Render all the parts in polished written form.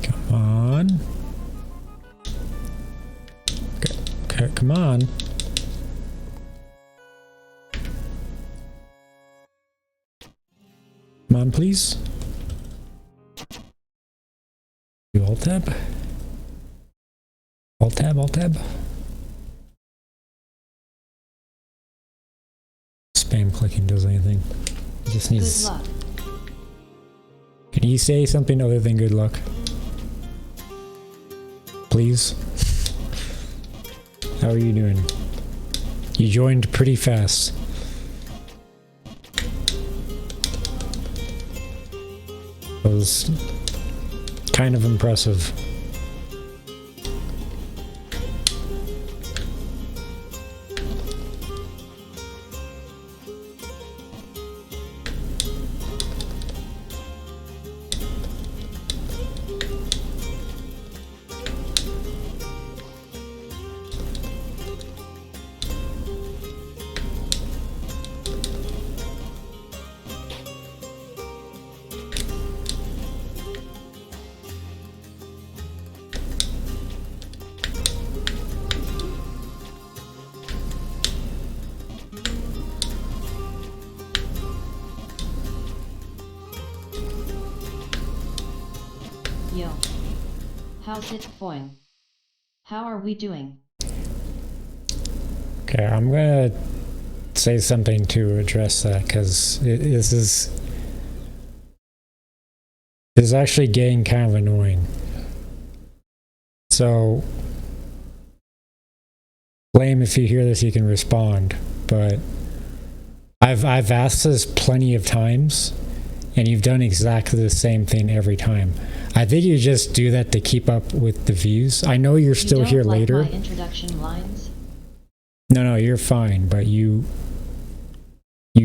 Come on. Okay, come on. Come on, please. Do alt tab. Alt tab, alt tab. Spam clicking does anything. It just needs. Good luck. Can you say something other than good luck? Please? How are you doing? You joined pretty fast. That was kind of impressive. Yo. How's it going? How are we doing? Okay, I'm gonna say something to address that because this is actually getting kind of annoying. So, Flame, if you hear this, you can respond. But I've asked this plenty of times, and you've done exactly the same thing every time. I think you just do that to keep up with the views. I know you're still here later. My introduction lines? No, you're fine, but you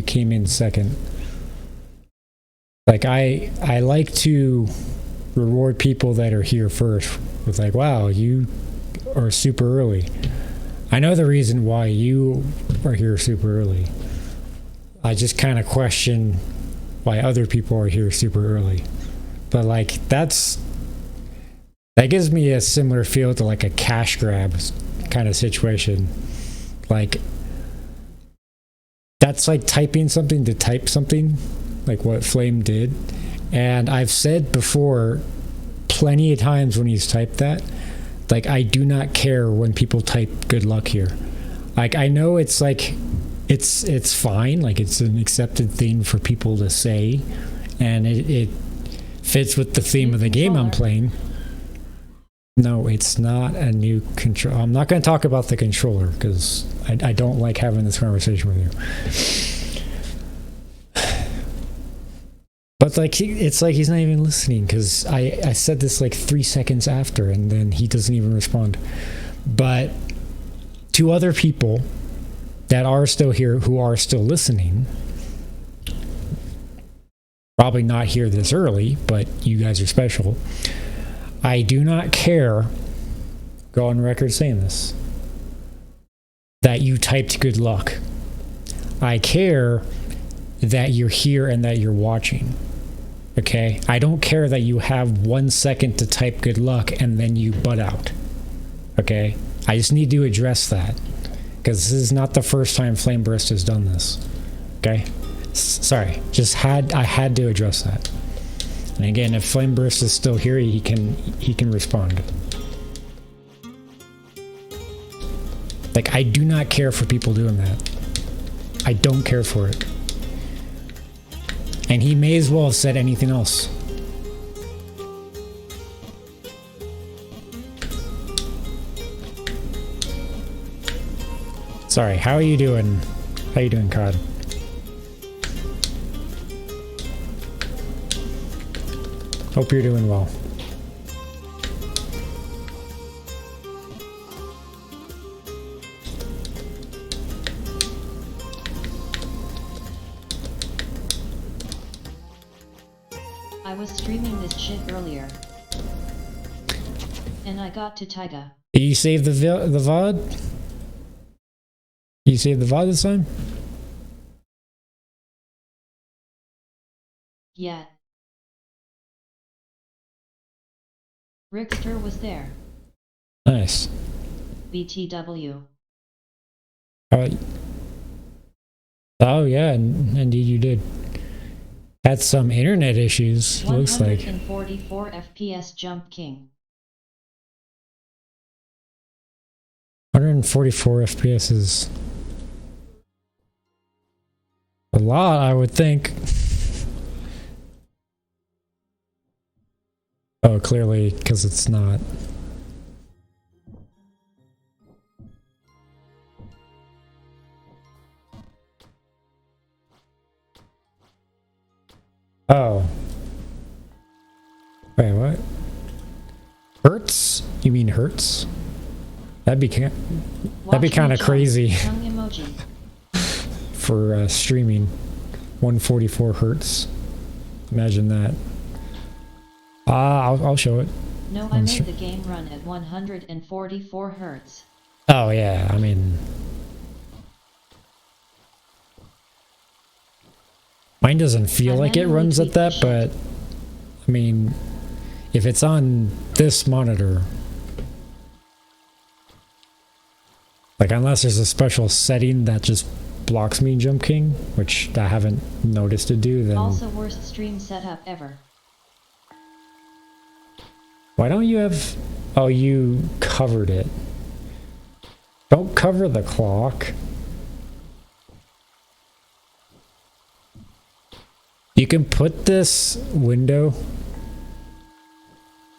came in second. Like, I like to reward people that are here first with like, wow, you are super early. I know the reason why you are here super early. I just kind of question why other people are here super early. But like, that gives me a similar feel to like a cash grab kind of situation. Like, that's like typing something to type something, like what Flame did. And I've said before plenty of times when he's typed that, like, I do not care when people type good luck here. Like, I know it's like, it's fine, like it's an accepted thing for people to say, and it fits with the theme of the game I'm playing. No, it's not a new control. I'm not going to talk about the controller because I don't like having this conversation with you. But like, it's like he's not even listening because I said this like 3 seconds after, and then he doesn't even respond. But to other people that are still here, who are still listening, probably not here this early, but you guys are special. I do not care, go on record saying this, that you typed good luck. I care that you're here and that you're watching. Okay? I don't care that you have 1 second to type good luck and then you butt out. Okay? I just need to address that. Because this is not the first time Flame Burst has done this. Okay? Sorry. I had to address that. And again, if Flame Burst is still here, he can respond. Like, I do not care for people doing that. I don't care for it. And he may as well have said anything else. Sorry, how are you doing? How you doing, Cod? Hope you're doing well. I was streaming this shit earlier. And I got to Taiga. Did you save the VOD? You saved the VOD this time? Yeah. Rickster was there. Nice. BTW. Oh yeah, indeed you did. Had some internet issues, looks like. 144 FPS Jump King. 144 FPS is a lot, I would think. Oh, clearly, because it's not. Oh. Wait, what? Hertz? You mean Hertz? That'd be kind of crazy for streaming. 144 hertz. Imagine that. I'll show it. No, I made the game run at 144 hertz. Oh yeah, I mean, mine doesn't feel like it runs at that, but I mean, if it's on this monitor, like unless there's a special setting that just blocks me Jump King, which I haven't noticed to do, then also worst stream setup ever. Why don't you have... Oh, you covered it. Don't cover the clock. You can put this window...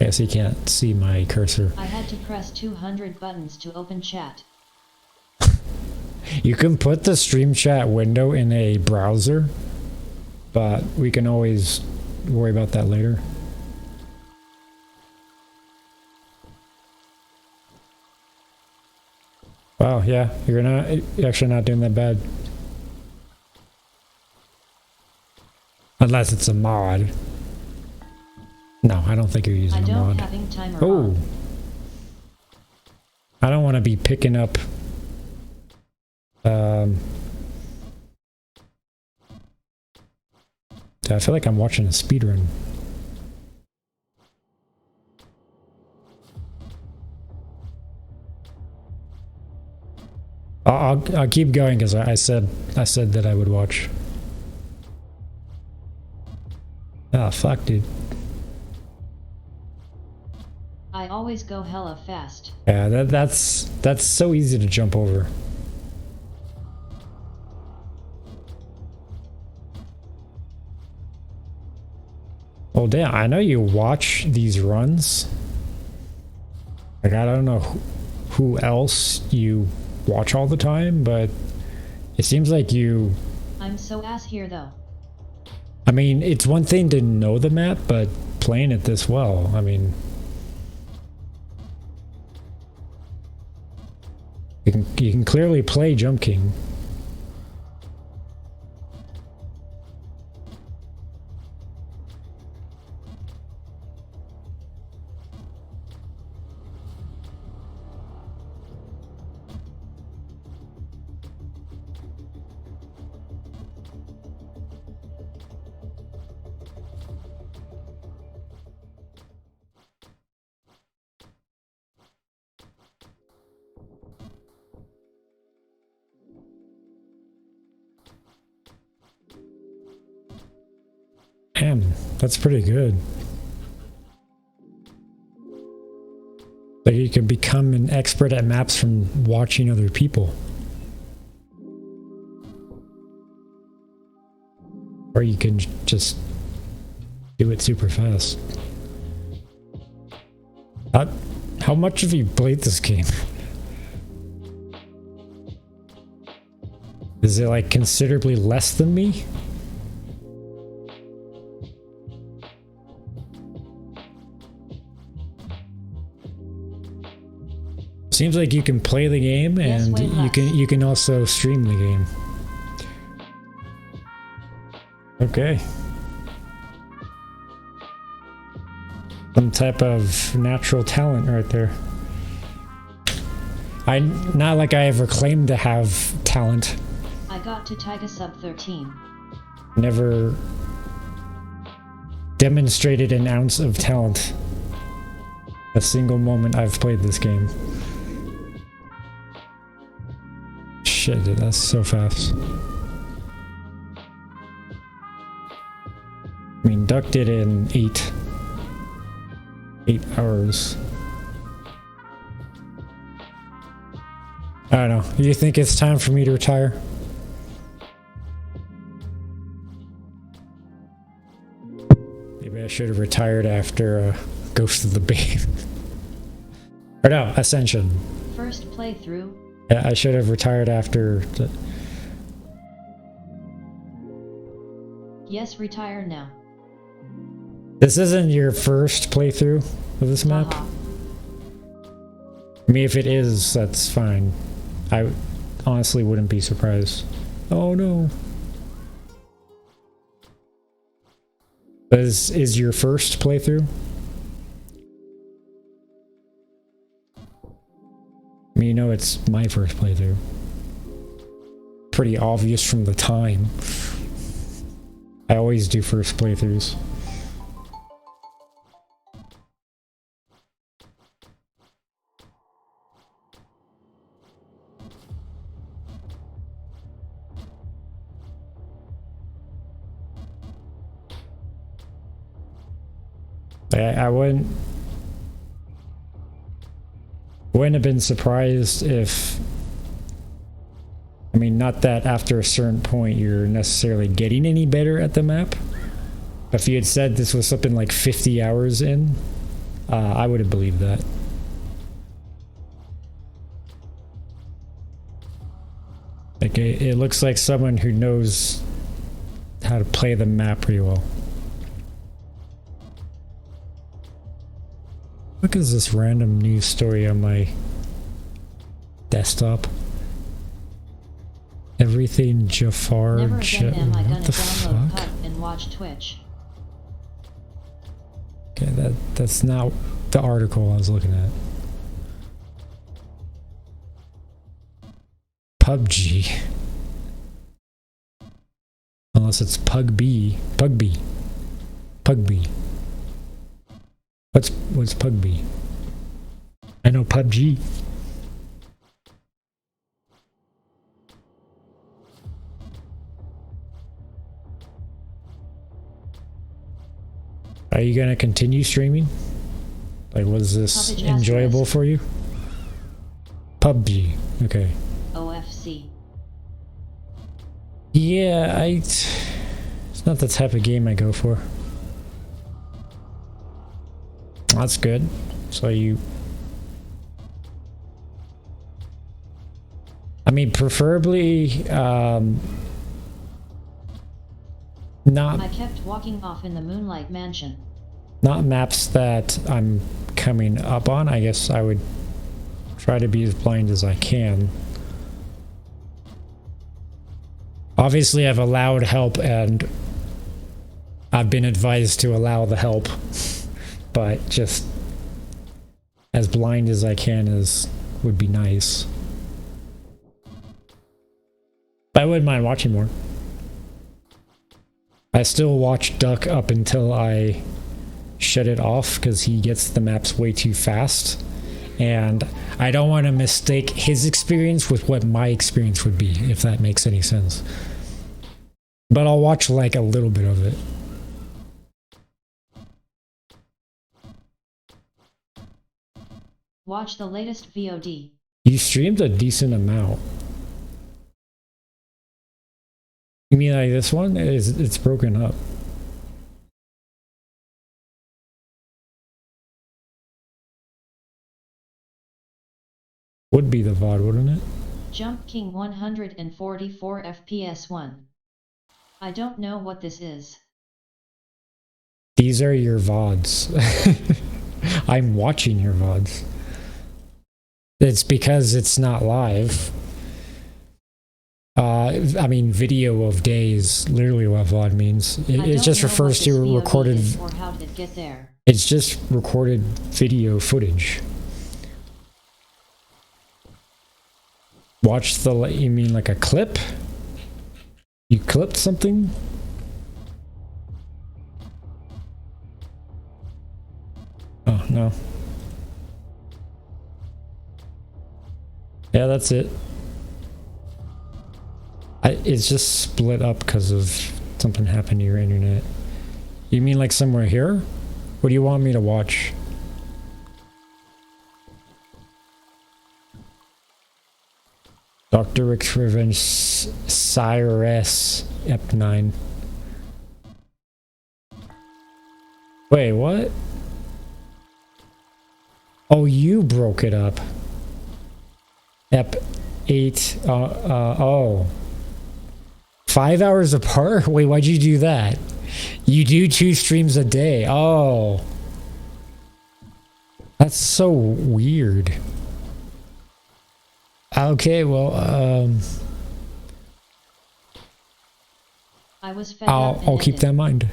I guess you can't see my cursor. I had to press 200 buttons to open chat. You can put the stream chat window in a browser, but we can always worry about that later. Wow, yeah, you're actually not doing that bad. Unless it's a mod. No, I don't think you're using a mod. Having timer oh! on. I don't want to be picking up... I feel like I'm watching a speedrun. I'll keep going because I said that I would watch. Ah, fuck, dude. I always go hella fast. Yeah, that's so easy to jump over. Well, damn, I know you watch these runs. Like, I don't know who else you watch all the time, but it seems like you... I'm so ass here, though. I mean, it's one thing to know the map, but playing it this well, I mean... You can clearly play Jump King. Damn, that's pretty good. Like you can become an expert at maps from watching other people. Or you can just do it super fast. How much have you played this game? Is it like considerably less than me? Seems like you can play the game and you can also stream the game. Okay. Some type of natural talent right there. Not like I ever claimed to have talent. I got to Taiga sub 13. Never demonstrated an ounce of talent. A single moment I've played this game. Shit, dude, that's so fast. I mean, Duck did it in 8 hours. I don't know. You think it's time for me to retire? Maybe I should have retired after Ghost of the Babe. Or no, Ascension. First playthrough. Yeah, I should have retired after. Yes, retire now. This isn't your first playthrough of this map? I mean, if it is, that's fine. I honestly wouldn't be surprised. Oh no. Is your first playthrough? I mean, you know, it's my first playthrough. Pretty obvious from the time. I always do first playthroughs. I wouldn't have been surprised if, I mean, not that after a certain point you're necessarily getting any better at the map. If you had said this was something like 50 hours in, I would have believed that. Like, it looks like someone who knows how to play the map pretty well. Look at this random news story on my desktop. Everything Jafar. Never again am I gonna what the download fuck? Pub and watch Twitch. Okay, that's not the article I was looking at. PUBG. Unless it's Pugby. Pugby. Pugby. What's Pugby? I know PUBG. Are you gonna continue streaming? Like, was this enjoyable for you? PUBG. Okay. OFC. Yeah, it's not the type of game I go for. That's good. So you... I mean, preferably, not... I kept walking off in the Moonlight Mansion. Not maps that I'm coming up on. I guess I would try to be as blind as I can. Obviously, I've allowed help and I've been advised to allow the help. But just as blind as I can would be nice. But I wouldn't mind watching more. I still watch Duck up until I shut it off because he gets the maps way too fast. And I don't want to mistake his experience with what my experience would be, if that makes any sense. But I'll watch like a little bit of it. Watch the latest VOD. You streamed a decent amount. You mean like this one? It's broken up. Would be the VOD, wouldn't it? Jump King 144 FPS 1. I don't know what this is. These are your VODs. I'm watching your VODs. It's because it's not live. I mean, video of days, literally what VOD means. It just refers to recorded... Or how did it get there? It's just recorded video footage. Watch the... You mean like a clip? You clipped something? Oh, no. Yeah, that's it. It's just split up because of something happened to your internet. You mean like somewhere here? What do you want me to watch? Dr. Rick's Revenge Cyrus Ep 9. Wait, what? Oh, you broke it up. Ep 8. Oh. 5 hours apart? Wait, why'd you do that? You do 2 streams a day. Oh. That's so weird. Okay, well, I was fed up I'll keep that in mind.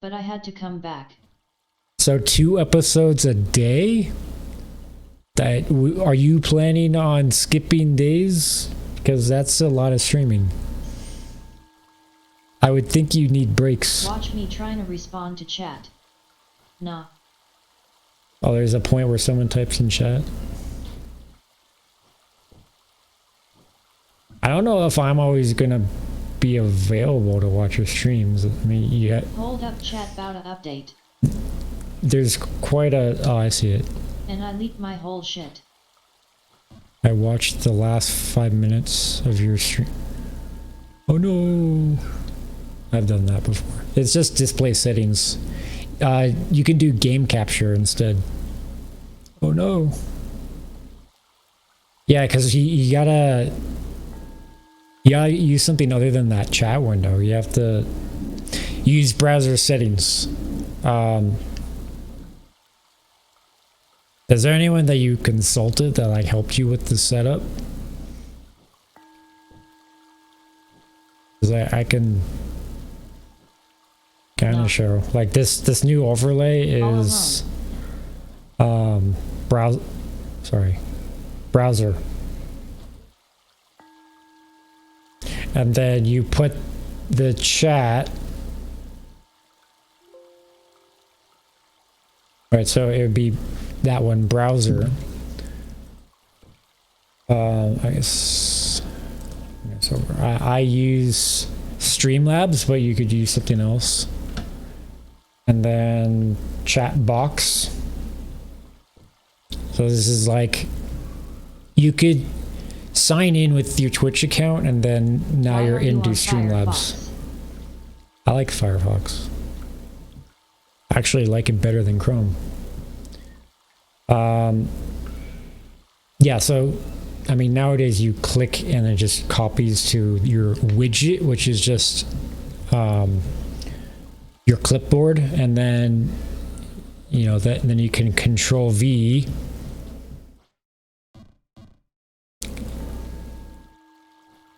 But I had to come back. So 2 episodes a day? Are you planning on skipping days? Because that's a lot of streaming. I would think you need breaks. Watch me trying to respond to chat. Nah. Oh, there's a point where someone types in chat. I don't know if I'm always gonna be available to watch your streams. I mean, you Hold up, chat about a update. There's quite a... Oh, I see it. And I leaked my whole shit. I watched the last 5 minutes of your stream. Oh no! I've done that before. It's just display settings. You can do game capture instead. Oh no! Yeah, because you gotta use something other than that chat window. You have to use browser settings. Is there anyone that you consulted that like helped you with the setup? Because I can kind of show. Like this new overlay is browser. And then you put the chat. Right, so it would be that one, browser. I guess I use Streamlabs, but you could use something else. And then chat box. So this is like, you could sign in with your Twitch account and then now you're into Streamlabs. I like Firefox. I actually like it better than Chrome. Yeah, so I mean nowadays you click and it just copies to your widget, which is just your clipboard, and then you know that then you can control V.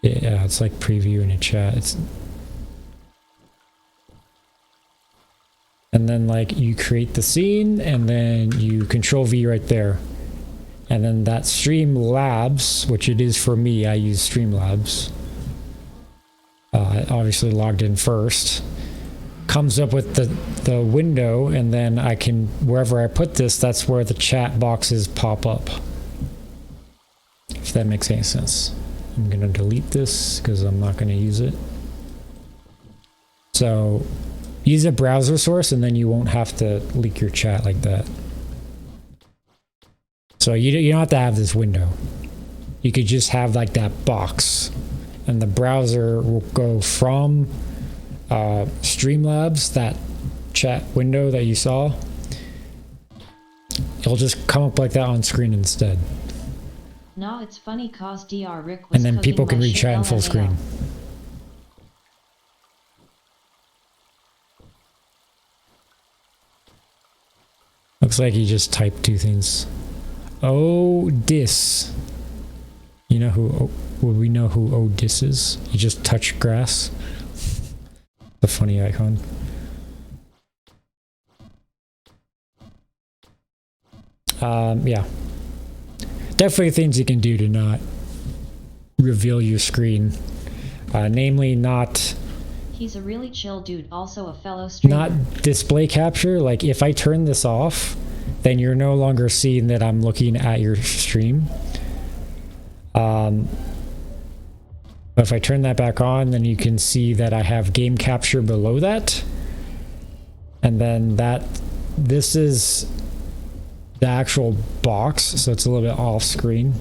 Yeah, it's like preview in a chat. And then like you create the scene and then you control V right there. And then that Streamlabs, which it is for me, I use Streamlabs. I obviously logged in first. Comes up with the window, and then I can, wherever I put this, that's where the chat boxes pop up. If that makes any sense. I'm gonna delete this because I'm not gonna use it. So use a browser source and then you won't have to leak your chat like that. So you don't have to have this window. You could just have like that box, and the browser will go from Streamlabs, that chat window that you saw. It'll just come up like that on screen instead. No, it's funny cause Dr. Rick was, and then people can read chat in full screen. Looks like he just typed 2 things. Oh, dis. You know would we know who Odys is? He just touched grass. The funny icon. Yeah. Definitely things you can do to not reveal your screen. Namely, not... He's a really chill dude, also a fellow streamer. Not display capture. Like, if I turn this off, then you're no longer seeing that I'm looking at your stream. But if I turn that back on, then you can see that I have game capture below that. And then this is the actual box, so it's a little bit off screen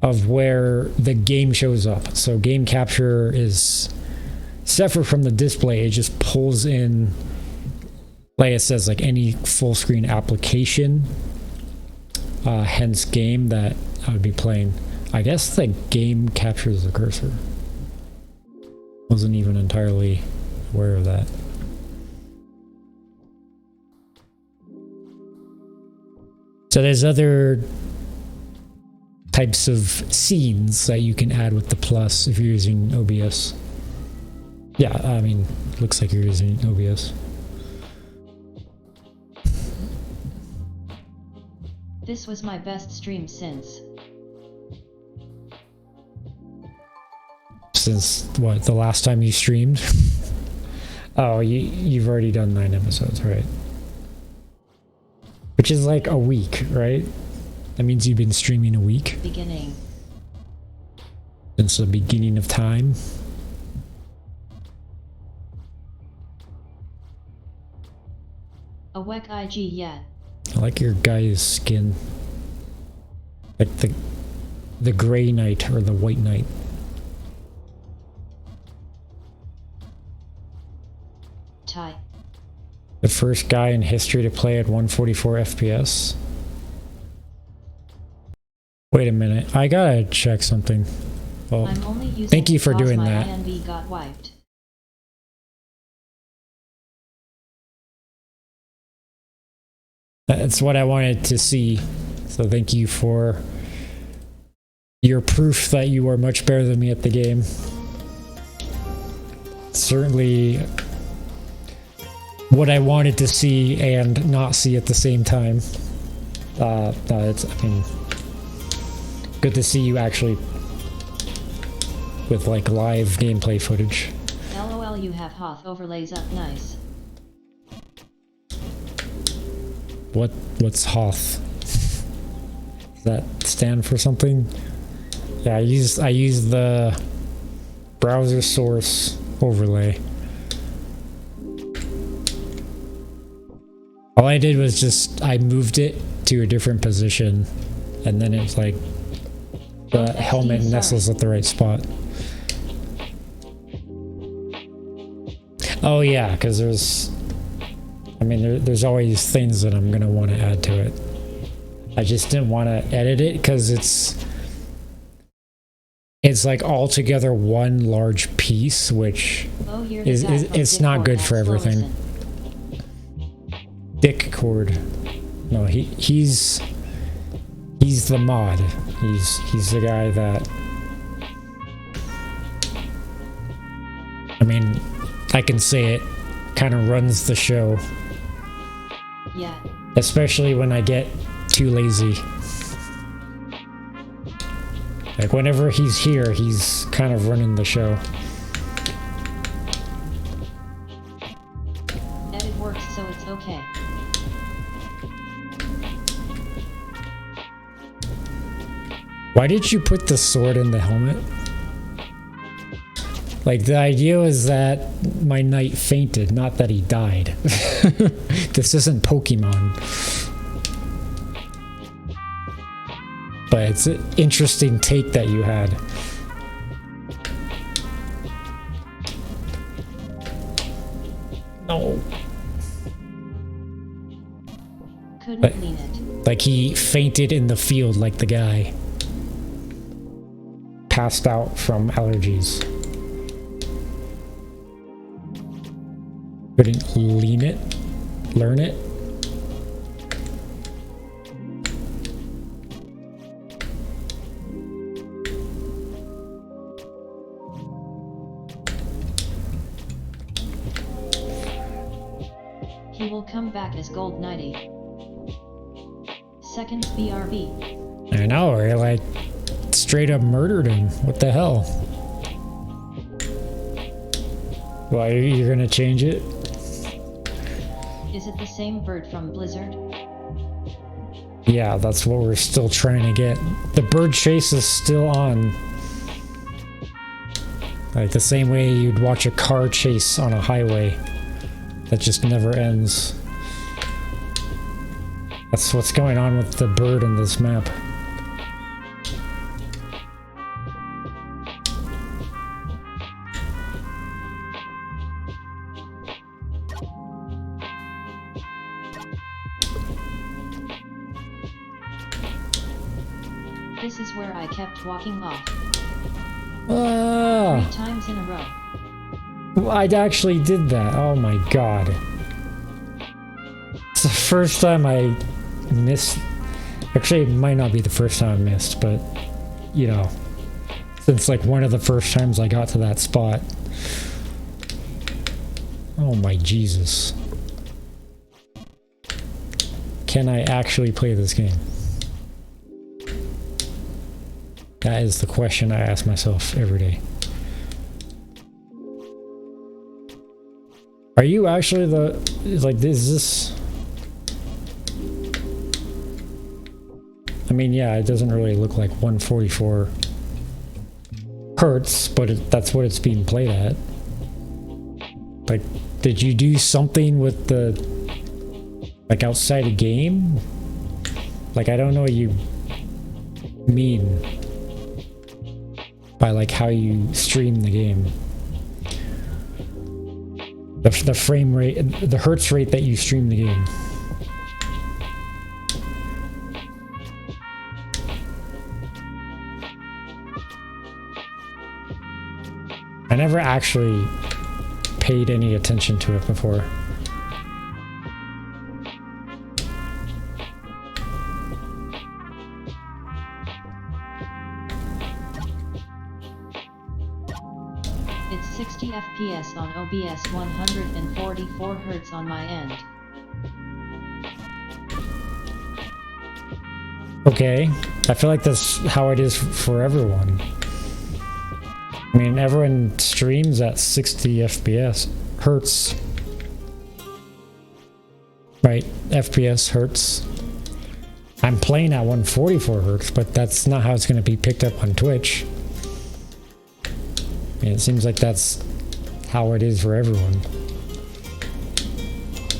of where the game shows up. So game capture is separate from the display. It just pulls in, like it says, like any full screen application, hence game that I would be playing. I guess the game captures the cursor. Wasn't even entirely aware of that. So there's other types of scenes that you can add with the plus if you're using OBS. Yeah, I mean, looks like you're using OBS. This was my best stream since What, the last time you streamed? Oh, you've already done 9 episodes, right? Which is like a week, right? That means you've been streaming a week? Beginning. Since the beginning of time? A wek IG yet. I like your guy's skin. Like the gray knight or the white knight. Tie. The first guy in history to play at 144 FPS. Wait a minute, I gotta check something. Well, I'm only using thank you for because doing my that. INV got wiped. That's what I wanted to see. So thank you for your proof that you are much better than me at the game. Certainly what I wanted to see and not see at the same time. No, it's, I mean, good to see you actually with like live gameplay footage. LOL, you have Hoth overlays up nice. What's Hoth? Does that stand for something? Yeah, I use the browser source overlay. All I did was just I moved it to a different position, and then it's like the helmet nestles at the right spot. Oh yeah, because there's always things that I'm gonna want to add to it. I just didn't want to edit it because it's like all together one large piece, which it's not good for everything. Dick cord. No, he's the mod. He's the guy that, I mean, I can say it, kind of runs the show. Yeah. Especially when I get too lazy. Like whenever he's here, he's kind of running the show. Edit works, so it's okay. Why did you put the sword in the helmet? Like, the idea was that my knight fainted, not that he died. This isn't Pokemon. But it's an interesting take that you had. No. Couldn't lean it. Like he fainted in the field like the guy. Passed out from allergies. Couldn't lean it? Learn it? He will come back as gold 90. Second BRB. I know, right? Like, straight up murdered him. What the hell? Why, you're gonna change it? Is it the same bird from Blizzard? Yeah, that's what we're still trying to get. The bird chase is still on. Like the same way you'd watch a car chase on a highway. That just never ends. That's what's going on with the bird in this map. This is where I kept walking off. 3 Ah! times in a row. I actually did that. Oh my god. It's the first time I missed. Actually, it might not be the first time I missed, but you know, since like one of the first times I got to that spot. Oh my Jesus. Can I actually play this game? That is the question I ask myself every day. Are you actually the, like, is this? I mean, yeah, it doesn't really look like 144 hertz, but that's what it's being played at. Like, did you do something with the, like, outside a game? Like, I don't know what you mean by, like, how you stream the game. The frame rate, the hertz rate that you stream the game. I never actually paid any attention to it before. It's 60 FPS on OBS 144 Hz on my end. Okay, I feel like that's how it is for everyone. I mean, everyone streams at 60 FPS, hertz. Right, FPS, hertz. I'm playing at 144 hertz, but that's not how it's going to be picked up on Twitch. I mean, it seems like that's how it is for everyone.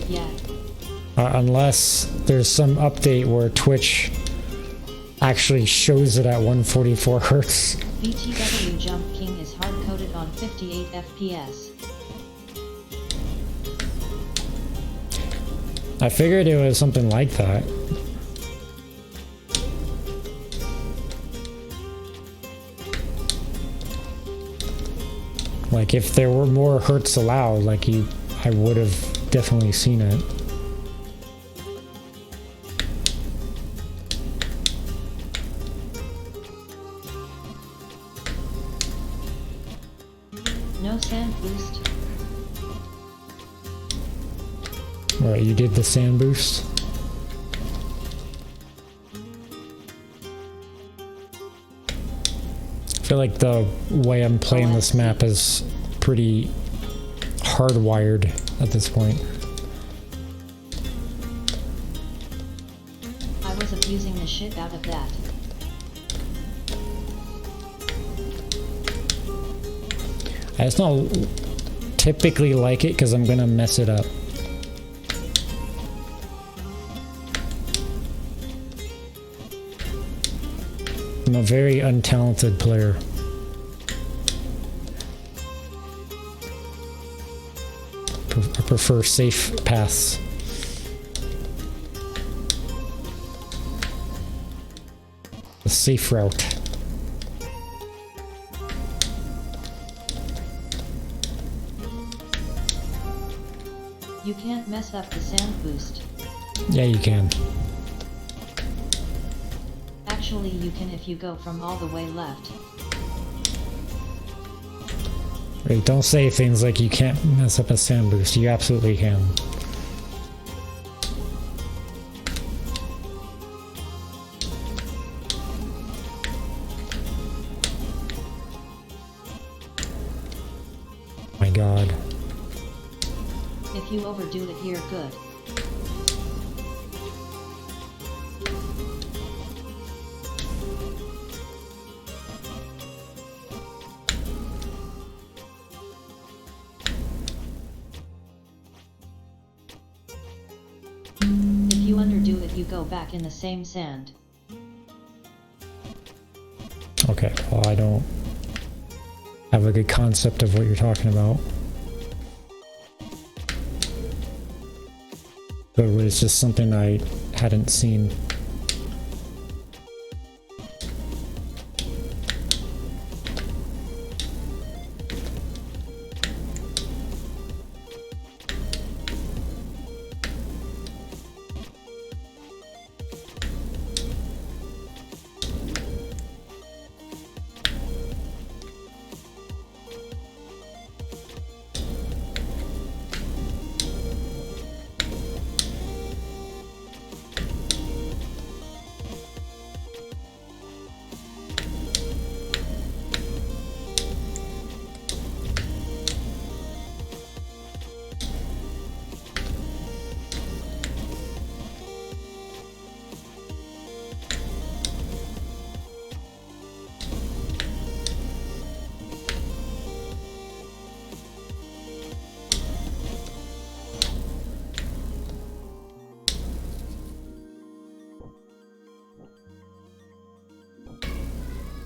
Yeah. Unless there's some update where Twitch actually shows it at 144 hertz. BTW Jump King is hard-coded on 58 FPS. I figured it was something like that. Like if there were more hertz allowed, like I would have definitely seen it. No sand boost. Alright, you did the sand boost. I feel like the way I'm playing this map is pretty hardwired at this point. I was abusing the shit out of that. I just don't typically like it because I'm gonna mess it up. I'm a very untalented player. I prefer safe paths. The safe route. You can't mess up the sand boost. Yeah, you can. Actually, you can if you go from all the way left. Wait, don't say things like you can't mess up a sand boost. You absolutely can. my god. If you overdo it, you're good. If you underdo it, you go back in the same sand. Okay, well, I don't have a good concept of what you're talking about. But it's just something I hadn't seen.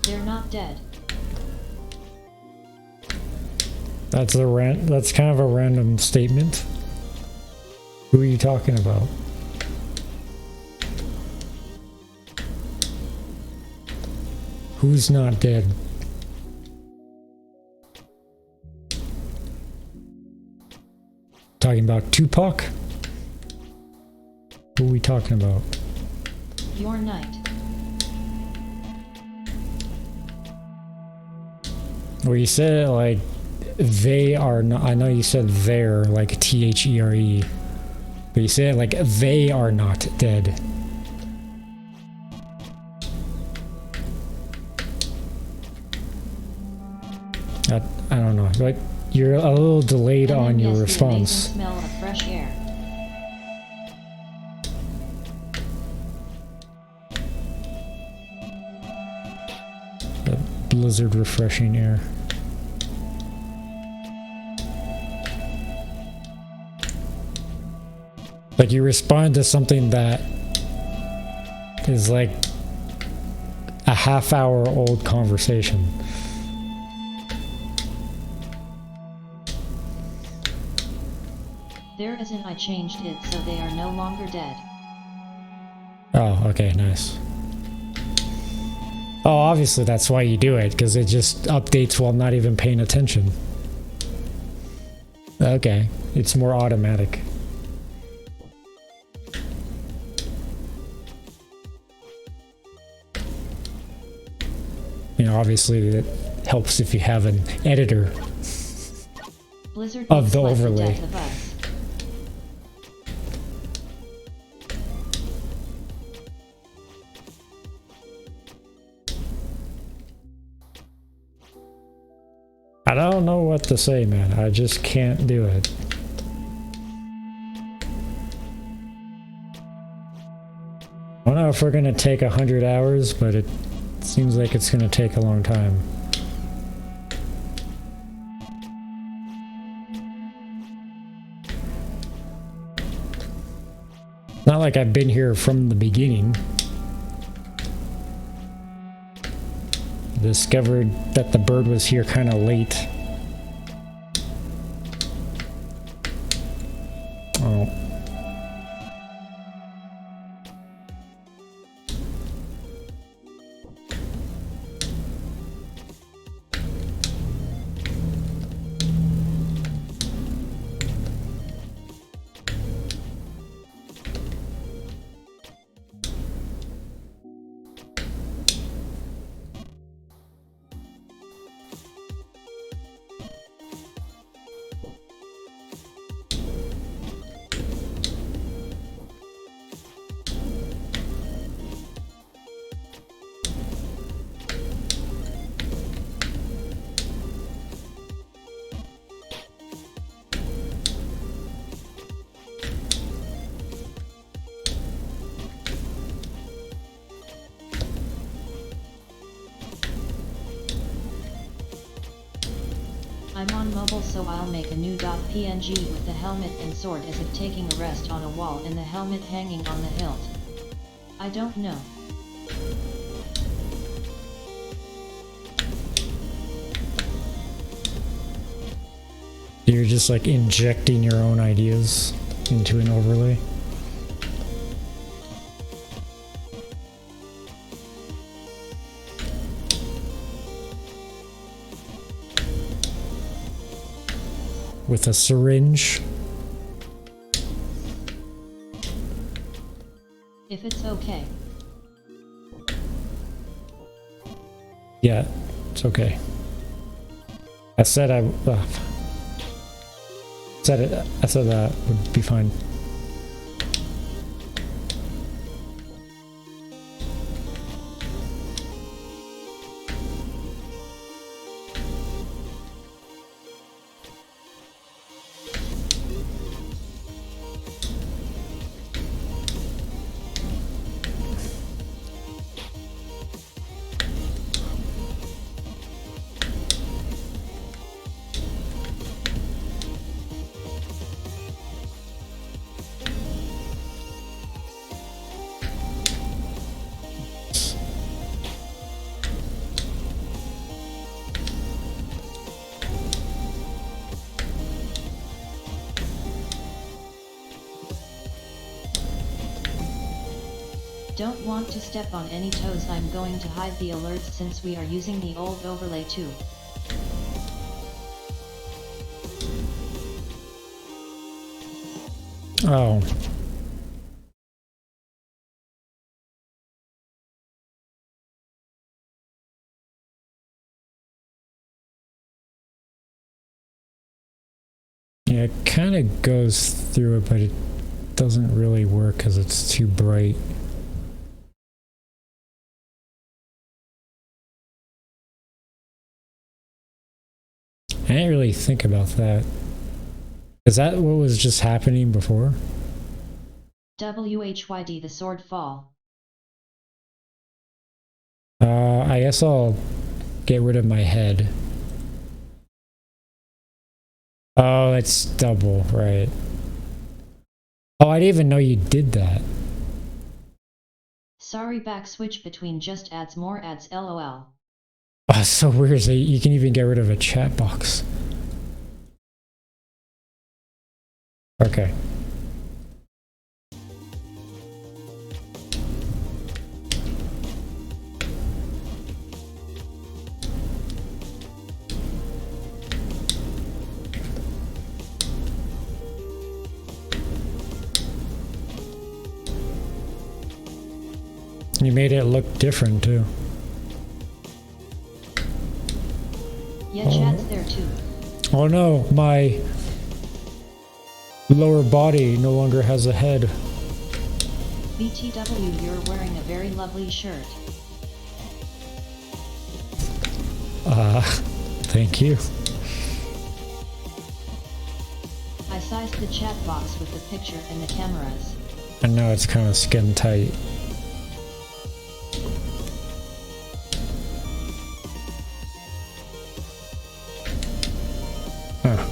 They're not dead. That's kind of a random statement. Who are you talking about? Who's not dead? Talking about Tupac? Who are we talking about? Your knight. Well, you said like they are not. I know you said they're like THERE, but you said like they are not dead. I don't know. Like you're a little delayed on your response. Smell of fresh air. The blizzard refreshing air. Like you respond to something that is like a half-hour old conversation. There isn't. I changed it so they are no longer dead. Oh, okay, nice. Oh, obviously that's why you do it, because it just updates while not even paying attention. Okay, it's more automatic. You know, obviously it helps if you have an editor Blizzard of the looks like overlay. The death of us. I don't know what to say, man. I just can't do it. I don't know if we're gonna take 100 hours, but it seems like it's gonna take a long time. Not like I've been here from the beginning. Discovered that the bird was here kind of late. Oh. I'm on mobile, so I'll make a new .png with the helmet and sword as if taking a rest on a wall and the helmet hanging on the hilt. I don't know. You're just like injecting your own ideas into an overlay. With a syringe. If it's okay. Yeah, it's okay. I said I said that would be fine. Don't want to step on any toes. I'm going to hide the alerts since we are using the old overlay too. Oh. Yeah, it kind of goes through it, but it doesn't really work because it's too bright. I didn't really think about that. Is that what was just happening before? WHYD the sword fall. I guess I'll get rid of my head. Oh, it's double, right. Oh, I didn't even know you did that. Sorry, back switch between just adds more ads, lol. Oh, it's so weird. So you can even get rid of a chat box. Okay. You made it look different too. Yeah, chat's there too. Oh no, my lower body no longer has a head. BTW, you're wearing a very lovely shirt. Thank you. I sized the chat box with the picture and the cameras. And now it's kind of skin tight. Huh.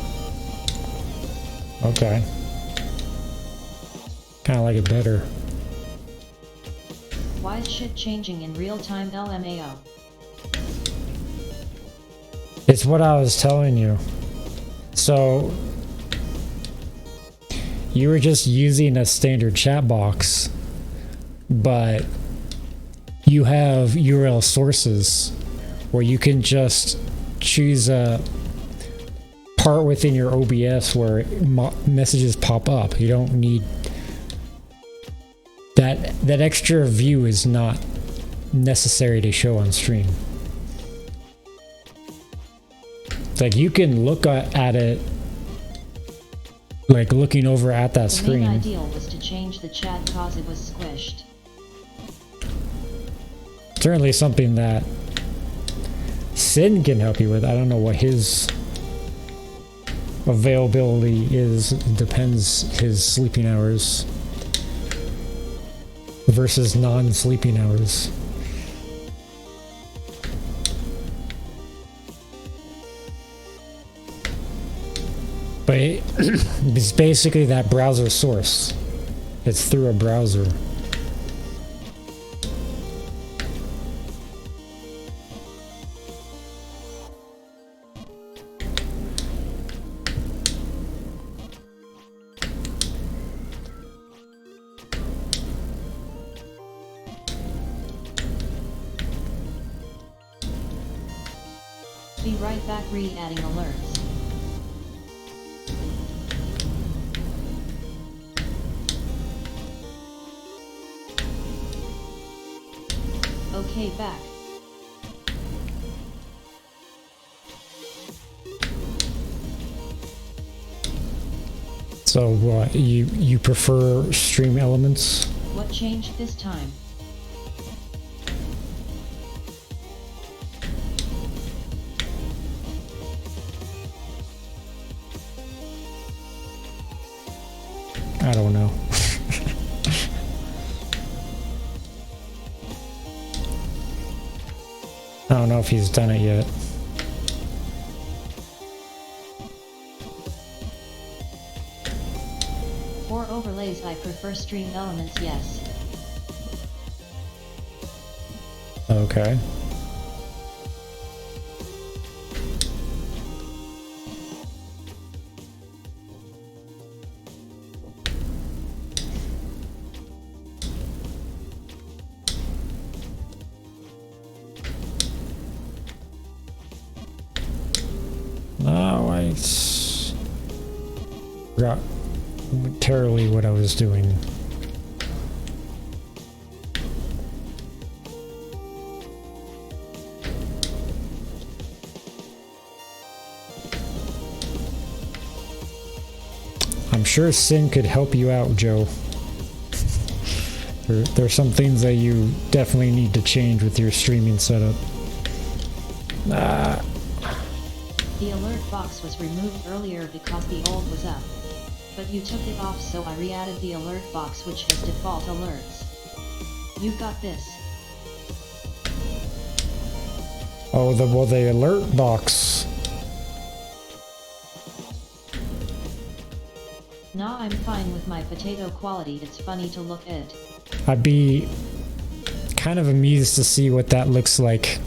Okay. Kind of like it better. Why is shit changing in real time, LMAO? It's what I was telling you. So you were just using a standard chat box, but you have URL sources where you can just choose a part within your OBS where messages pop up. You don't need that extra view is not necessary to show on stream. It's like you can look at it like looking over at that screen. The main ideal was to change the chat cause it was squished. Certainly something that Sin can help you with. I don't know what his availability is. It depends his sleeping hours versus non-sleeping hours. But it's basically that browser source. It's through a browser. Be right back re-adding alerts. Okay, back. So what, you prefer stream elements? What changed this time? I don't know. I don't know if he's done it yet. For overlays I prefer stream elements, yes. Okay. No, I forgot momentarily what I was doing. I'm sure Sin could help you out, Joe. There's some things that you definitely need to change with your streaming setup. The alert box was removed earlier because the old was up. But you took it off, so I re-added the alert box, which has default alerts. You've got this. Oh, the alert box. Nah, I'm fine with my potato quality, it's funny to look at. I'd be kind of amused to see what that looks like.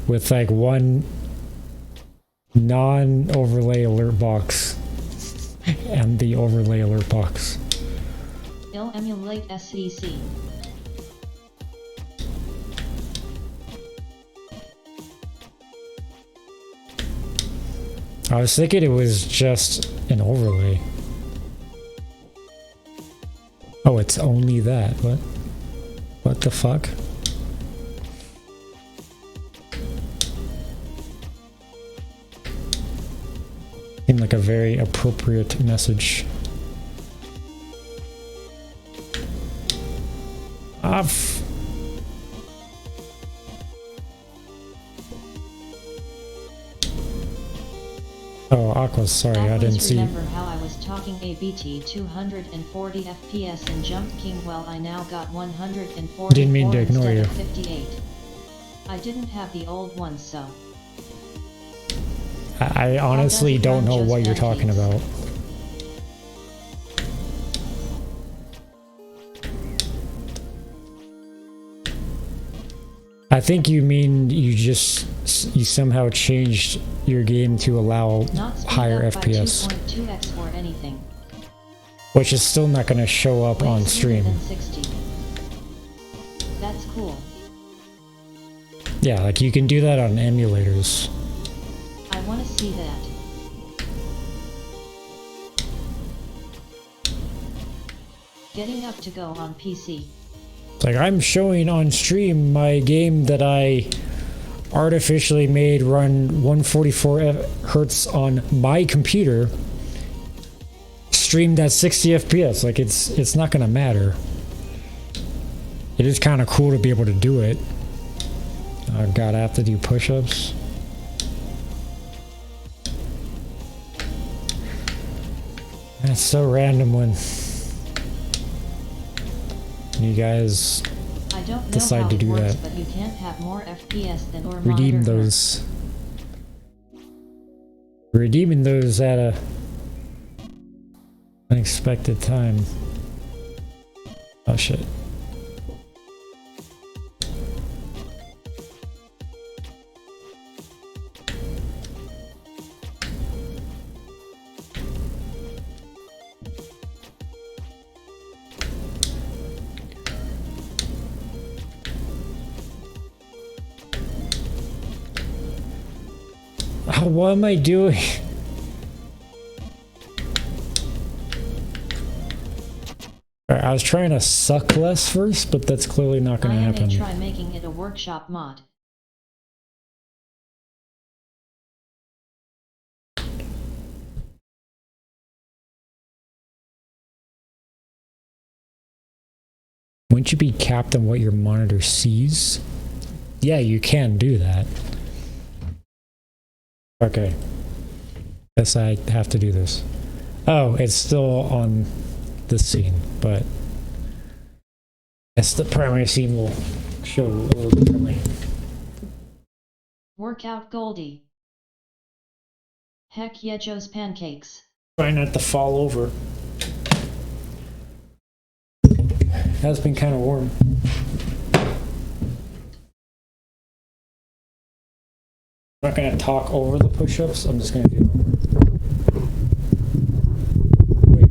With like one non-overlay alert box and the overlay alert box. It'll emulate SCC. I was thinking it was just an overlay. Oh, it's only that. What the fuck? Seemed like a very appropriate message. Oh, Aqua's sorry, I didn't see. Remember how I was talking ABT 240 FPS in Jump King? Well, I now got 144 Didn't mean to ignore instead you. of 58. I didn't have the old one, so. I honestly don't know what you're talking about. I think you mean you somehow changed your game to allow higher FPS. 2.2x or anything. Which is still not going to show up on Way stream. smoother than 60. That's cool. Yeah, like you can do that on emulators. I want to see that. Getting up to go on PC. It's like I'm showing on stream my game that I artificially made run 144 hertz on my computer, streamed at 60 FPS. Like it's not gonna matter. It is kind of cool to be able to do it. Oh god, I have to do push-ups. That's so random when you guys I don't know decide how to it do works, that. but you can't have more FPS than or Redeem monitor those. Redeeming those at a unexpected time. Oh shit. Oh, what am I doing? Alright, I was trying to suck less first, but that's clearly not going to I happen. may try making it a workshop mod. Wouldn't you be capped on what your monitor sees? Yeah, you can do that. Okay. Guess I have to do this. Oh, it's still on this scene, but guess the primary scene will show a little differently. Workout Goldie. Heck yeah, Joe's pancakes. Try not to fall over. Has been kind of warm. I'm not going to talk over the push-ups, I'm just going to do them. Wait.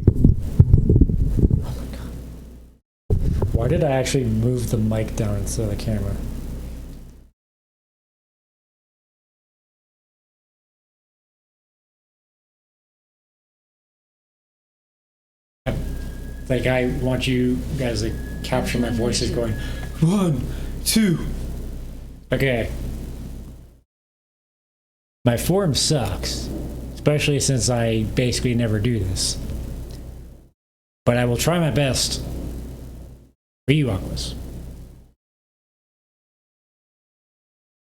Oh my god. Why did I actually move the mic down instead of the camera? Like, I want you guys to capture my voices going, 1, 2. Okay. My form sucks, especially since I basically never do this. But I will try my best for you, Aquas.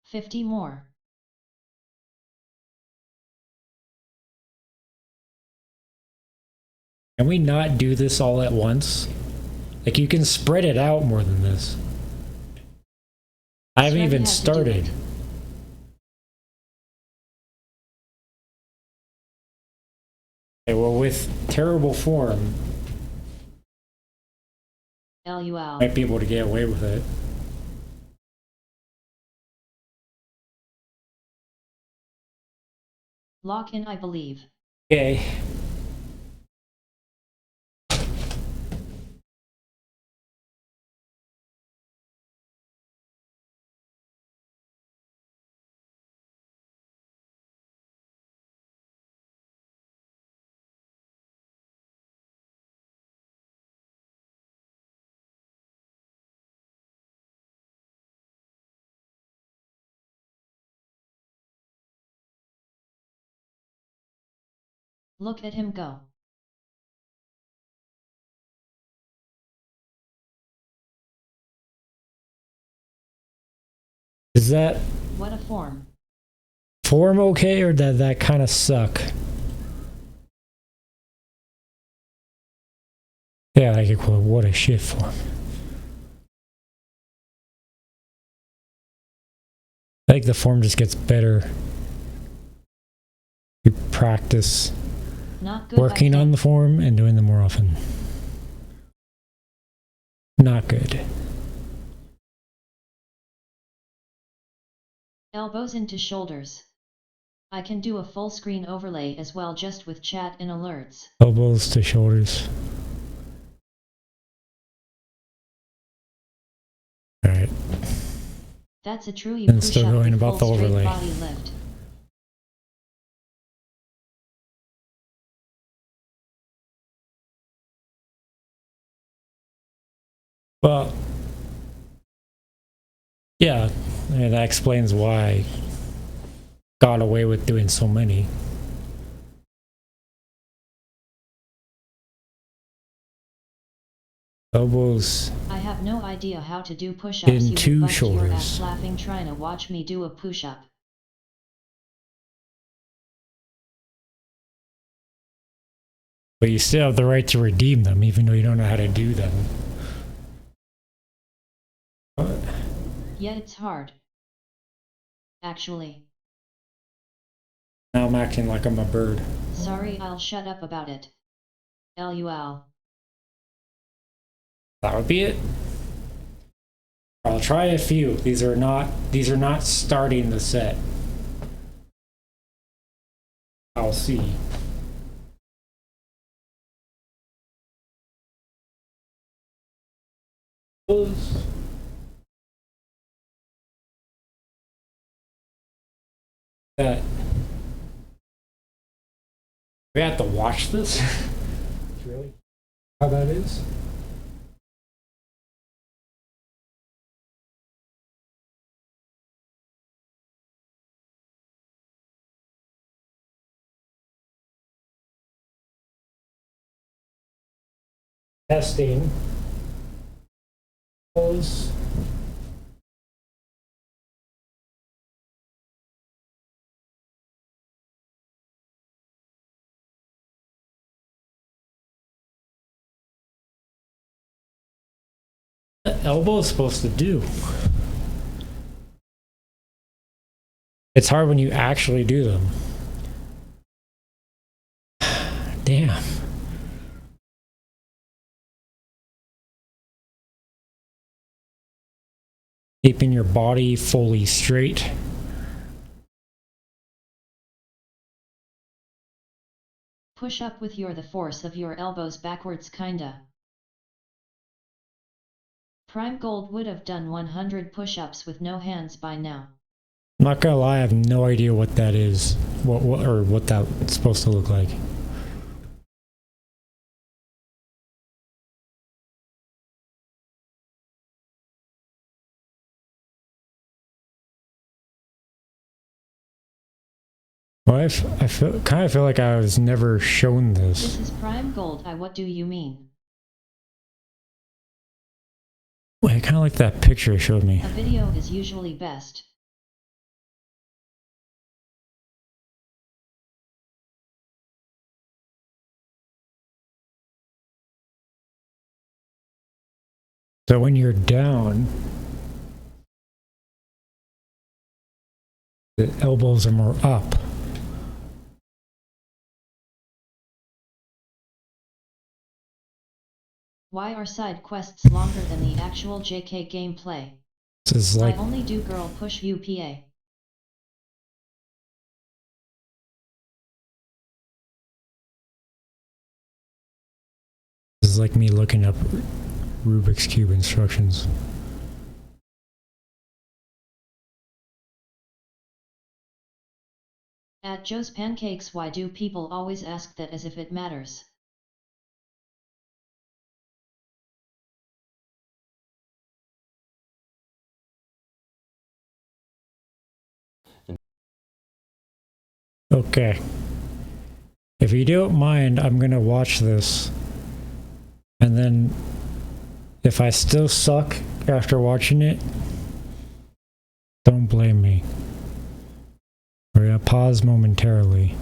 50 more. Can we not do this all at once? Like, you can spread it out more than this. I haven't even started. Okay, well, with terrible form, LUL. might be able to get away with it. Lock in, I believe. Okay. Look at him go. Is that What a form. form okay, or did that kind of suck? Yeah, like, well, what a shit form. I think the form just gets better. You practice Not good. working on the form and doing them more often. Not good. Elbows into shoulders. I can do a full screen overlay as well, just with chat and alerts. Elbows to shoulders. Alright. That's a true you And push still up going with about full the straight overlay. body lift. Well, yeah, and that explains why I got away with doing so many. Elbows I have no idea how to do push-ups. You into would bust your shoulders. ass laughing trying to watch me do a push-up. But you still have the right to redeem them, even though you don't know how to do them. Yeah, it's hard. Actually. Now I'm acting like I'm a bird. Sorry, I'll shut up about it. LUL. That would be it. I'll try a few. These are not starting the set. I'll see. That we have to watch this. Really? How that is? Testing. Pose. What the elbow is supposed to do? It's hard when you actually do them. Damn. Keeping your body fully straight. Push up with the force of your elbows backwards kinda. Prime Gold would have done 100 push-ups with no hands by now. I'm not gonna lie, I have no idea what that is. What that's supposed to look like. Well, I kind of feel like I was never shown this. This is Prime Gold. What do you mean? Wait, kind of like that picture it showed me. A video is usually best. So when you're down, the elbows are more up. Why are side quests longer than the actual JK gameplay? This is like I only do girl push UPA. this is like me looking up Rubik's Cube instructions. At Joe's Pancakes, why do people always ask that as if it matters? Okay. If you don't mind, I'm gonna watch this. And then if I still suck after watching it, don't blame me. We're gonna pause momentarily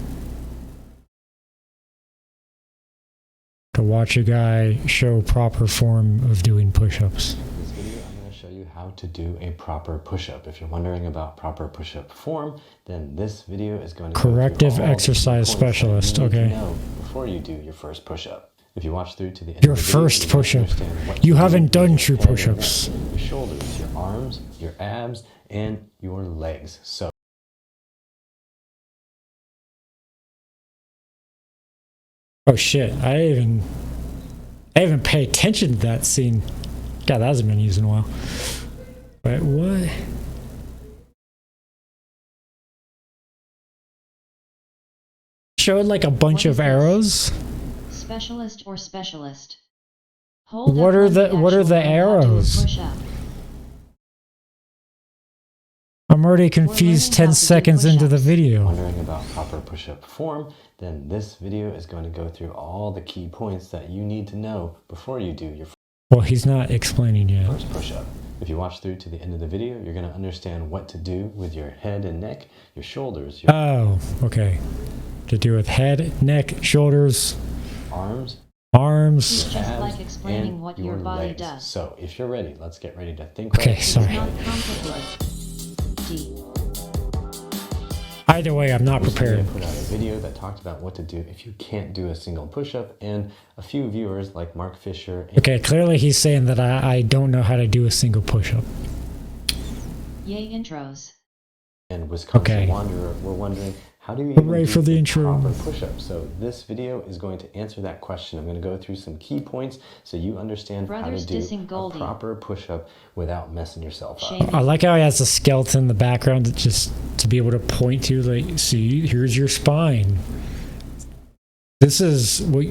to watch a guy show proper form of doing push-ups. In this video, I'm going to show you how to do a proper push-up. If you're wondering about proper push-up form, then this video is going to Corrective go through all exercise the key points that you specialist, need to okay. know before you do your first push-up. If you watch through to the end Your of the video, first you're going to push-up. understand what You to do haven't with done your true head and push-ups. neck, your shoulders, your arms, your abs, and your legs. So Oh shit, I didn't even pay attention to that scene. God, that hasn't been used in a while. Wait, what? Showed like a bunch What of is this? arrows. Specialist or specialist? Hold What up, are let the me what are actually the learn how to do a arrows? push-up. I'm already learning confused how 10 to do seconds into the push-ups. video. wondering about proper push-up form, then this video is going to go through all the key points that you need to know before you do your Well, he's not explaining yet. first push-up. If you watch through to the end of the video, you're going to understand what to do with your head and neck, your shoulders, your Oh, okay. To do with head, neck, shoulders. arms, arms. He's just like explaining and what your body legs. does. So if you're ready, let's get ready to think. Okay, right. It's sorry. not complicated. D. Either way, I'm not Recently, prepared. I put out a video that talked about what to do if you can't do a single push-up, and a few viewers like Mark Fisher and Okay, clearly he's saying that I don't know how to do a single push-up. Yay intros. Wisconsin Okay. Wanderer were wondering, how do you even Hooray do for the a intro. proper push-up? So this video is going to answer that question. I'm going to go through some key points so you understand Brothers how to do dissing a Goldie. proper push-up without messing yourself up. Shame. I like how he has a skeleton in the background that just to be able to point to, like, see, here's your spine. This is what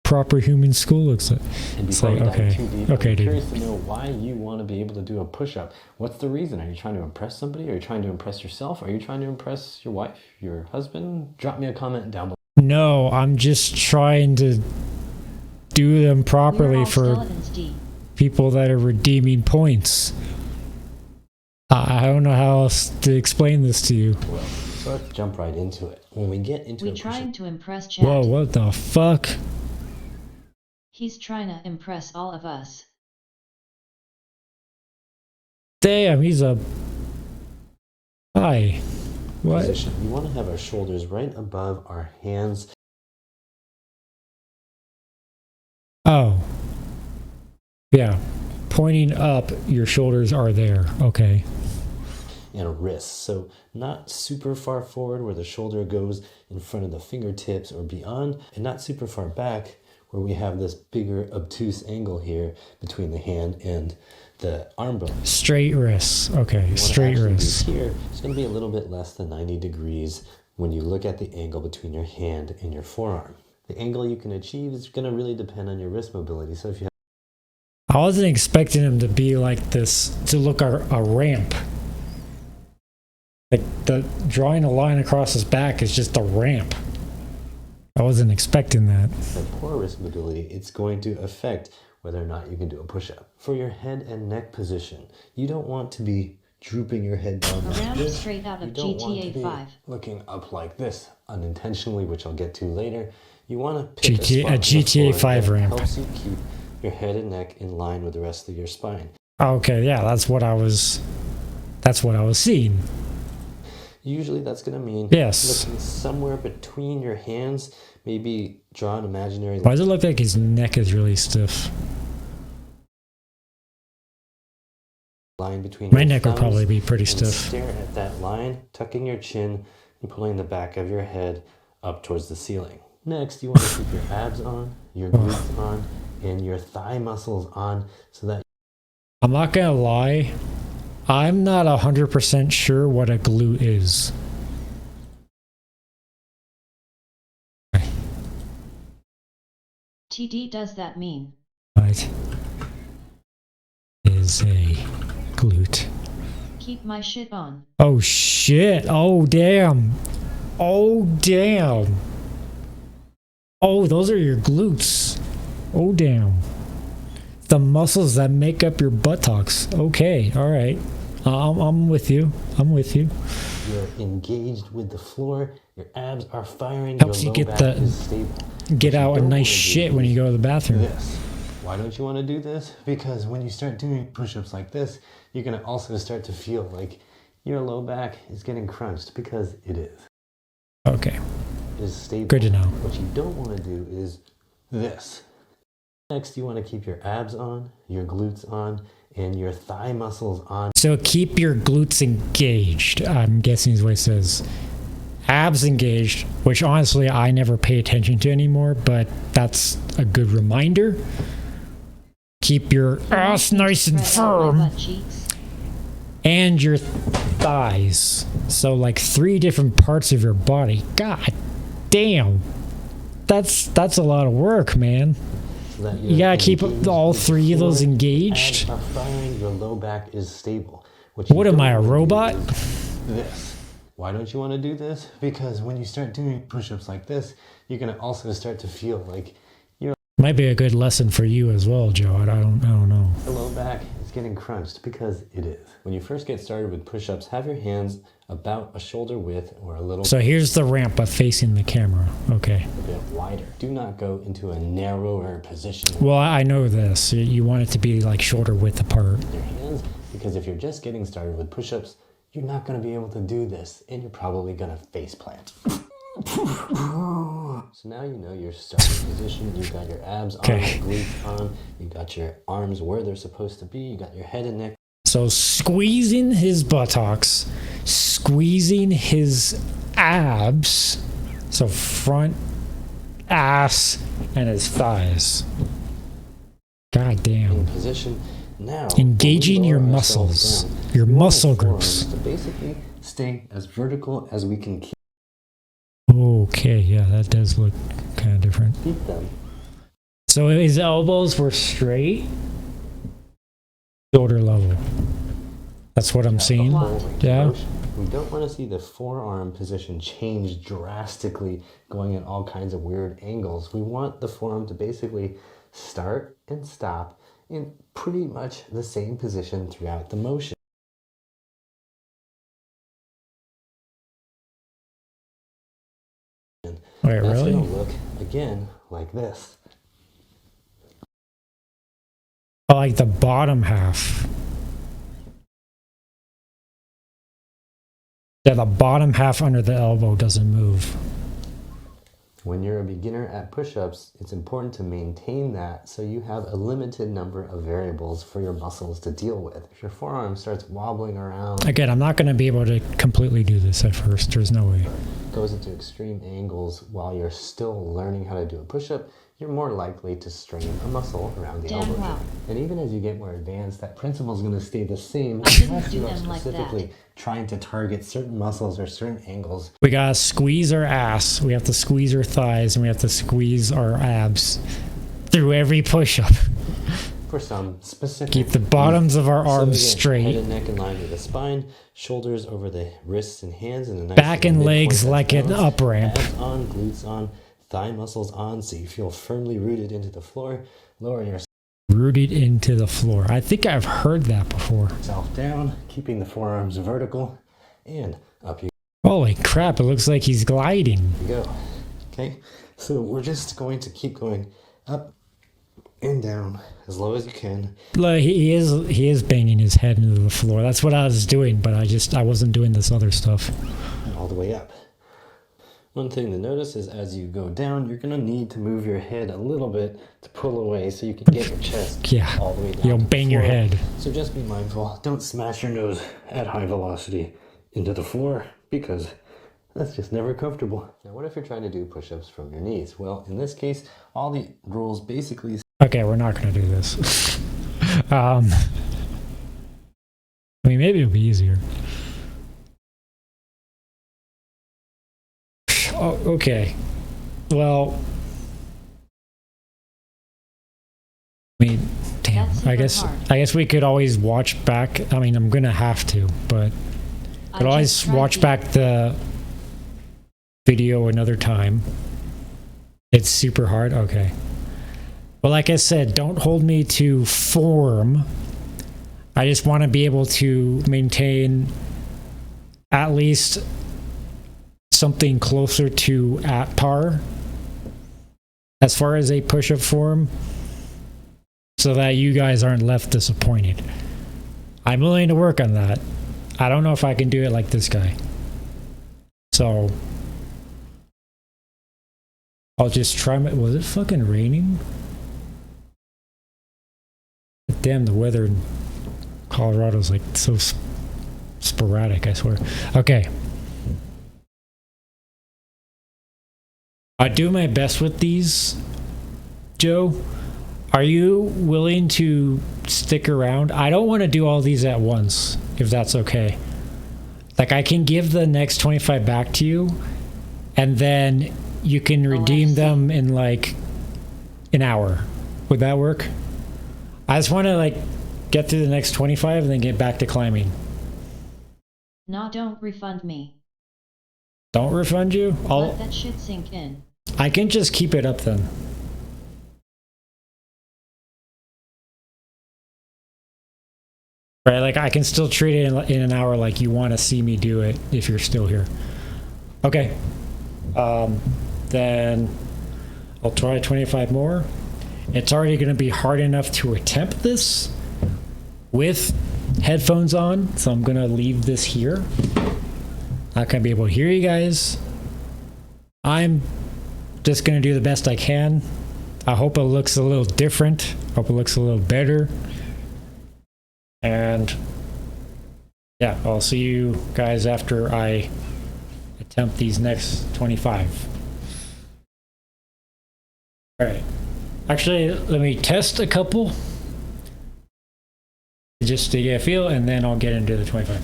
proper human skull looks like. And It's before like, we dive okay, too deep, okay, I'm dude. curious to know why you want to be able to do a push-up. What's the reason? Are you trying to impress somebody? Are you trying to impress yourself? Are you trying to impress your wife, your husband? Drop me a comment down below. No, I'm just trying to do them We're properly all for skeletons, D. people that are redeeming points. I don't know how else to explain this to you. Well, so let's jump right into it. When we get into We a push-up, trying to impress chat. Whoa, what the fuck? He's trying to impress all of us. Damn, he's a... Hi. What? position, we want to have our shoulders right above our hands. Oh. Yeah. Pointing up, your shoulders are there. Okay. And wrists, so not super far forward where the shoulder goes in front of the fingertips or beyond, and not super far back where we have this bigger obtuse angle here between the hand and the arm bone. Straight wrists. Okay, What straight actually wrists. be here, it's going to be a little bit less than 90 degrees when you look at the angle between your hand and your forearm. The angle you can achieve is going to really depend on your wrist mobility. So if you I wasn't expecting him to be like this, to look a ramp. Like, the drawing a line across his back is just a ramp. I wasn't expecting that. have poor wrist mobility, it's going to affect whether or not you can do a push-up. For your head and neck position, you don't want to be drooping your head down A like ramp this. straight out of You don't want to GTA be 5. looking up like this unintentionally, which I'll get to later. You want to pick GTA a spot on the GTA floor 5 that ramp. helps you keep your head and neck in line with the rest of your spine. Okay, yeah, that's what I was seeing. Usually that's going to mean Yes. looking somewhere between your hands, maybe draw an imaginary Why does it look like his neck is really stiff? line between My your neck would thumbs probably be pretty and stiff. stare at that line, tucking your chin and pulling the back of your head up towards the ceiling. Next, you want to keep your abs on, your glutes on, and your thigh muscles on so that I'm not gonna lie, I'm not 100% sure what a glute is. TD does that mean? What is a glute? Keep my shit on. Oh shit, oh damn. Oh damn. Oh, those are your glutes. Oh damn. The muscles that make up your buttocks. Okay, alright. I'm with you. I'm with you. you're engaged with the floor, your abs are firing, Helps your you low get back the- is stable. Get What you out a don't nice wanna do shit when you is go to the bathroom. This. Why don't you want to do this? Because when you start doing push-ups like this, you're going to also start to feel like your low back is getting crunched, because it is. Okay. It is stable. Good to know. What you don't want to do is this. Next, you want to keep your abs on, your glutes on, and your thigh muscles on. So keep your glutes engaged. I'm guessing is what it says. Abs engaged, which honestly I never pay attention to anymore, but that's a good reminder. Keep your ass nice and Spread out my firm butt cheeks. and your thighs. So like 3 different parts of your body. God damn. That's a lot of work, man. So that You gotta keep engaged all with the 3 of those floor, engaged. Abs are firing, your low back is stable. What you am don't I, a wanna do robot? is This. Why don't you want to do this? Because when you start doing push-ups like this, you're going to also start to feel like Might be a good lesson for you as well, Joe. I don't know. your low back is getting crunched, because it is. When you first get started with push-ups, have your hands about a shoulder width or a little So here's the ramp, but facing the camera. Okay. bit wider. Do not go into a narrower position Well, I know this. You want it to be like shoulder width apart. with your hands, because if you're just getting started with push-ups, you're not going to be able to do this, and you're probably going to face plant. So now you know your starting position. You've got your abs on, Okay. glutes on, you got your arms where they're supposed to be, you got your head and neck. So squeezing his buttocks, squeezing his abs, so front, ass, and his thighs. God damn. In position. Now, Engaging when we your lower ourselves muscles, down, your we want muscle our forearms groups. to basically stay as vertical as we can Okay, yeah, that does look kind of different. keep them. So his elbows were straight, shoulder level. That's what I'm seeing. What? Yeah. We don't want to see the forearm position change drastically, going in all kinds of weird angles. We want the forearm to basically start and stop in pretty much the same position throughout the motion. Wait, That's really? going to look, again, like this. Oh, like the bottom half. Yeah, the bottom half under the elbow doesn't move. When you're a beginner at push-ups, it's important to maintain that so you have a limited number of variables for your muscles to deal with. If your forearm starts wobbling around, Again, I'm not going to be able to completely do this at first. There's no way. goes into extreme angles while you're still learning how to do a push-up, you're more likely to strain a muscle around the Damn elbow well. joint. And even as you get more advanced, that principle is going to stay the same I didn't unless do you are them like that. specifically trying to target certain muscles or certain angles. We got to squeeze our ass. We have to squeeze our thighs, and we have to squeeze our abs through every push-up. For some specific Keep the bottoms of our So arms again, straight. Head and neck in line with the spine, shoulders over the wrists and hands, and a nice Back and midpoint legs that's like an balanced. up ramp. Abs on, glutes on, thigh muscles on, so you feel firmly rooted into the floor. Lower Rooted into the floor. I think I've heard that before. yourself down, keeping the forearms vertical, and up you Holy crap, it looks like he's gliding. go. Okay, so we're just going to keep going up and down as low as you can. Look, he is banging his head into the floor. That's what I was doing, but I wasn't doing this other stuff. All the way up. One thing to notice is as you go down, you're going to need to move your head a little bit to pull away so you can get your chest Yeah, all the way down. you'll to the bang your floor. head. So just be mindful. Don't smash your nose at high velocity into the floor because that's just never comfortable. Now, what if you're trying to do push-ups from your knees? Well, in this case, all the rules basically Okay, we're not going to do this. I mean, maybe it'll be easier. Oh, okay. Well, I mean, damn. That's I super guess hard. we could always watch back. I mean, I'm gonna have to, but I could always just tried watch the- back the video another time. It's super hard. Okay. Well, like I said, don't hold me to form. I just want to be able to maintain at least something closer to at par as far as a push-up form so that you guys aren't left disappointed. I'm willing to work on that. I don't know if I can do it like this guy. So I'll just try my... Was it fucking raining? Damn, the weather in Colorado's like so sporadic, I swear. Okay. I do my best with these, Joe. Are you willing to stick around? I don't want to do all these at once, if that's okay. Like, I can give the next 25 back to you, and then you can redeem them in like an hour. Would that work? I just want to like get through the next 25 and then get back to climbing. Nah, don't refund me. Don't refund you? Let that shit sink in. I can just keep it up then. Right, like I can still treat it in an hour like you want to see me do it if you're still here. Okay. Then I'll try 25 more. It's already going to be hard enough to attempt this with headphones on, so I'm going to leave this here. Not going to be able to hear you guys. I'm just going to do the best I can. I hope it looks a little different. Hope it looks a little better. And yeah, I'll see you guys after I attempt these next 25. All right. Actually, let me test a couple just to get a feel, and then I'll get into the 25.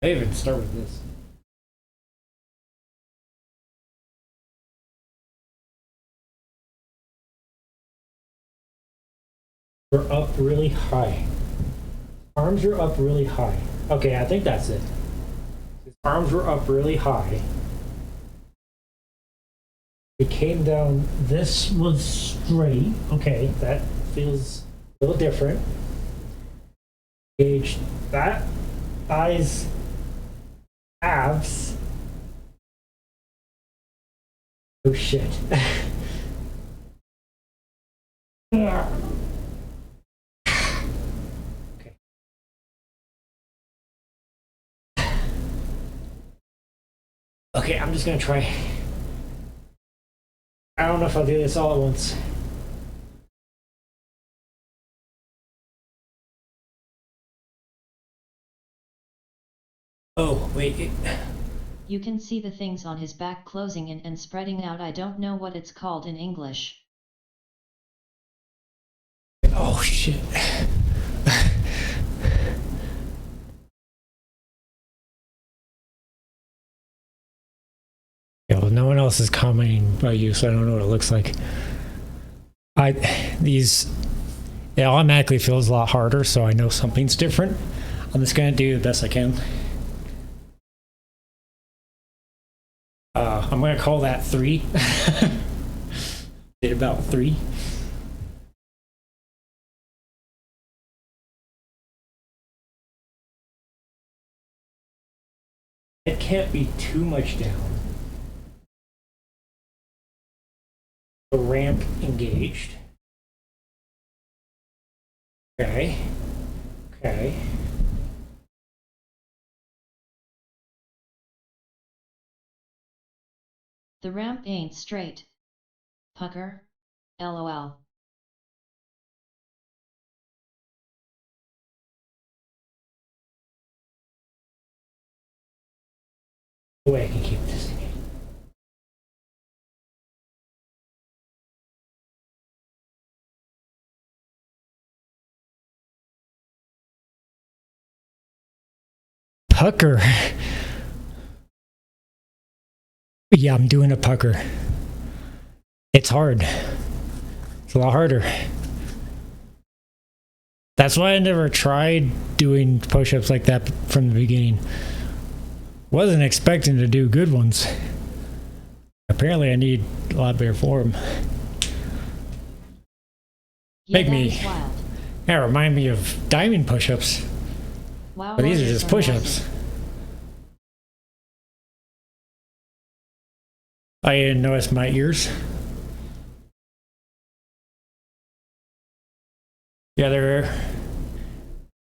I even start with this. We're up really high. Arms are up really high. Okay, I think that's it. His arms were up really high. It came down. This was straight. Okay, that feels a little different. Gauge that. Eyes. Abs. Oh shit. Yeah. Okay. Okay, I'm just gonna try. I don't know if I'll do this all at once. Oh, wait. You can see the things on his back closing in and spreading out. I don't know what it's called in English. Oh, shit. Yeah, well, no one else is commenting about you, so I don't know what it looks like. It automatically feels a lot harder, so I know something's different. I'm just gonna do the best I can. I'm gonna call that 3. Did about 3. It can't be too much down. The ramp engaged. Okay. Okay. The ramp ain't straight. Pucker. LOL. No way I can keep this in. Pucker. Yeah, I'm doing a pucker. It's hard. It's a lot harder. That's why I never tried doing push-ups like that from the beginning. Wasn't expecting to do good ones. Apparently I need a lot better form. Yeah, Make me. wild. Yeah, remind me of diamond push-ups. Wow, But these are just push-ups. massive. I didn't notice my ears. Yeah, they're...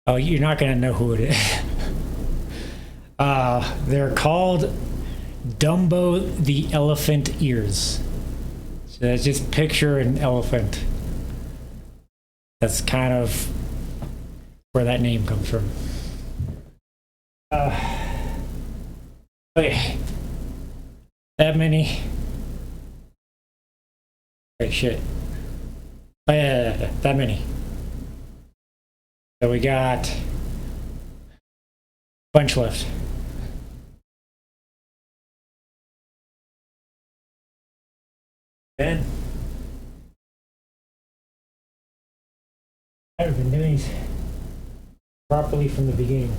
Oh, you're not gonna know who it is. They're called Dumbo the Elephant Ears. So just picture an elephant. That's kind of where that name comes from. Okay. That many. Okay, shit. Oh, yeah, that many. So we got a bunch left. Ben, I've been doing these properly from the beginning.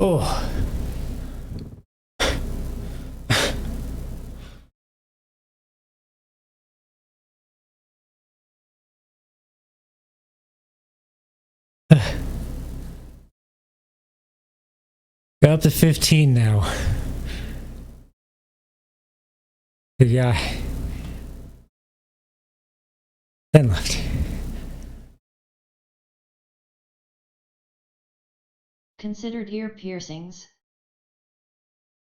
Oh. Got up to 15 now. Good guy. 10 left. Considered ear piercings.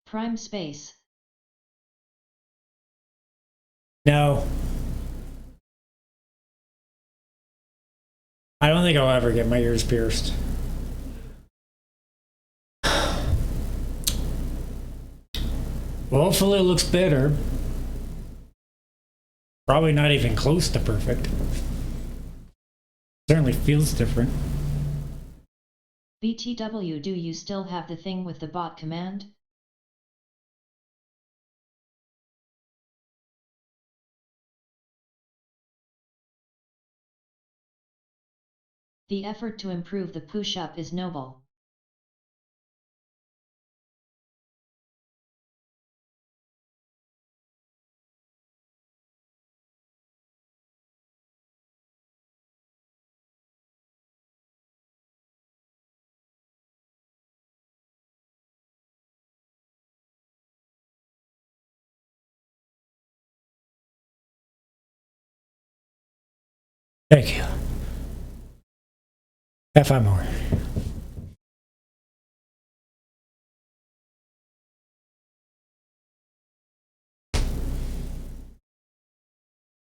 Prime space. No. I don't think I'll ever get my ears pierced. Well, hopefully it looks better. Probably not even close to perfect. Certainly feels different. BTW, do you still have the thing with the bot command? The effort to improve the push-up is noble. Thank you. Have 5 more.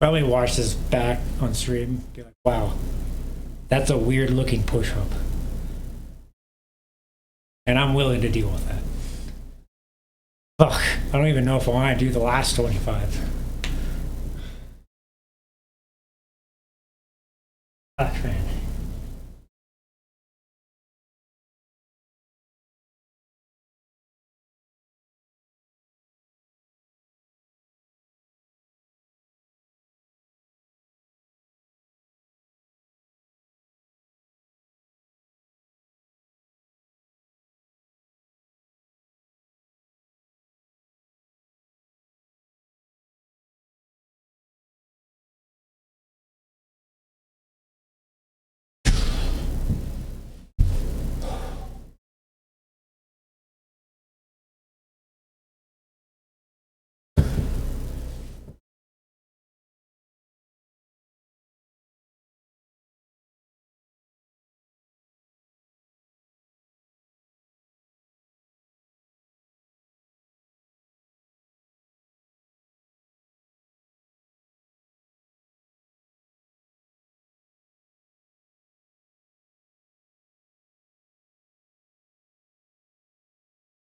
Probably watch this back on stream. Be like, wow, that's a weird looking push up. And I'm willing to deal with that. Fuck, I don't even know if I want to do the last 25. Fuck, man.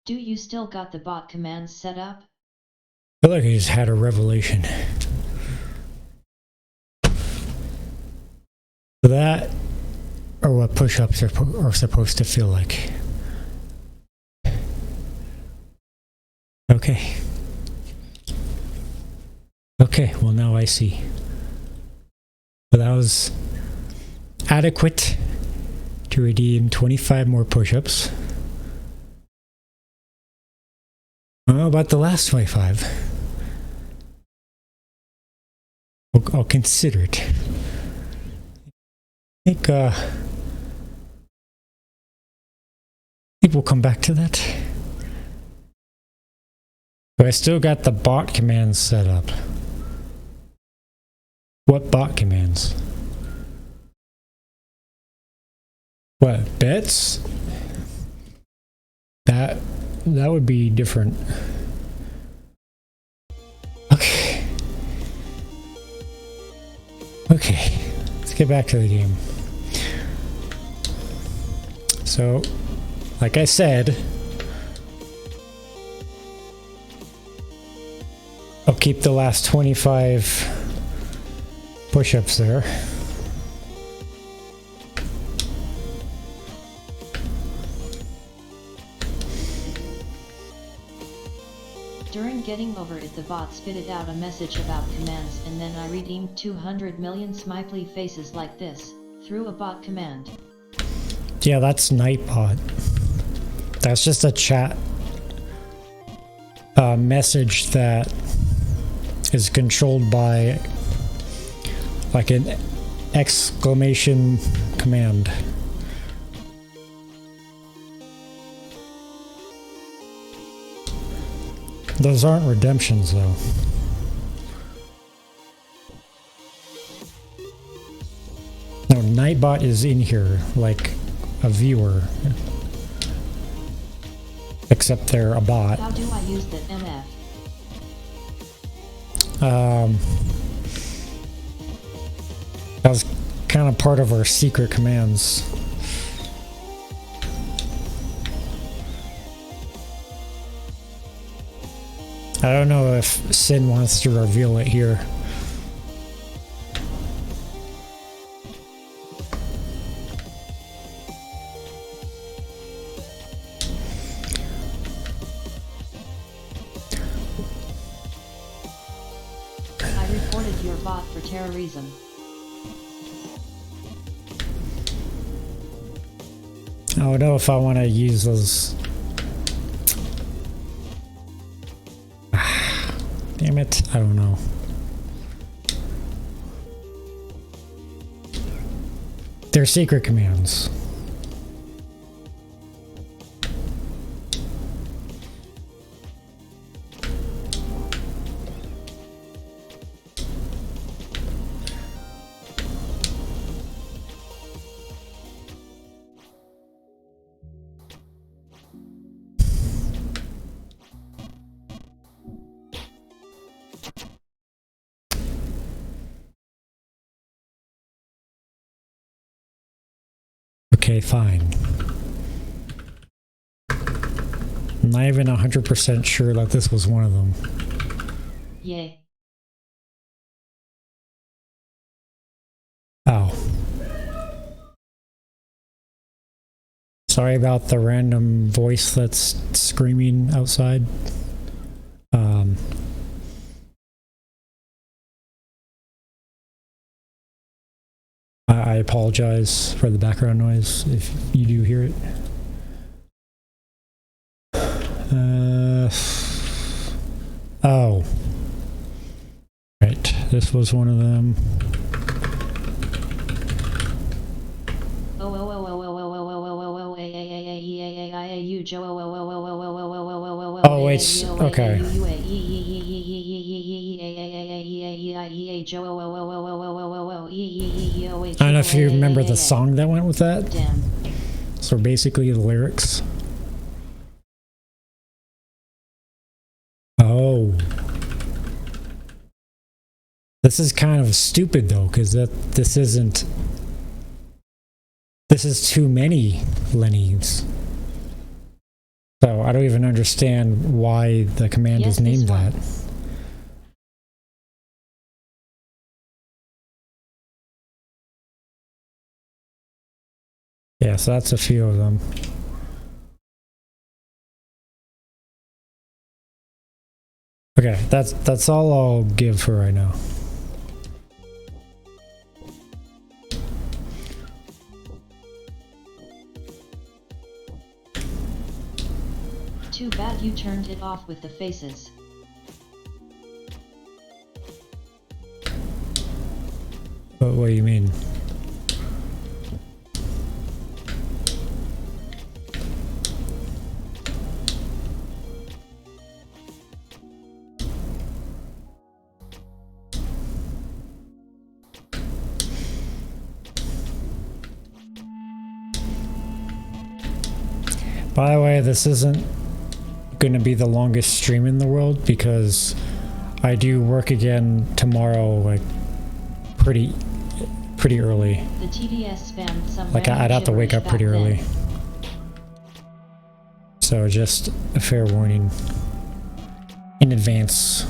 Do you still got the bot commands set up? I feel like I just had a revelation. That, or what push-ups are supposed to feel like. Okay. Okay, well now I see. But that was adequate to redeem 25 more push-ups. How about the last 25? I'll consider it. I think we'll come back to that. But I still got the bot commands set up. What bot commands? What, bets? That would be different. Okay. Okay, let's get back to the game. So, like I said, I'll keep the last 25 push-ups there. During getting over it, the bot spitted out a message about commands, and then I redeemed 200 million smiley faces like this through a bot command. Yeah, that's Nightbot. That's just a chat message that is controlled by like an exclamation command. Those aren't redemptions though. No, Nightbot is in here like a viewer. Except they're a bot. How do I use the MF? That was kind of part of our secret commands. I don't know if Sin wants to reveal it here. I reported your bot for terrorism. I don't know if I want to use those. Damn it, I don't know. They're secret commands. Okay, fine. I'm not even 100% sure that this was one of them. Yay. Oh. Sorry about the random voice that's screaming outside. I apologize for the background noise if you do hear it. Oh. Right, this was one of them. Oh, it's okay. I don't know if you remember the song that went with that. Damn. So basically the lyrics. Oh. This is kind of stupid though, because this isn't. This is too many Lennies. So I don't even understand why the command is named that. Yeah, so that's a few of them. Okay, that's all I'll give for right now. Too bad you turned it off with the faces. But what do you mean? By the way, this isn't going to be the longest stream in the world because I do work again tomorrow, like pretty early. The TDS spammed some Like I'd have to wake up pretty early. then. So just a fair warning in advance.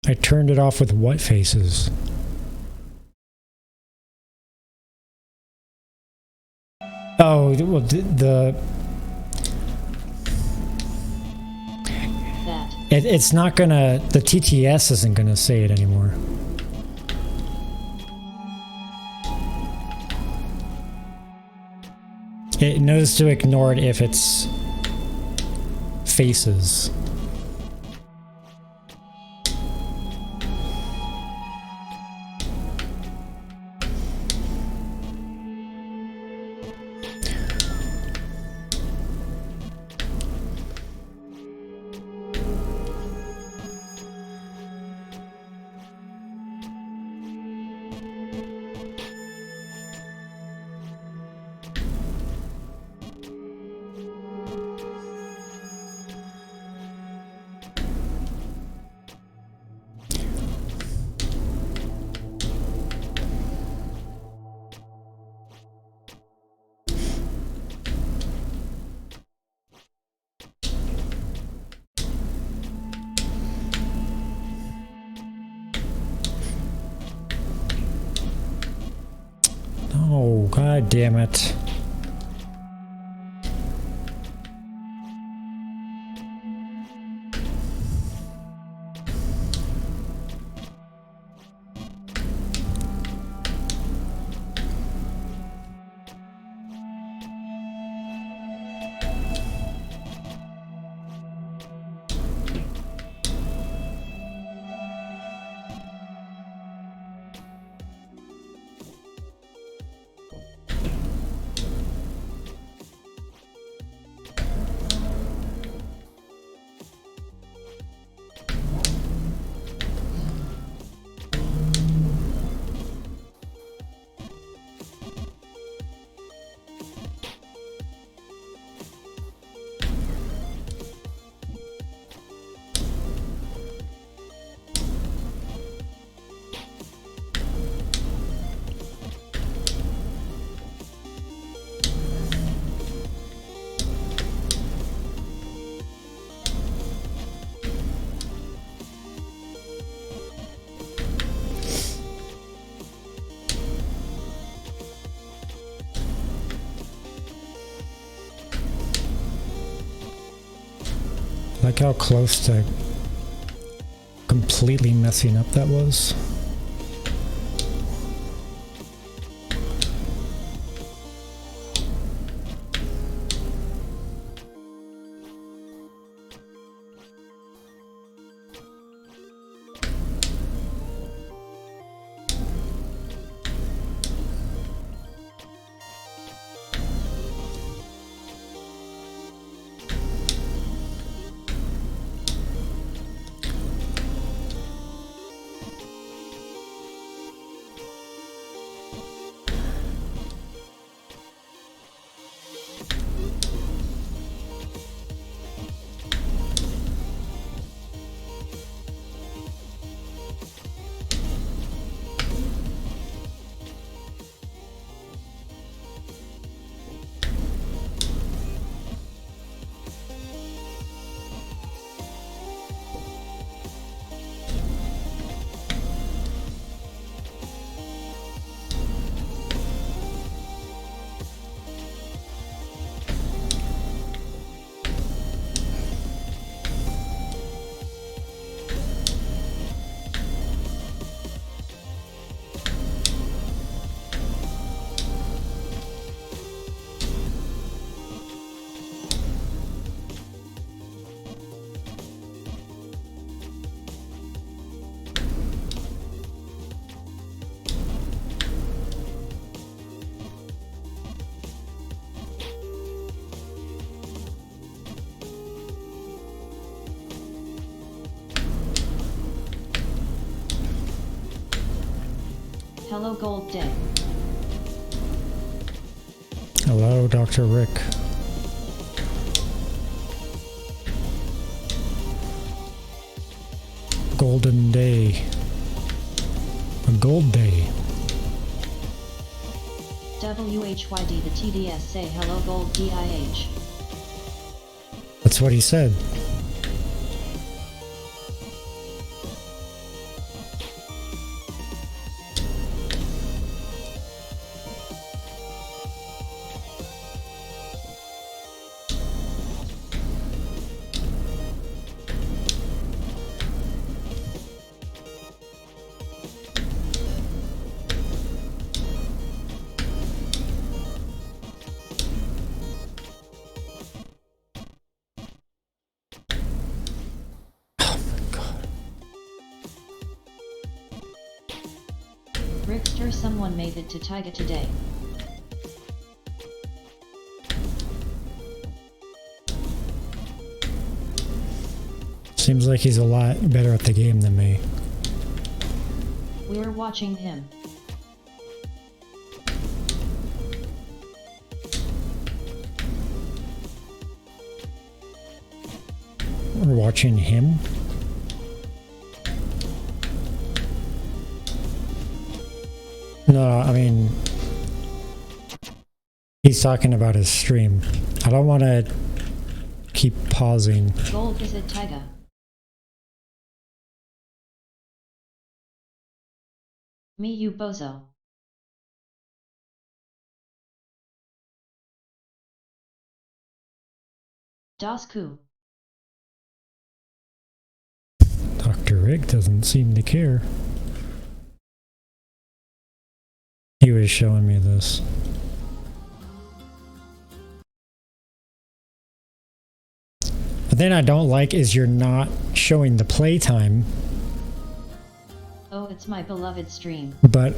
I turned it off with what faces? Oh, well, That. it's not gonna. The TTS isn't gonna say it anymore. It knows to ignore it if it's faces. Oh, god damn it. Like how close to completely messing up that was. Hello Gold Day. Hello, Dr. Rick. Golden day. A gold day. WHYD the TDS say hello Gold DIH. That's what he said. someone made it to Taiga today. Seems like he's a lot better at the game than me. We were watching him. We're watching him? No, I mean... He's talking about his stream. I don't want to keep pausing. Gold is at Taiga. Me you bozo. Das Ku. Dr. Rick doesn't seem to care. He was showing me this. The thing I don't like is you're not showing the playtime. Oh, it's my beloved stream. But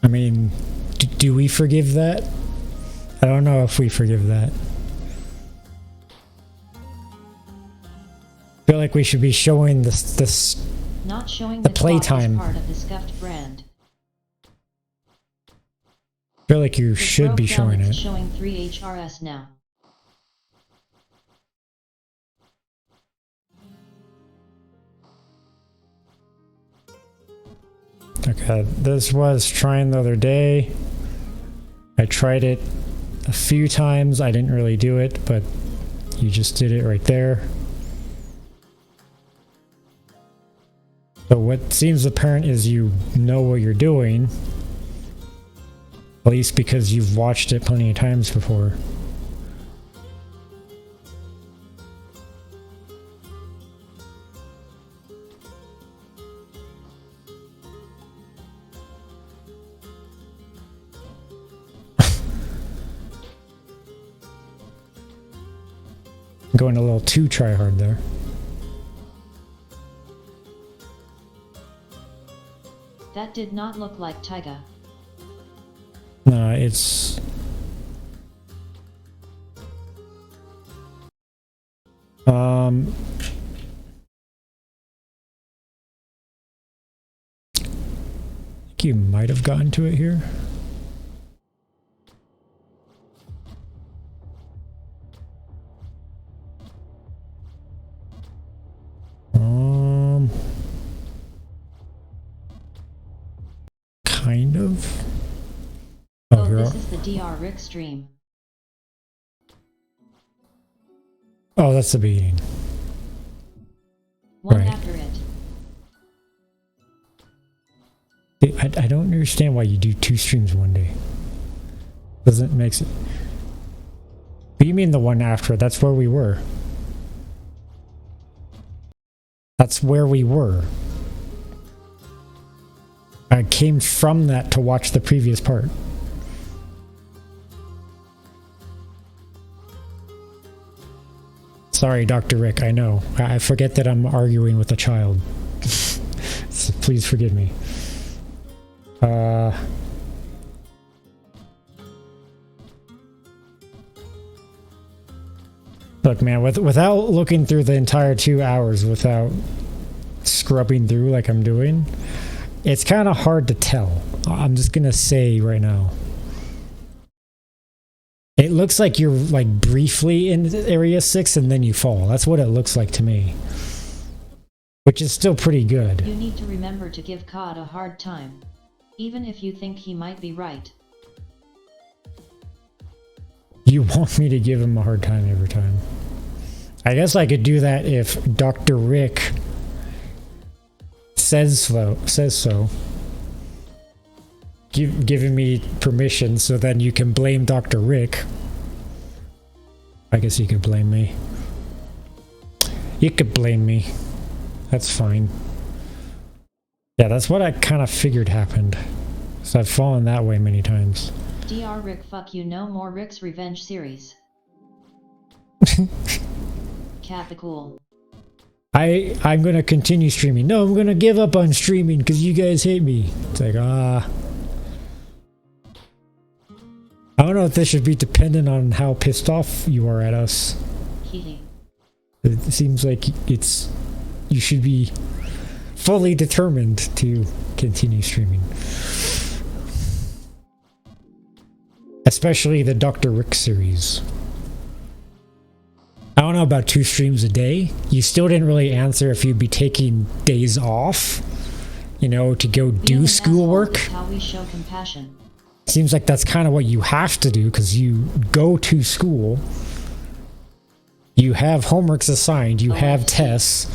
I mean, do we forgive that? I don't know if we forgive that. I feel like we should be showing this Not showing the this box is playtime. part of the scuffed brand. I feel like you It should broke be down, showing it's it. showing 3 HRS now. Okay, this was trying the other day. I tried it a few times. I didn't really do it, but you just did it right there. So what seems apparent is you know what you're doing. At least because you've watched it plenty of times before. Going a little too try hard there. That did not look like Taiga. No, it's... I think you might have gotten to it here. Kind of. Oh, you're this is the DR Rick stream. Oh, that's the beginning. One Right. after it. I don't understand why you do 2 streams one day. Doesn't make sense. But you mean the one after? That's where we were. That's where we were. I came from that to watch the previous part. Sorry, Dr. Rick, I know. I forget that I'm arguing with a child. So please forgive me. Look, man, without looking through the entire 2 hours, without scrubbing through like I'm doing, it's kind of hard to tell. I'm just gonna say right now. It looks like you're like briefly in Area 6 and then you fall. That's what it looks like to me. Which is still pretty good. You need to remember to give COD a hard time. Even if you think he might be right. You want me to give him a hard time every time. I guess I could do that if Dr. Rick says so. Giving me permission so then you can blame Dr. Rick. I guess you could blame me. You could blame me. That's fine. Yeah, that's what I kind of figured happened. So I've fallen that way many times. DR Rick, fuck you, no more Rick's Revenge series. Capicool. I'm gonna continue streaming. No, I'm gonna give up on streaming because you guys hate me. It's like, I don't know if this should be dependent on how pissed off you are at us. Heating. It seems like you should be fully determined to continue streaming. Especially the Dr. Rick series. I don't know about 2 streams a day. You still didn't really answer if you'd be taking days off, you know, to go do schoolwork. How we show compassion. Seems like that's kind of what you have to do because you go to school. You have homeworks assigned. You have tests.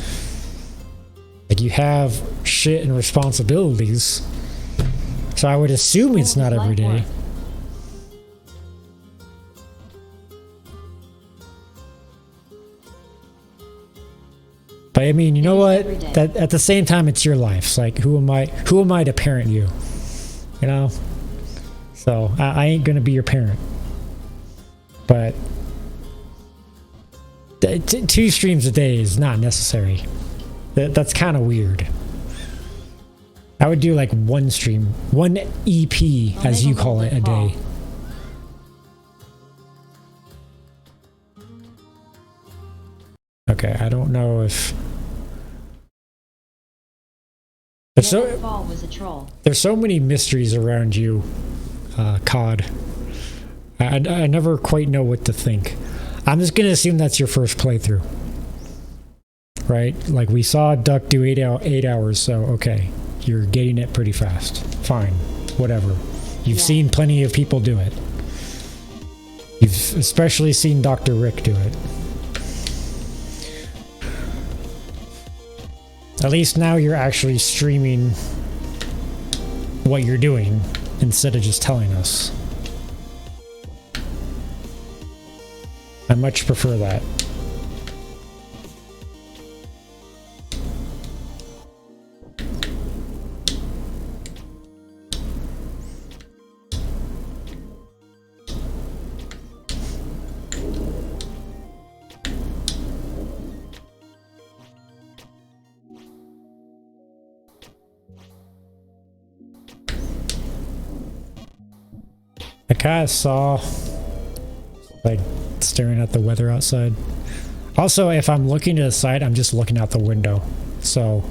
Like, you have shit and responsibilities. So I would assume it's not every day. But I mean, you know what? That at the same time, it's your life. It's like, who am I to parent you? You know? So I ain't gonna be your parent. But 2 streams a day is not necessary. That's kind of weird. I would do like 1 stream, 1 EP, as you call it, a day. Okay, I don't know if Waterfall was a troll. there's so many mysteries around you, COD. I never quite know what to think. I'm just gonna assume that's your first playthrough, right? Like, we saw Duck do 8 hours, so okay, you're getting it pretty fast. Fine, whatever. You've seen plenty of people do it. You've especially seen Dr. Rick do it. At least now you're actually streaming what you're doing instead of just telling us. I much prefer that. I kind of saw, like, staring at the weather outside. Also, if I'm looking to the side, I'm just looking out the window. So,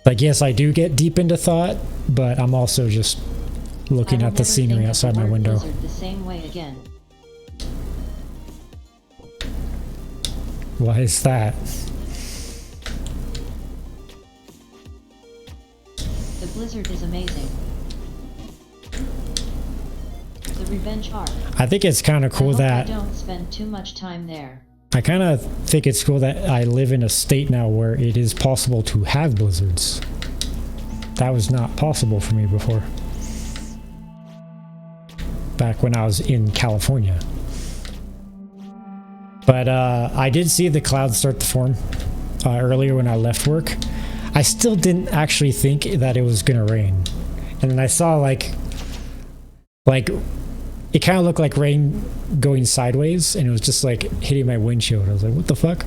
like, yes, I do get deep into thought, but I'm also just looking at the scenery outside my window. The same way again. Why is that? The blizzard is amazing. The revenge arc. I think it's kind of cool that I don't spend too much time there. I kind of think it's cool that I live in a state now where it is possible to have blizzards. That was not possible for me before. Back when I was in California. But I did see the clouds start to form earlier when I left work. I still didn't actually think that it was gonna rain. And then I saw like it kind of looked like rain going sideways, and it was just like hitting my windshield. I was like, what the fuck?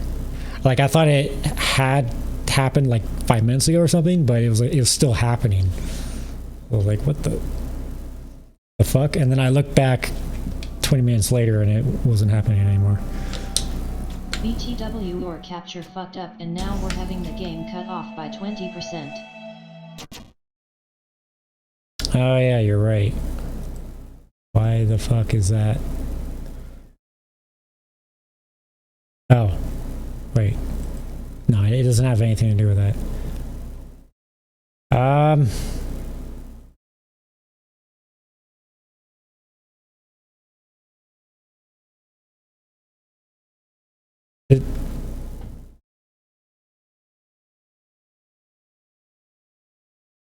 Like, I thought it had happened like 5 minutes ago or something, but it was still happening. I was like, what the fuck? And then I looked back 20 minutes later and it wasn't happening anymore. BTW or capture fucked up, and now we're having the game cut off by 20%. Oh yeah, you're right. Why the fuck is that? Oh, wait. No, it doesn't have anything to do with that.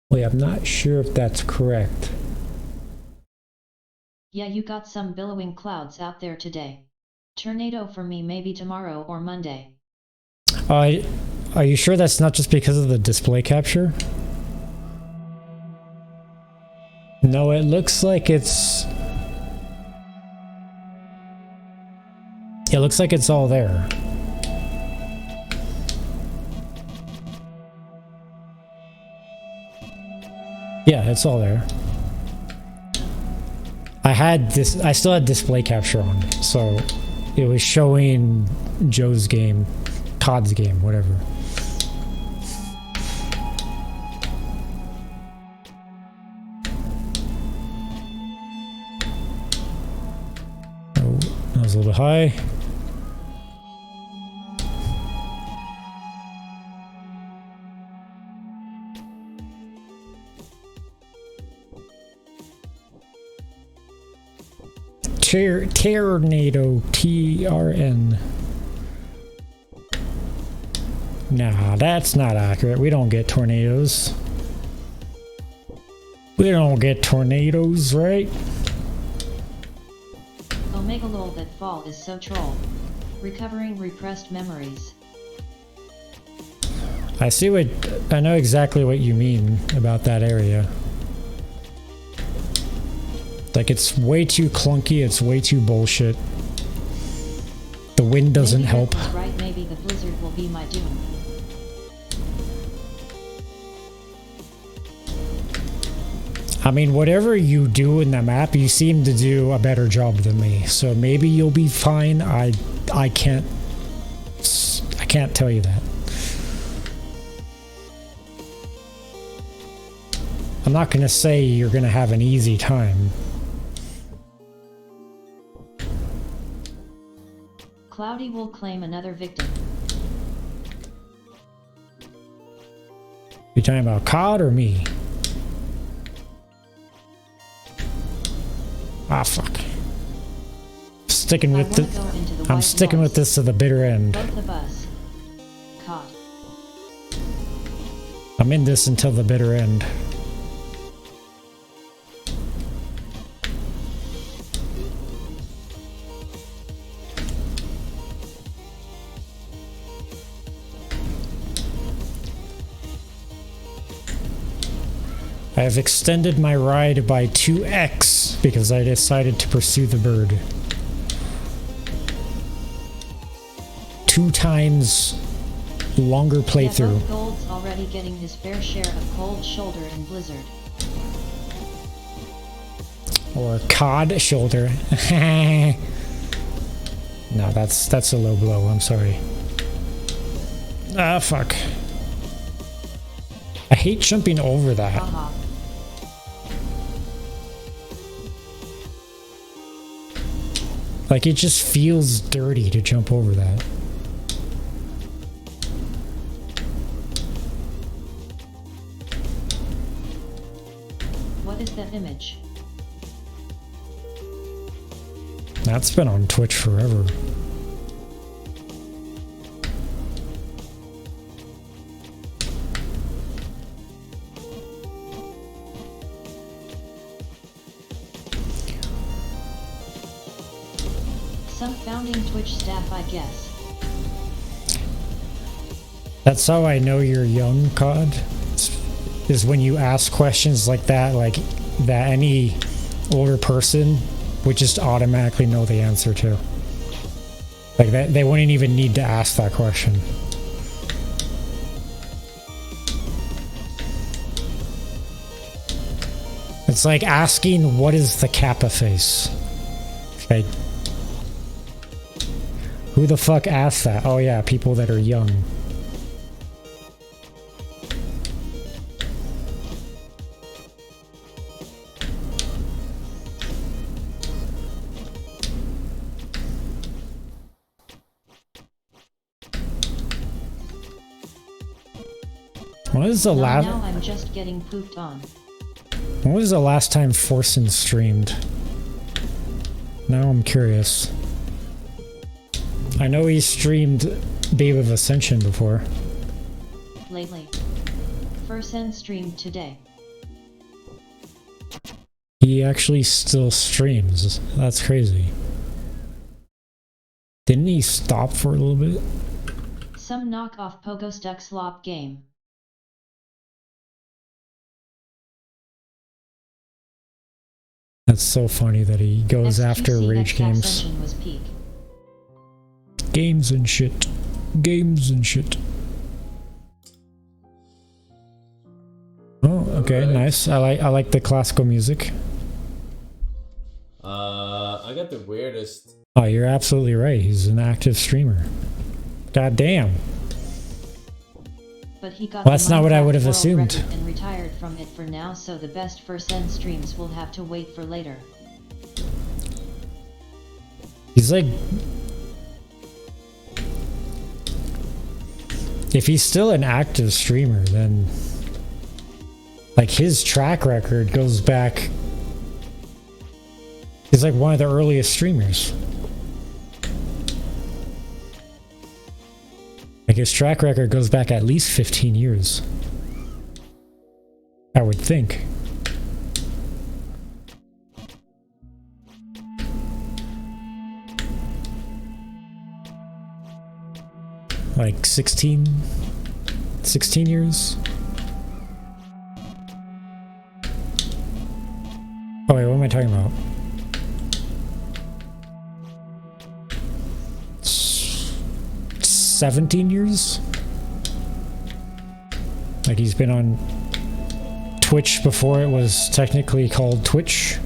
Wait, I'm not sure if that's correct. Yeah, you got some billowing clouds out there today. Tornado for me maybe tomorrow or Monday. Are you sure that's not just because of the display capture? No, it looks like it's... It looks like it's all there. Yeah, it's all there. I still had display capture on, so it was showing Joe's game, Todd's game, whatever. Oh, that was a little bit high. Tornado, TRN. Nah, that's not accurate. We don't get tornadoes. We don't get tornadoes, right? Omega lol, that fall is so troll. Recovering repressed memories. I know exactly what you mean about that area. Like, it's way too clunky, it's way too bullshit. The wind doesn't help. Maybe right, maybe the blizzard will be my doom. I mean, whatever you do in the map, you seem to do a better job than me. So maybe you'll be fine. I can't tell you that. I'm not gonna say you're gonna have an easy time. Cloudy will claim another victim. You talking about COD or me? Ah, fuck. Sticking with I'm sticking with this to the bitter end. Both of us. COD. I'm in this until the bitter end. I have extended my ride by 2x because I decided to pursue the bird. 2 times longer playthrough. Yeah, Gold's already getting his fair share of cold shoulder and blizzard. Or cod shoulder. No, that's a low blow, I'm sorry. Ah, fuck. I hate jumping over that. Haha. Like, it just feels dirty to jump over that. What is that image? That's been on Twitch forever. Some founding Twitch staff, I guess. That's how I know you're young, COD. Is when you ask questions like that any older person would just automatically know the answer to. Like, that they wouldn't even need to ask that question. It's like asking, what is the Kappa face? Okay. Who the fuck asked that? Oh yeah, people that are young. When was the last? Now I'm just getting pooped on. When was the last time Forsen streamed? Now I'm curious. I know he streamed Babe of Ascension before. Lately. Fursen streamed today. He actually still streams. That's crazy. Didn't he stop for a little bit? Some knockoff Pogo Stuck Slop game. That's so funny that he goes after XQC rage games. Ascension was peak. Games and shit. Games and shit. Oh, okay, Alright. nice. I like the classical music. I got the weirdest. Oh, you're absolutely right. He's an active streamer. God damn. But he got Well, that's the not what I Minecraft would have world assumed. record and retired from it for now, so the best first end streams will have to wait for later. He's like... If he's still an active streamer, then... Like, his track record goes back... He's like one of the earliest streamers. Like, his track record goes back at least 15 years. I would think. Like 16 years? Oh wait, what am I talking about? 17 years? Like he's been on Twitch before it was technically called Twitch.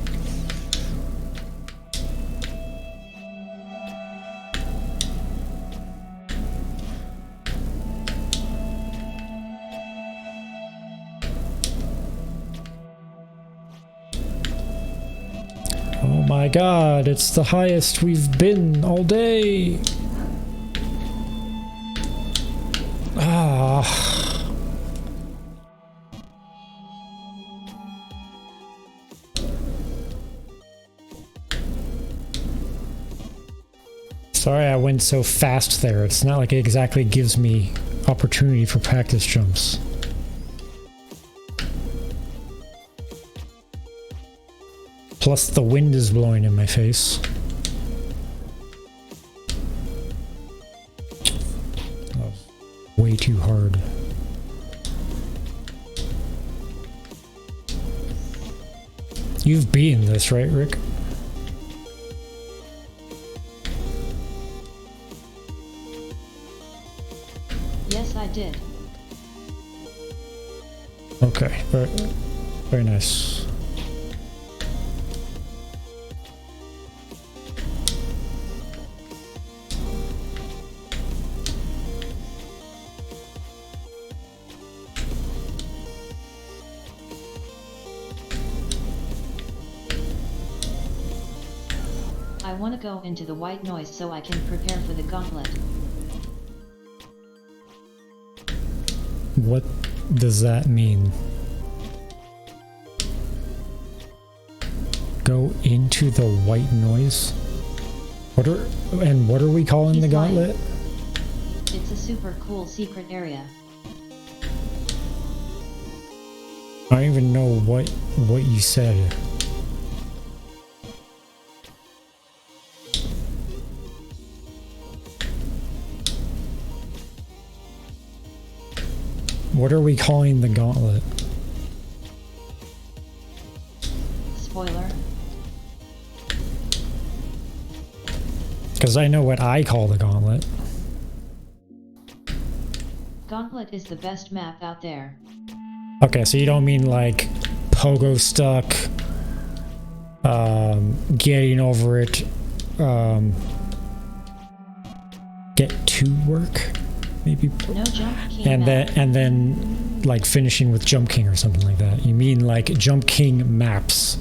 Oh my god, it's the highest we've been all day. Ah. Sorry I went so fast there. It's not like it exactly gives me opportunity for practice jumps. Plus the wind is blowing in my face. Oh, way too hard. You've beaten this, right, Rick? Yes, I did. Okay, very, very nice. I want to go into the white noise so I can prepare for the gauntlet. What does that mean? Go into the white noise? What are we calling the He's lying. gauntlet? It's a super cool secret area. I don't even know what you said. What are we calling the gauntlet? Spoiler. Because I know what I call the gauntlet. Gauntlet is the best map out there. Okay, so you don't mean like pogo stuck, getting over it, get to work, maybe, No jump king and map. then like finishing with Jump King or something like that. You mean like Jump King maps?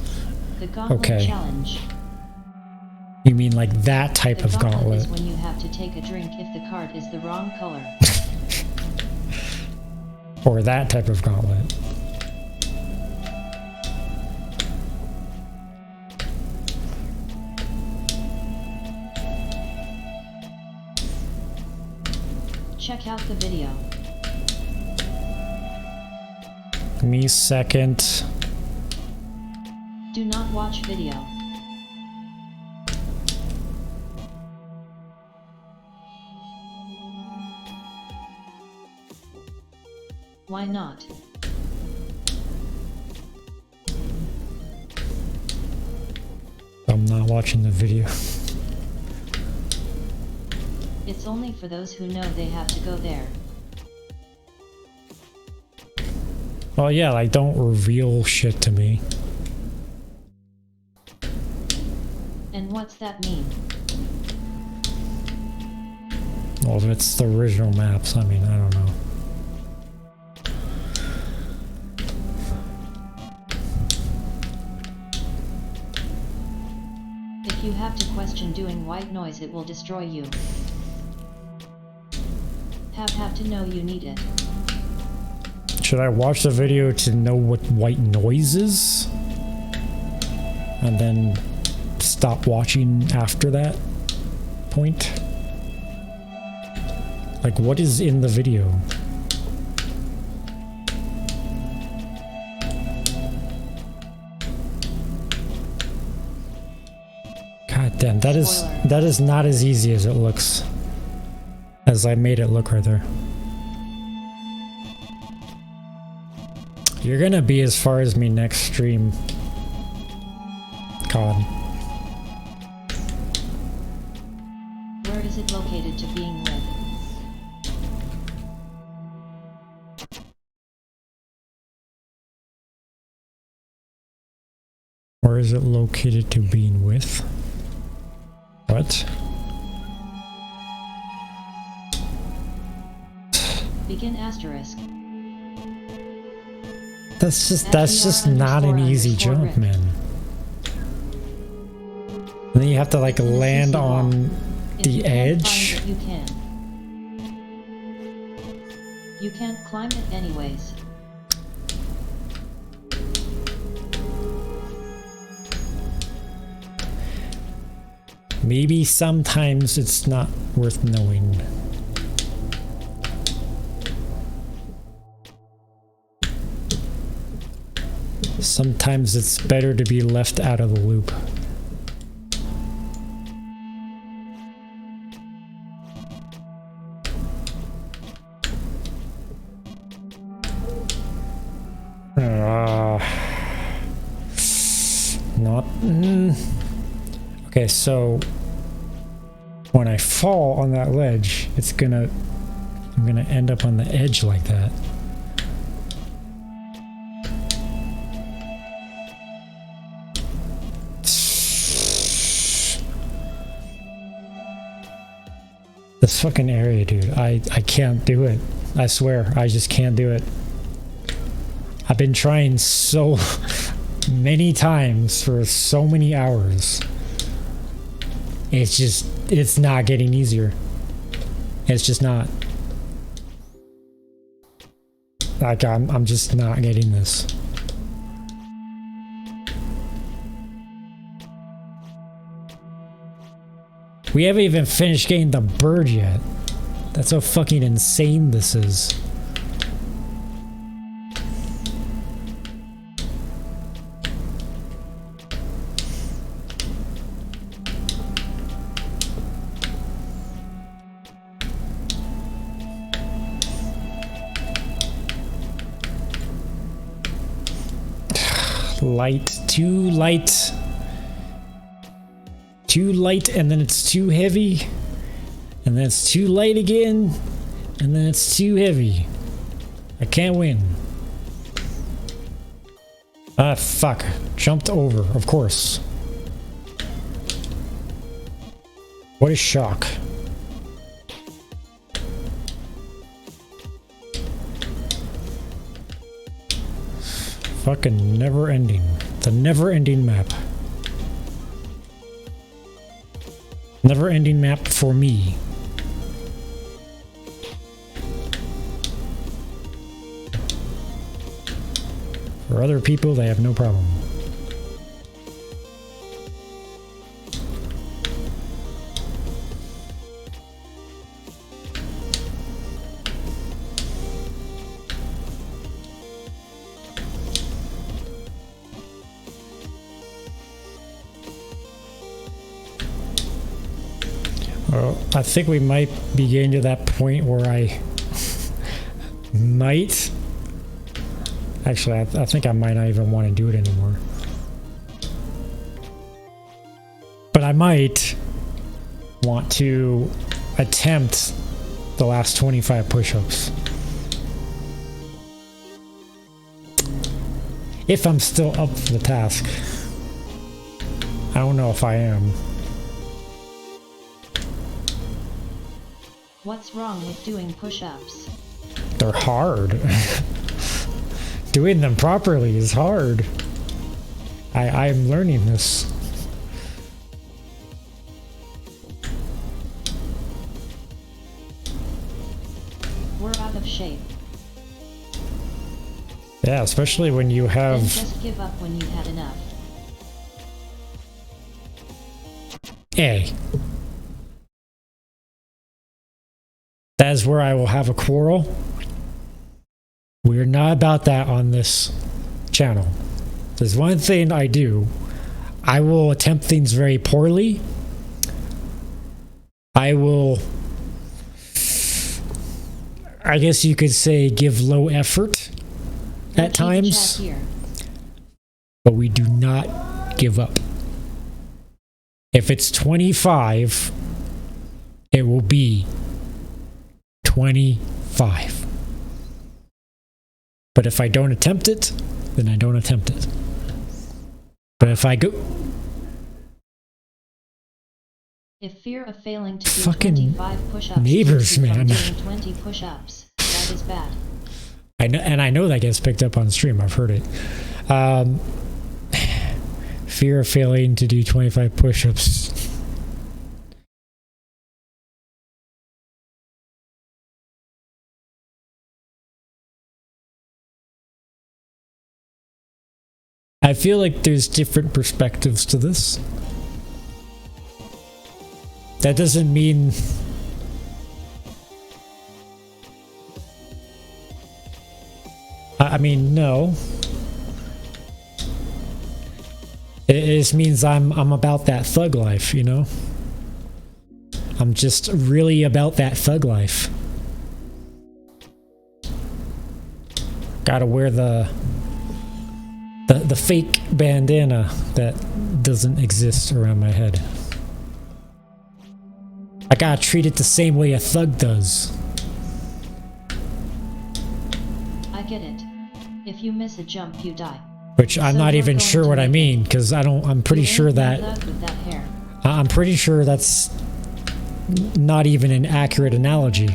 The gauntlet Okay. challenge. You mean like that type The of gauntlet gauntlet? is when you have to take a drink if the card is the wrong color. Or that type of gauntlet? Check out the video. Me second. Do not watch video. Why not? I'm not watching the video. It's only for those who know they have to go there. Well, yeah, like, don't reveal shit to me. And what's that mean? Well, if it's the original maps, I mean, I don't know. If you have to question doing white noise, it will destroy you. Have to know you need it. Should I watch the video to know what white noise is? And then stop watching after that point? Like, what is in the video? God damn, that is not as easy as it looks. As I made it look right there. You're gonna be as far as me next stream. God. Where is it located to being with? Where is it located to being with? What? Begin asterisk. That's just not an easy jump, man. And then you have to like land on the edge. You can't climb it anyways. Maybe sometimes it's not worth knowing. Sometimes it's better to be left out of the loop. Okay, so when I fall on that ledge, I'm gonna end up on the edge like that. This fucking area, dude, I can't do it. I swear, I just can't do it. I've been trying so many times for so many hours. It's not getting easier. It's just not. Like, I'm just not getting this. We haven't even finished getting the bird yet. That's how fucking insane this is. Light, too light. Too light, and then it's too heavy, and then it's too light again, and then it's too heavy. I can't win. Ah, fuck. Jumped over, of course. What a shock. Fucking never ending. The never ending map. Never ending map for me. For other people, they have no problem. Well, I think we might be getting to that point where I might. Actually, I think I might not even want to do it anymore. But I might want to attempt the last 25 push-ups. If I'm still up for the task. I don't know if I am. What's wrong with doing push-ups? They're hard. Doing them properly is hard. I'm learning this. We're out of shape. Yeah, especially when you Then have... just give up when you've had enough. A. That is where I will have a quarrel. We're not about that on this channel. There's one thing I do. I will attempt things very poorly. I will, I guess you could say, give low effort at Keep times, chat here. but we do not give up. If it's 25, it will be 25. But if I don't attempt it, then I don't attempt it. But if I go... If fear of failing to do Fucking 25 push-ups neighbors, keeps you from man. doing 20 push-ups, that is bad. I know, and I know that gets picked up on stream. I've heard it. Fear of failing to do 25 push-ups. I feel like there's different perspectives to this. That doesn't mean... I mean, no. It just means I'm about that thug life, you know? I'm just really about that thug life. Gotta wear the fake bandana that doesn't exist around my head. I gotta treat it the same way a thug does. I get it. If you miss a jump, you die. Which I'm So not we're even going sure to what I make mean, because I'm pretty You sure ain't no that... thug with that hair. I'm pretty sure that's not even an accurate analogy.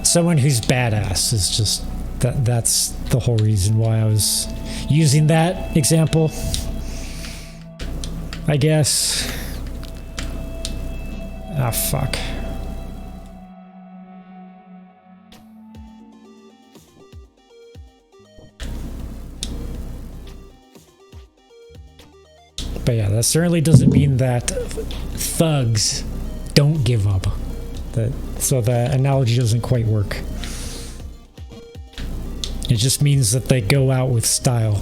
Someone who's badass is just... That's the whole reason why I was using that example. I guess. Ah, fuck. But yeah, that certainly doesn't mean that thugs don't give up. So the analogy doesn't quite work. It just means that they go out with style.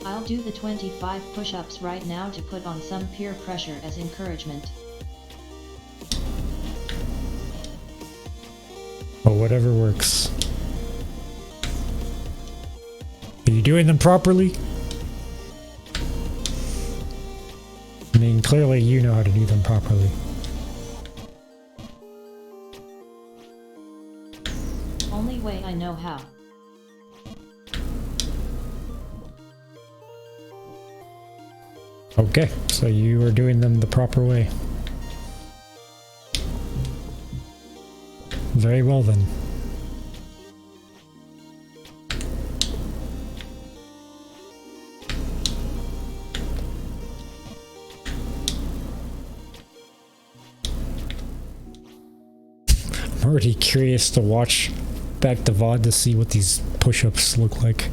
I'll do the 25 push-ups right now to put on some peer pressure as encouragement. Or whatever works. Are you doing them properly? I mean, clearly you know how to do them properly. Only way I know how. Okay, so you are doing them the proper way. Very well then. I'm already curious to watch back the VOD to see what these push-ups look like.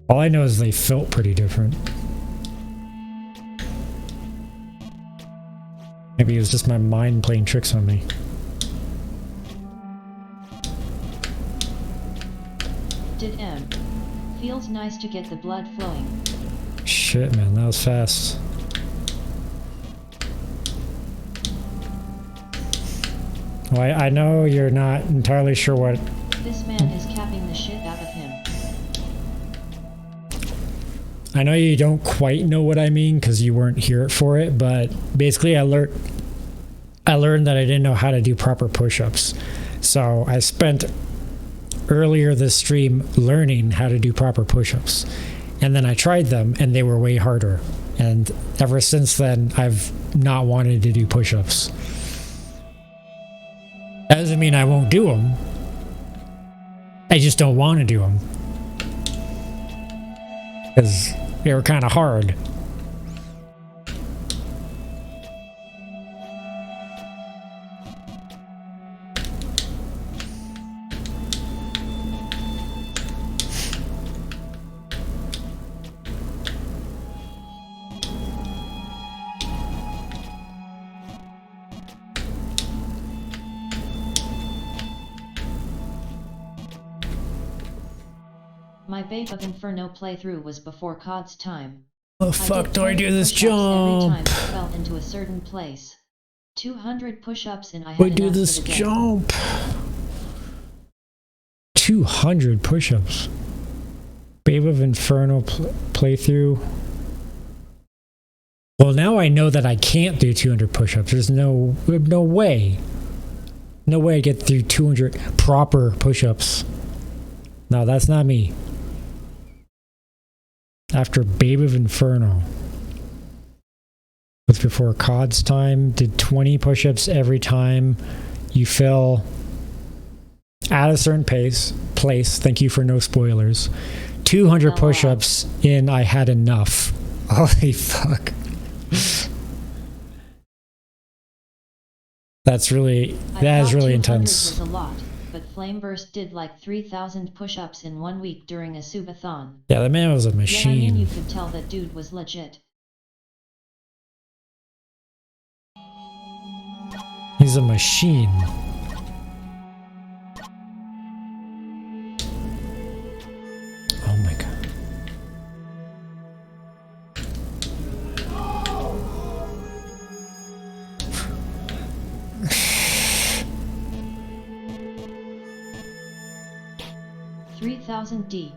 All I know is they felt pretty different. Maybe it was just my mind playing tricks on me. Did Feels nice to get the blood flowing. Shit, man, that was fast. Well, I know you're not entirely sure what... This man is capping the shit out of him. I know you don't quite know what I mean because you weren't here for it, but basically I learned that I didn't know how to do proper push-ups. So I spent earlier this stream learning how to do proper push-ups. And then I tried them and they were way harder. And ever since then, I've not wanted to do push-ups. That doesn't mean I won't do them. I just don't want to do them. Because they were kind of hard. My Babe of Inferno playthrough was before COD's time. Oh fuck, do I do this push-ups jump? Every time I fell into a certain place. 200 push-ups and I had Do I do enough for this the day. jump? 200 push-ups. Babe of Inferno playthrough. Well, now I know that I can't do 200 push-ups. There's no way. No way I get through 200 proper push-ups. No, that's not me. After Babe of Inferno. Was before COD's time. Did 20 push-ups every time you fell at a certain place. Thank you for no spoilers. 200 push-ups in I had enough. Holy fuck. That is really intense. Was a lot, but Flameburst did like 3,000 push-ups in 1 week during a subathon. Yeah, that man was a machine. Yeah, I mean, you could tell that dude was legit. He's a machine. Oh my god. $3,000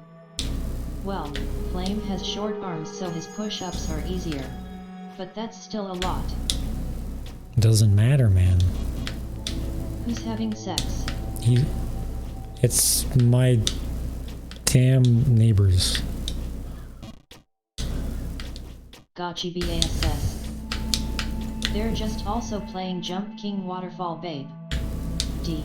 Well, Flame has short arms so his push-ups are easier. But that's still a lot. Doesn't matter, man. Who's having sex? It's my damn neighbors. Gotchi BASS. They're just also playing Jump King Waterfall Babe. D.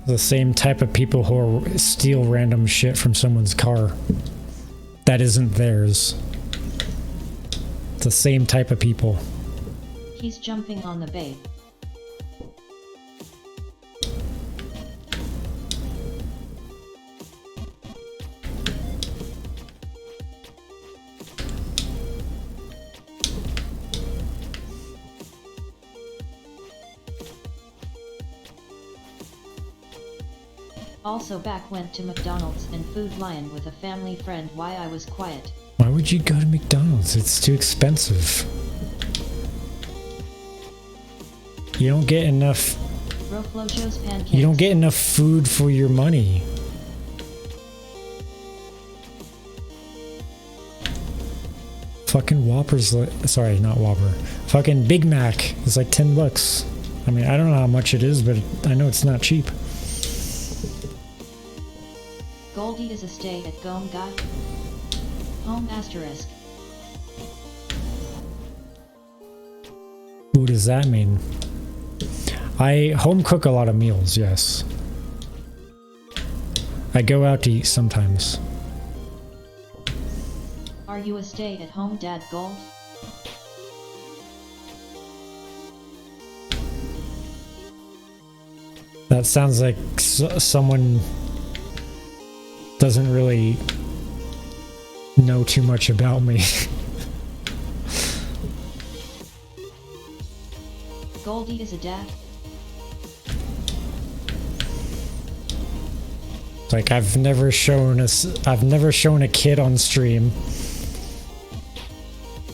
The same type of people who steal random shit from someone's car that isn't theirs. It's the same type of people. He's jumping on the Babe. Also back went to McDonald's and Food Lion with a family friend. Why I was quiet. Why would you go to McDonald's? It's too expensive. You don't get enough. Roflojo's pancakes. You don't get enough food for your money. Fucking Whopper's sorry, not Whopper. Fucking Big Mac is like $10. I mean, I don't know how much it is, but I know it's not cheap. Goldie is a stay-at-home guy. Home asterisk. What does that mean? I home cook a lot of meals, yes. I go out to eat sometimes. Are you a stay-at-home dad, Gold? That sounds like someone doesn't really know too much about me. Goldie is a dad? Like I've never shown a kid on stream.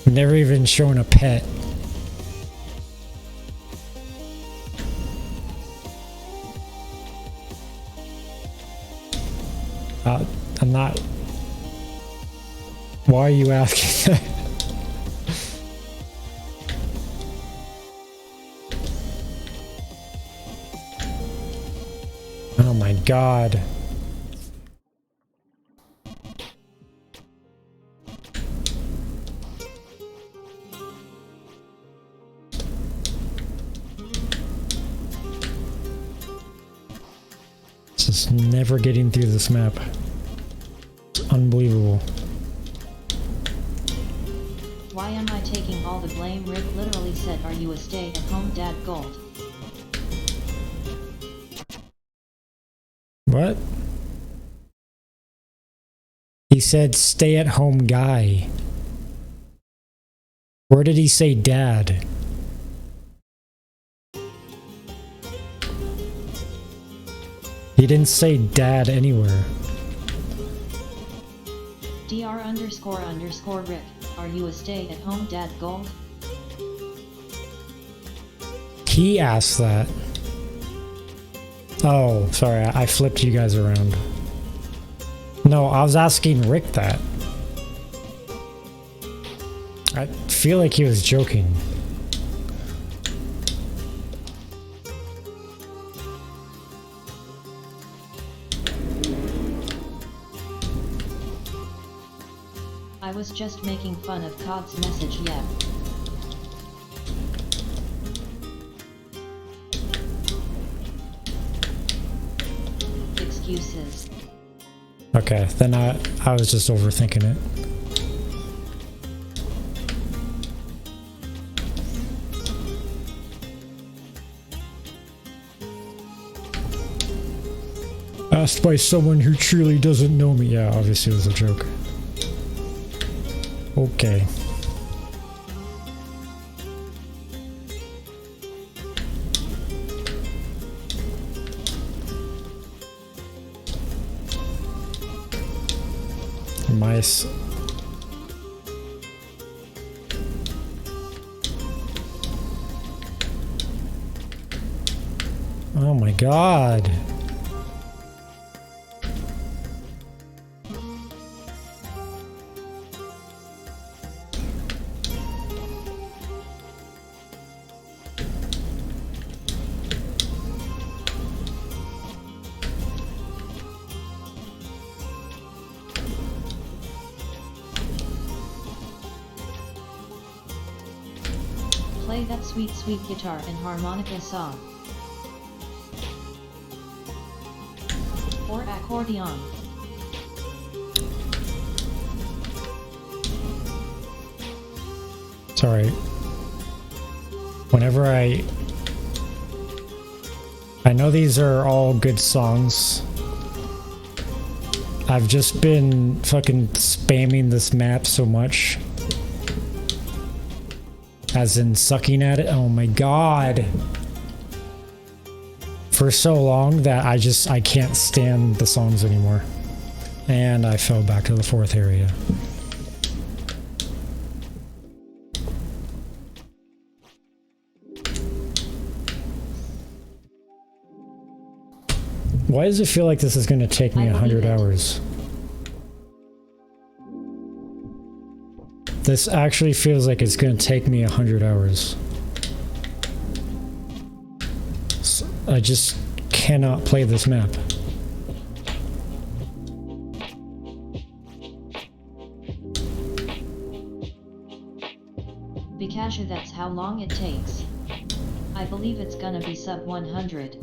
Never even shown a pet. I'm not. Why are you asking that? Oh my god. Just never getting through this map. It's unbelievable. Why am I taking all the blame? Rick literally said, "Are you a stay-at-home dad?" Gold. What? He said stay-at-home guy. Where did he say dad? He didn't say dad anywhere. Dr__Rick, are you a stay-at-home dad? Gold. He asked that. Oh, sorry, I flipped you guys around. No, I was asking Rick that. I feel like he was joking. I was just making fun of Cod's message, yeah. Excuses. Okay, then I was just overthinking it. Asked by someone who truly doesn't know me. Yeah, obviously it was a joke. Okay. Mice. Oh my god. Play that sweet sweet guitar and harmonica song. Or accordion. Sorry. Whenever I know these are all good songs. I've just been fucking spamming this map so much. As in sucking at it. Oh my god. For so long that I can't stand the songs anymore. And I fell back to the fourth area. Why does it feel like this is going to take me 100 hours? This actually feels like it's going to take me 100 hours. So I just cannot play this map. Because that's how long it takes. I believe it's gonna be sub 100.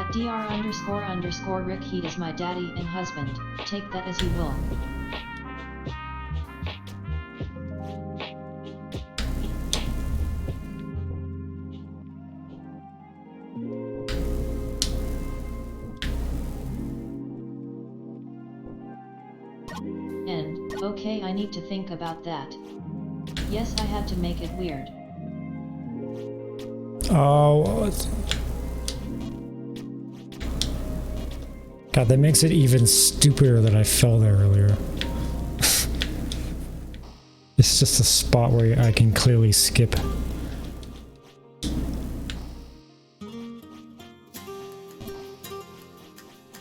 At dr__Rick, he is my daddy and husband, take that as you will. And, okay, I need to think about that. Yes, I had to make it weird. Oh, God, that makes it even stupider that I fell there earlier. It's just a spot where I can clearly skip.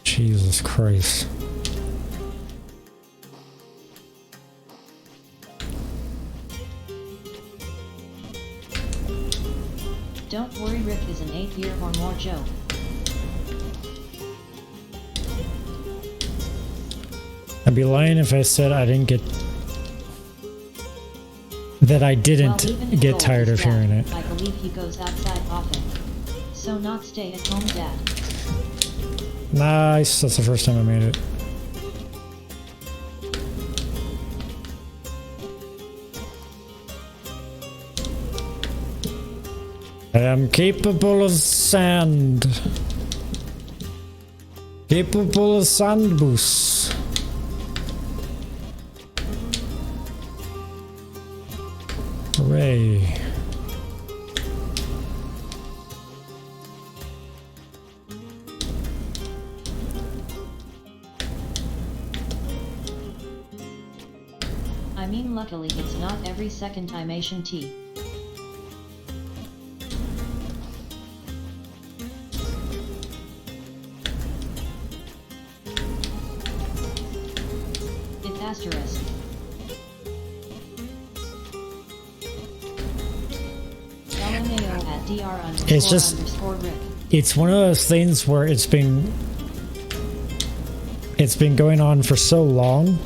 Jesus Christ. Don't worry, Rick is an 8-year or more joke. I'd be lying if I said I didn't get... that I didn't Well, even if get Gold tired is of hearing dad, it. I believe he goes outside often. So not stay at home dad. Nice, that's the first time I made it. I am capable of sand. Capable of sand boost. Hooray. I mean, luckily it's not every second Imation tea. It's asterisk. LMAO at dr__Rick. It's just... it's one of those things where it's been going on for so long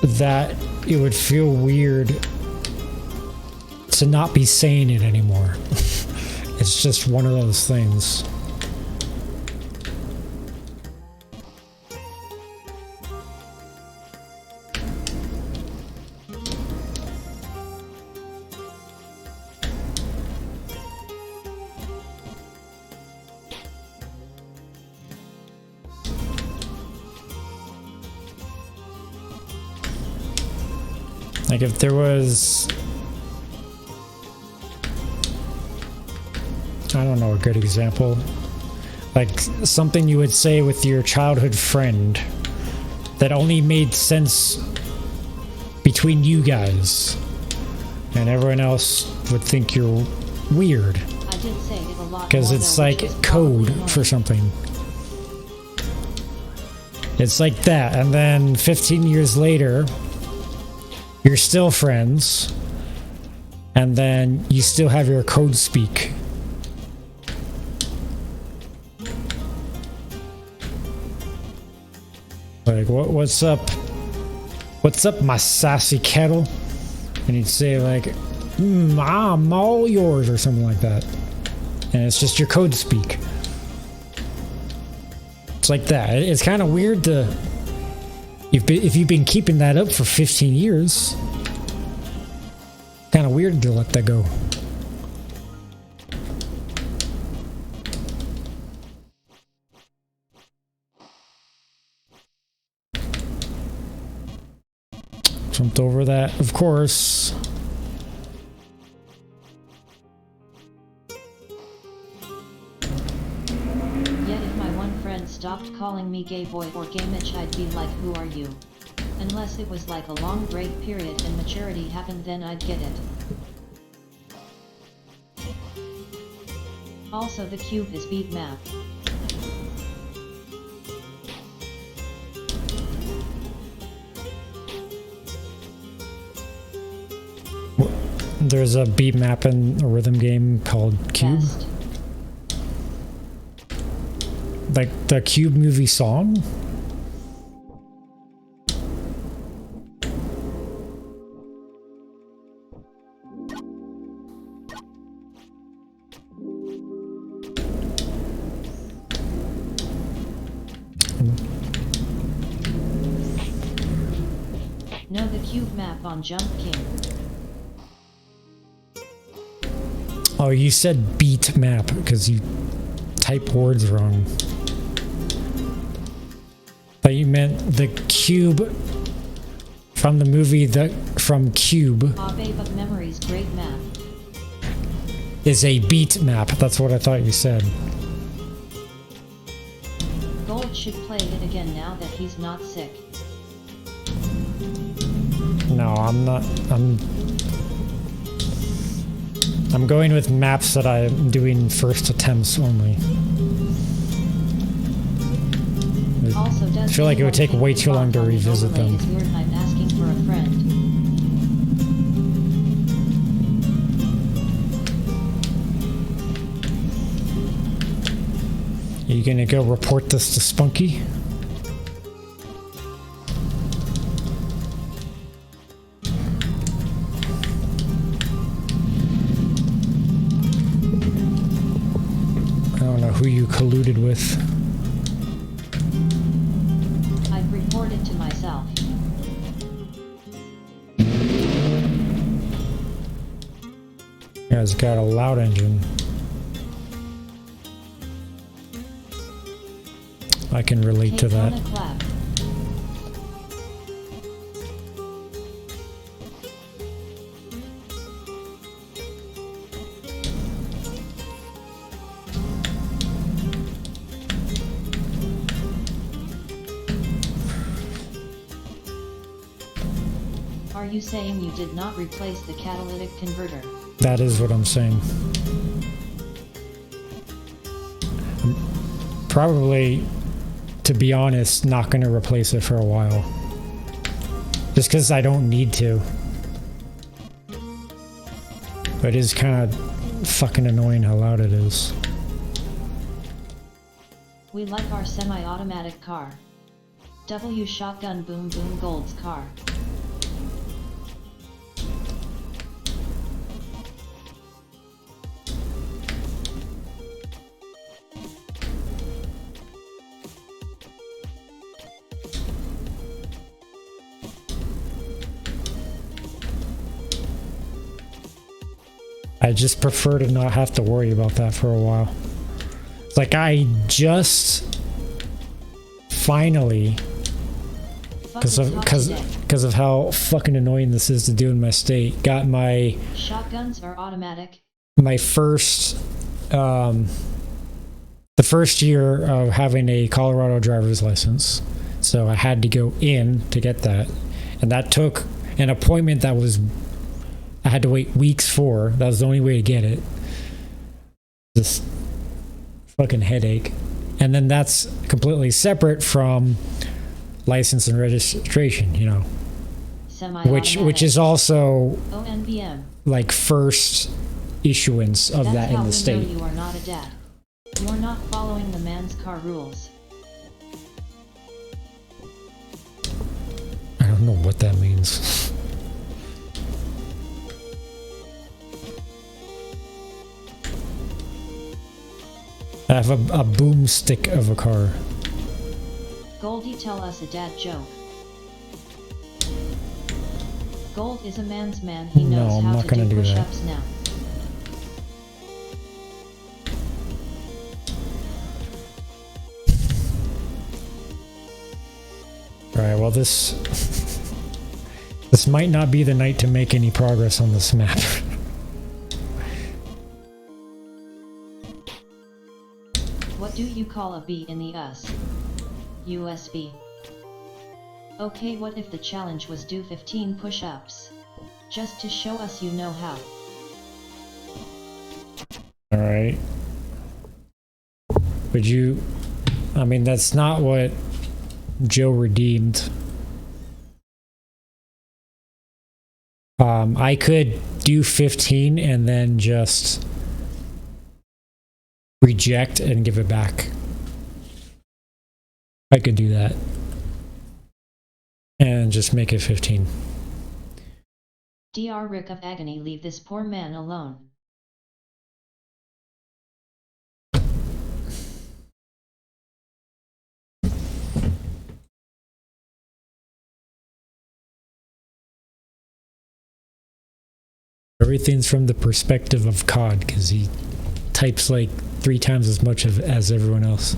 that it would feel weird to not be saying it anymore. It's just one of those things. Like if there was, I don't know, a good example, like something you would say with your childhood friend that only made sense between you guys, and everyone else would think you're weird I did say it a lot because more it's though, like which is code probably for something. It's like that, and then 15 years later you're still friends, and then you still have your code speak. Like, what's up? What's up, my sassy kettle? And he'd say like, I'm all yours, or something like that. And it's just your code speak. It's like that. It's kind of weird to... if you've been keeping that up for 15 years, kind of weird to let that go. Jumped over that, of course. Yet if my one friend stopped calling me gay boy or gay Mitch, I'd be like, who are you? Unless it was like a long break period and maturity happened, then I'd get it. Also, the cube is beat map. There's a beat map in a rhythm game called Cube. Best. Like the Cube movie song. know the cube map on Jump King? Oh, you said beat map because you type words wrong. But you meant the cube from the movie from Cube Babe of Memories great map. is a beat map. That's what I thought you said. Gold should play it again now that he's not sick. No, I'm not. I'm going with maps that I'm doing first attempts only. Also, I does feel like it would take anyone way think too long to on the revisit overlay them. is weird? I'm asking for a friend. Are you gonna go report this to Spunky? I don't know who you colluded with. I've reported to myself. Yeah, it's got a loud engine. I can relate to that. Take on a clap. Are you saying you did not replace the catalytic converter? That is what I'm saying. I'm probably, to be honest, not going to replace it for a while. Just because I don't need to. But it is kind of fucking annoying how loud it is. We like our semi-automatic car. W shotgun boom boom Gold's car. I just prefer to not have to worry about that for a while. It's like I just finally, because of how fucking annoying this is to do in my state, got my Shotguns are automatic. my first the first year of having a Colorado driver's license. So I had to go in to get that, and that took an appointment that was I had to wait weeks for. That was the only way to get it. This fucking headache. And then that's completely separate from license and registration, you know. Which is also ONBM. like first issuance of That's that in how the we state. know you are not a dad. You are not following the man's car rules. I don't know what that means. I have a boomstick of a car. Goldie, tell us a dad joke. Gold is a man's man. He No, knows I'm how not to gonna do do that. push-ups now. Alright, well this this might not be the night to make any progress on this map. What do you call a B in the US? USB. Okay, what if the challenge was do 15 push-ups? Just to show us you know how. Alright. Would you... I mean, that's not what Joe redeemed. I could do 15 and then just reject and give it back. I could do that. And just make it 15. Dr. Rick of Agony, leave this poor man alone. everything's from the perspective of COD, because he types like 3 times as much as everyone else.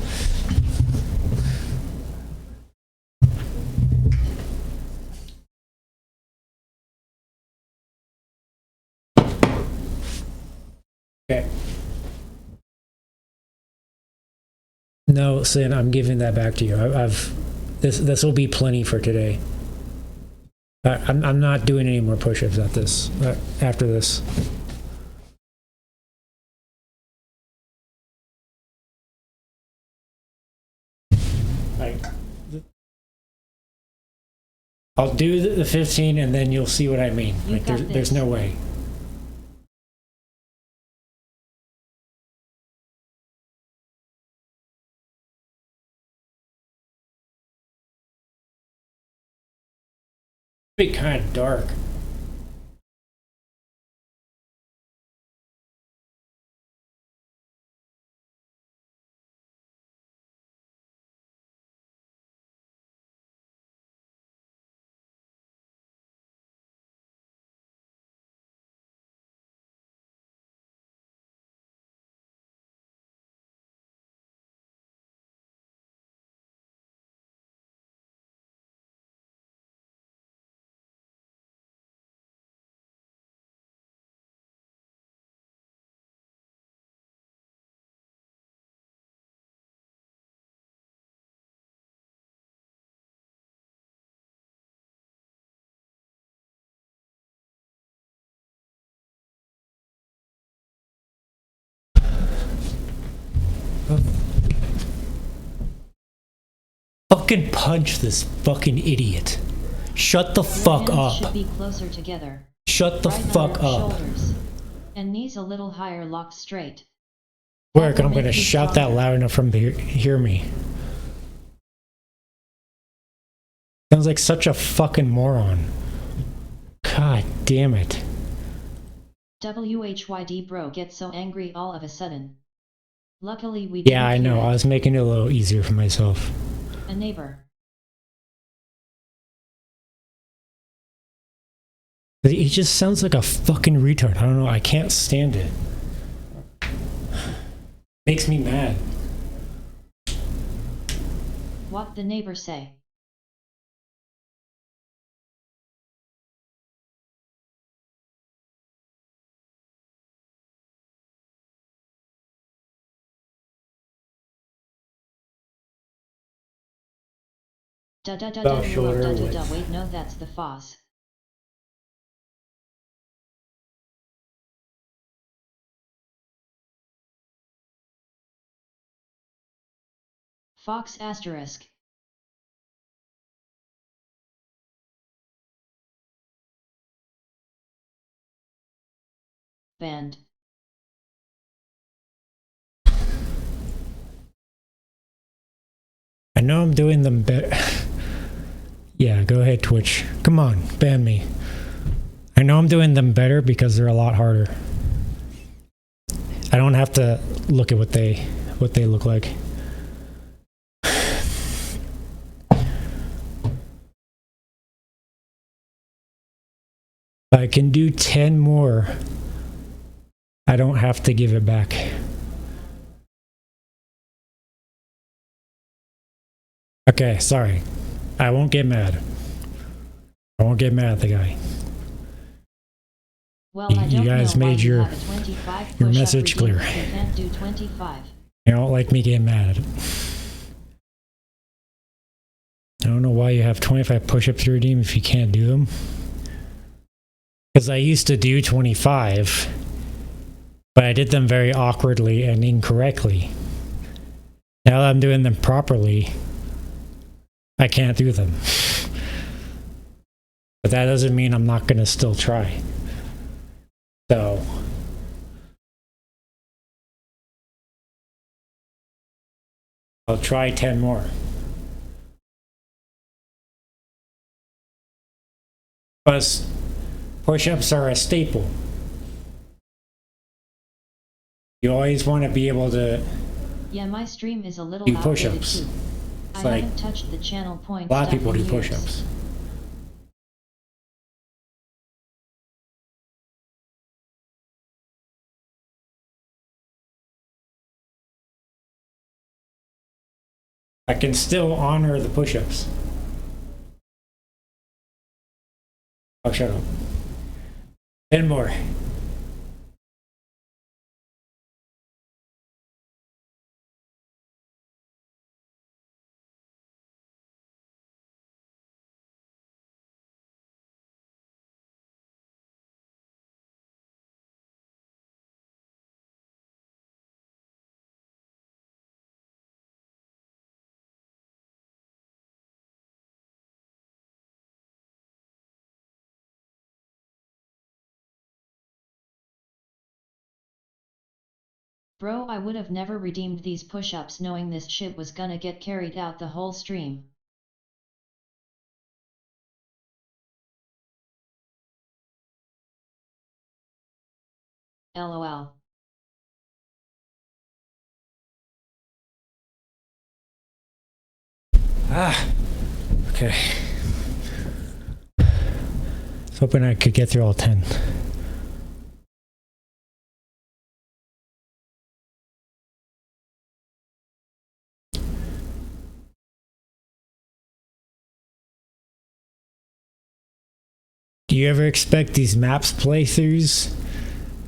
Okay. No, Sin, I'm giving that back to you. This will be plenty for today. I'm not doing any more push-ups after this. I'll do the 15 and then you'll see what I mean. Like there's no way. It'd be kind of dark. Fucking punch this fucking idiot. Shut the fuck up. Should be closer together. Shut the fuck up. Shoulders. And knees a little higher, locked straight. Work, I'm gonna shout that loud enough for him to hear me. Sounds like such a fucking moron. God damn it. WHYD bro gets so angry all of a sudden. Luckily we Yeah, I know. I was making it a little easier for myself. A neighbor. He just sounds like a fucking retard. I don't know. I can't stand it. Makes me mad. What the neighbor say? Wait, no, that's the Foss. Fox asterisk. Band. I know I'm doing them better. Yeah, go ahead, Twitch. Come on, ban me. I know I'm doing them better because they're a lot harder. I don't have to look at what they look like. I can do 10 more. I don't have to give it back. Okay, sorry. I won't get mad. I won't get mad at the guy. Well, you guys made your message clear. You can't do 25. You don't like me getting mad at it. I don't know why you have 25 push-ups to redeem if you can't do them. Because I used to do 25, but I did them very awkwardly and incorrectly. Now that I'm doing them properly, I can't do them. But that doesn't mean I'm not going to still try. So I'll try 10 more. Plus, push-ups are a staple. You always want to be able to Yeah, my stream is a little do outdated push-ups. too. It's I like haven't touched the channel point. a lot of people do years. push-ups. I can still honor the push-ups. Oh, shut up. 10 more. Bro, I would have never redeemed these push-ups knowing this shit was gonna get carried out the whole stream. LOL. Okay. I was hoping I could get through all 10. Do you ever expect these maps playthroughs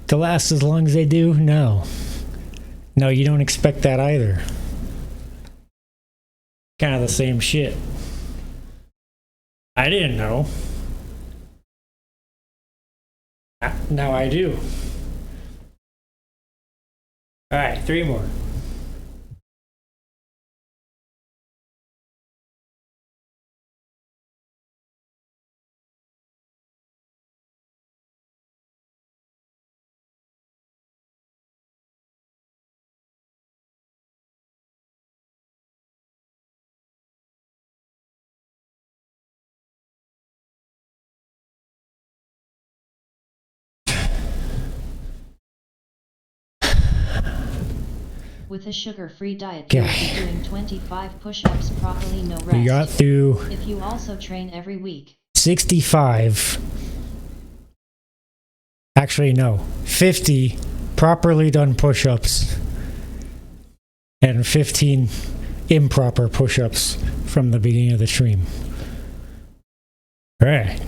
to last as long as they do? No. No, you don't expect that either. Kind of the same shit. I didn't know. Now I do. Alright, 3 more. With a sugar-free diet, you'll be doing 25 push-ups properly, no rest. We got through if you also train every week. 65. Actually, no. 50 properly done push-ups. And 15 improper push-ups from the beginning of the stream. Alright.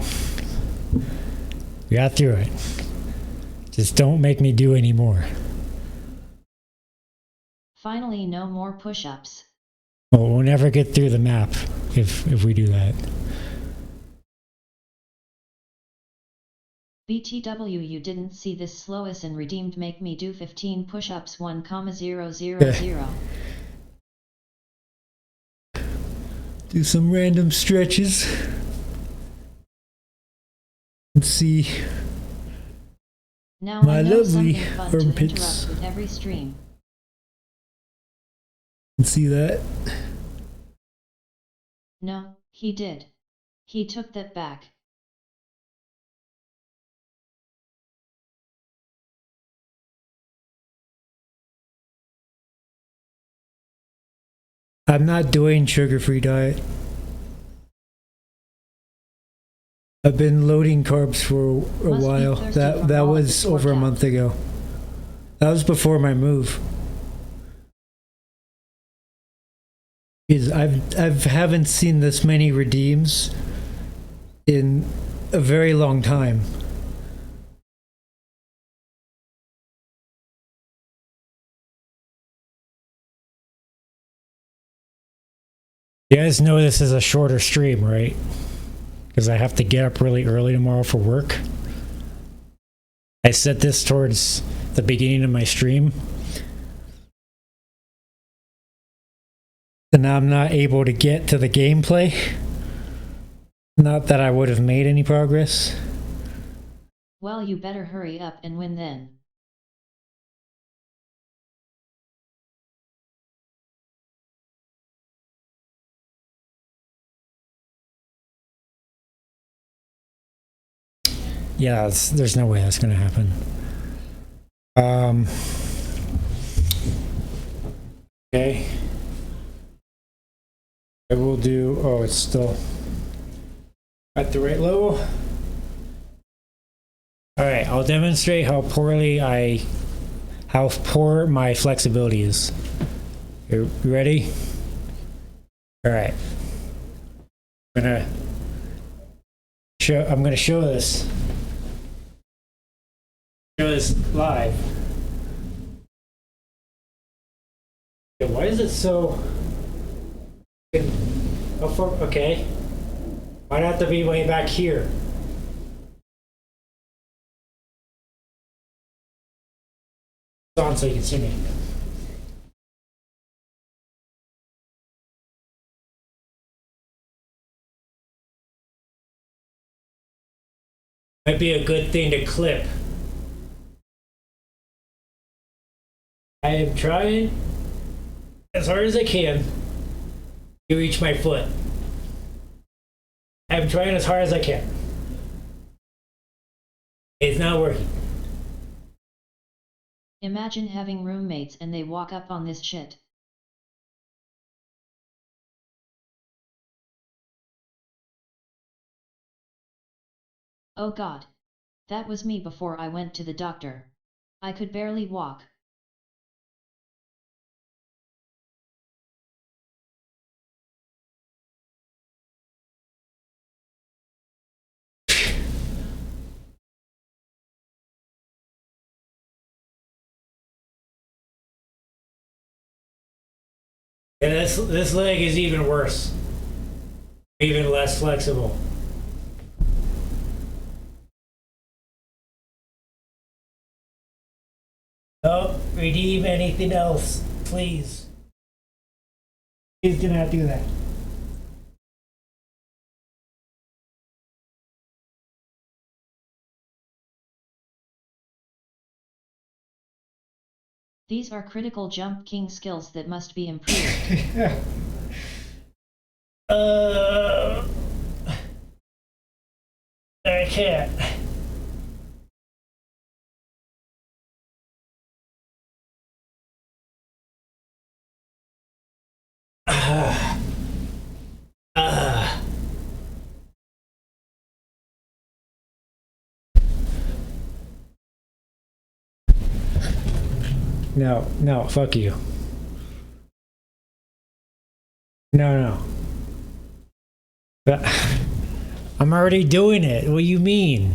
We got through it. Just don't make me do any more. Finally, no more push-ups. Well, we'll never get through the map if we do that. BTW, you didn't see this slowest and redeemed make me do 15 push-ups 1,000. Do some random stretches. Let's see. Now My I know lovely something fun to armpits. interrupt with every stream. See that? No, he did. He took that back. I'm not doing sugar-free diet. I've been loading carbs for a Must be while. thirsty from That all of was this over a workout. month ago. That was before my move. Is I haven't seen this many redeems in a very long time. You guys know this is a shorter stream, right? Because I have to get up really early tomorrow for work. I set this towards the beginning of my stream. And now I'm not able to get to the gameplay. Not that I would have made any progress. Well, you better hurry up and win then. Yeah, there's no way that's gonna happen. Okay. I will do, oh, it's still at the right level. Alright, I'll demonstrate how poor my flexibility is. You ready? All right. I'm gonna show this. Show this live. Yeah, why is it so? How far? Okay. Why not have to be way back here? It's on so you can see me. Might be a good thing to clip. I am trying as hard as I can to reach my foot. I'm trying as hard as I can. It's not working. Imagine having roommates and they walk up on this shit. Oh god. That was me before I went to the doctor. I could barely walk. And this leg is even worse. Even less flexible. Oh, redeem anything else, please. Please do not do that. These are critical jump king skills that must be improved. I can't. No, no, fuck you. No, no. But I'm already doing it. What do you mean?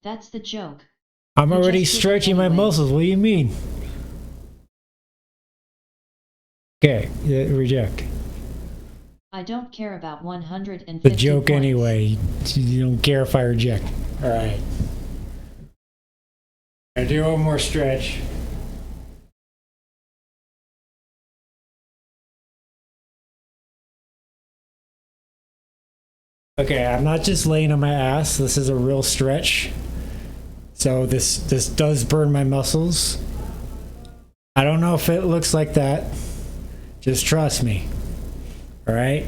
That's the joke. I'm You already just did it stretching my anyway. muscles. What do you mean? Okay, reject. I don't care about 150 The joke points. anyway. You don't care if I reject. All right. I do one more stretch. Okay, I'm not just laying on my ass. This is a real stretch. So this does burn my muscles. I don't know if it looks like that. Just trust me. All right?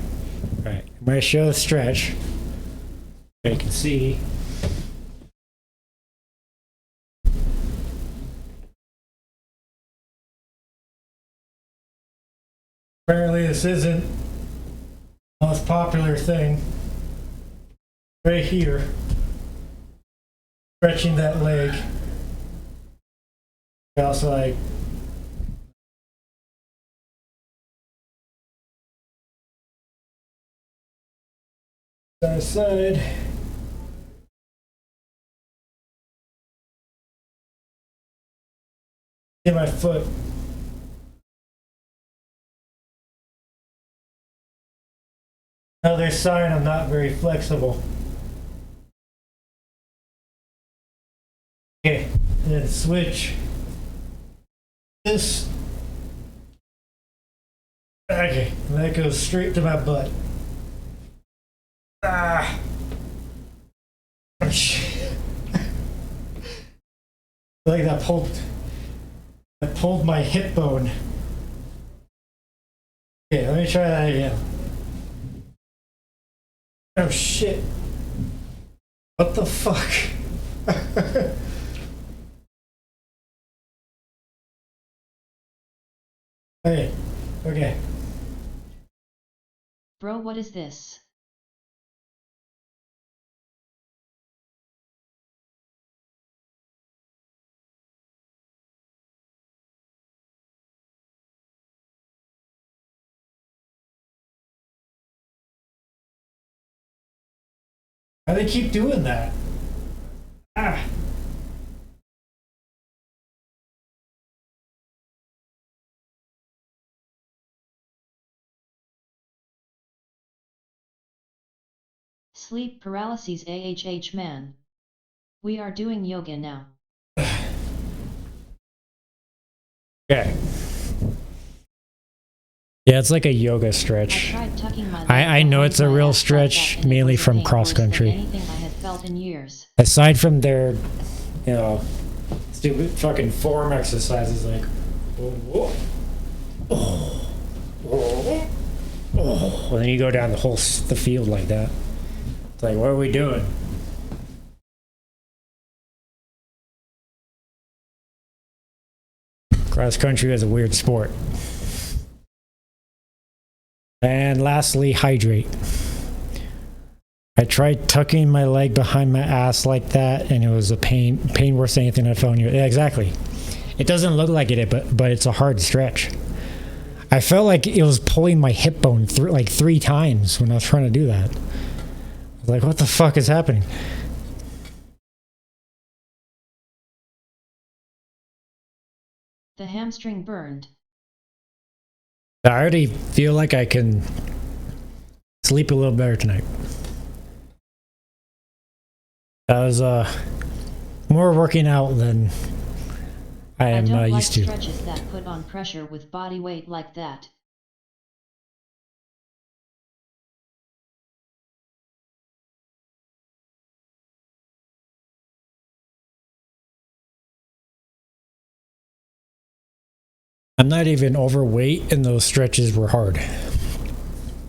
All right. I'm going to show the stretch. So you can see. Apparently this isn't the most popular thing. Right here. Stretching that leg. Also like other side. See my foot. Another sign I'm not very flexible. Okay, and then switch this. Okay, and that goes straight to my butt. Ah. Like that pulled my hip bone. Okay, let me try that again. Oh shit. What the fuck? Okay, okay. Bro, what is this? Why do they keep doing that? Ah. Sleep paralysis man. We are doing yoga now. Okay. Yeah, it's like a yoga I stretch. tried tucking my leg I know behind it's a my real ass like stretch, that, and it mainly was a from pain cross worse than country. anything I had felt in years. Aside from their, you know, stupid fucking form exercises like, and then you go down the field like that. It's like, what are we doing? Cross country is a weird sport. And lastly, hydrate. I tried tucking my leg behind my ass like that, and it was a pain worse than anything I've felt in years. Yeah, exactly. It doesn't look like it, but it's a hard stretch. I felt like it was pulling my hip bone through like 3 times when I was trying to do that. I was like, what the fuck is happening? The hamstring burned. I already feel like I can sleep a little better tonight. That was more working out than I am don't like used to. stretches that put on pressure with body weight like that. I'm not even overweight, and those stretches were hard.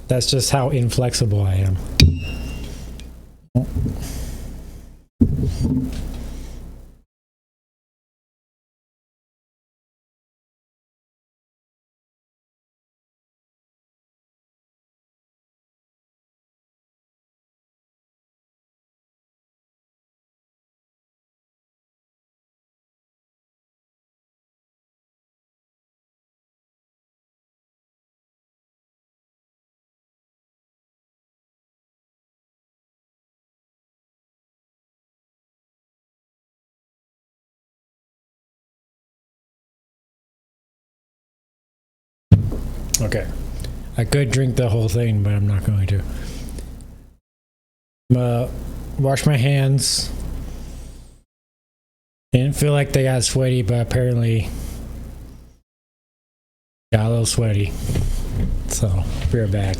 That's just how inflexible I am. Okay. I could drink the whole thing, but I'm not going to. Wash my hands. Didn't feel like they got sweaty, but apparently got a little sweaty. So, be right back.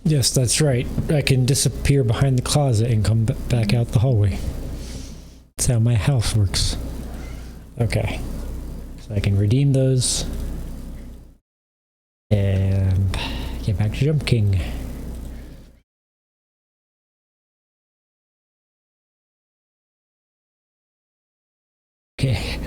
Yes, that's right. I can disappear behind the closet and come back out the hallway. That's how my house works. Okay. So I can redeem those. And get back to Jump King. Okay.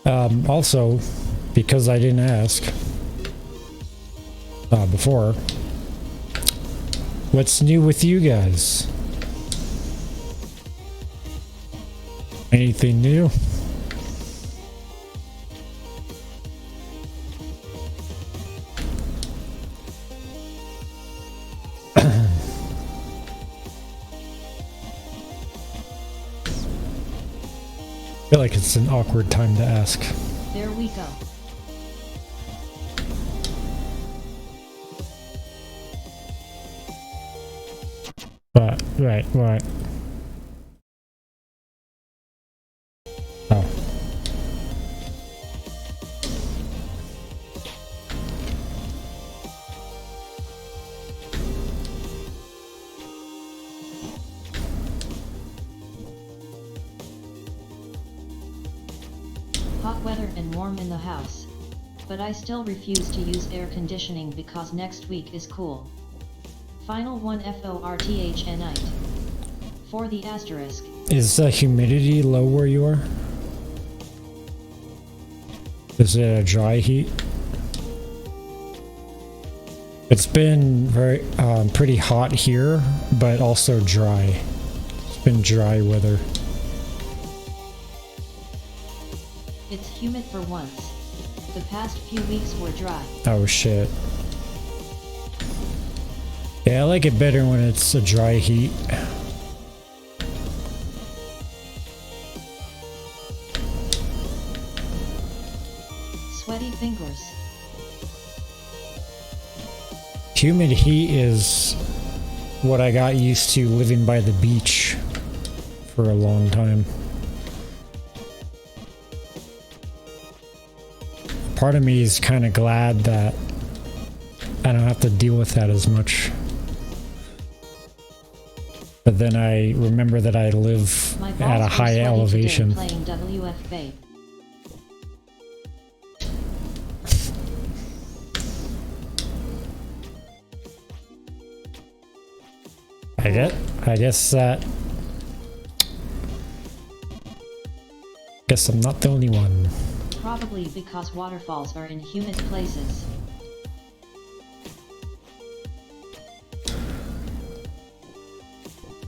Also, because I didn't ask before, what's new with you guys? Anything new? I feel like it's an awkward time to ask. There we go. But, right. Oh. Hot weather and warm in the house. But I still refuse to use air conditioning because next week is cool. Final one FORTHNite. For the asterisk. Is the humidity low where you are? Is it a dry heat? It's been very pretty hot here, but also dry. It's been dry weather. It's humid for once. The past few weeks were dry. Oh shit. Yeah, I like it better when it's a dry heat. Sweaty fingers. Humid heat is what I got used to living by the beach for a long time. Part of me is kind of glad that I don't have to deal with that as much. But then I remember that I live My at balls a were high sweaty elevation. today playing WF Babe. I guess I'm not the only one. Probably because waterfalls are in humid places.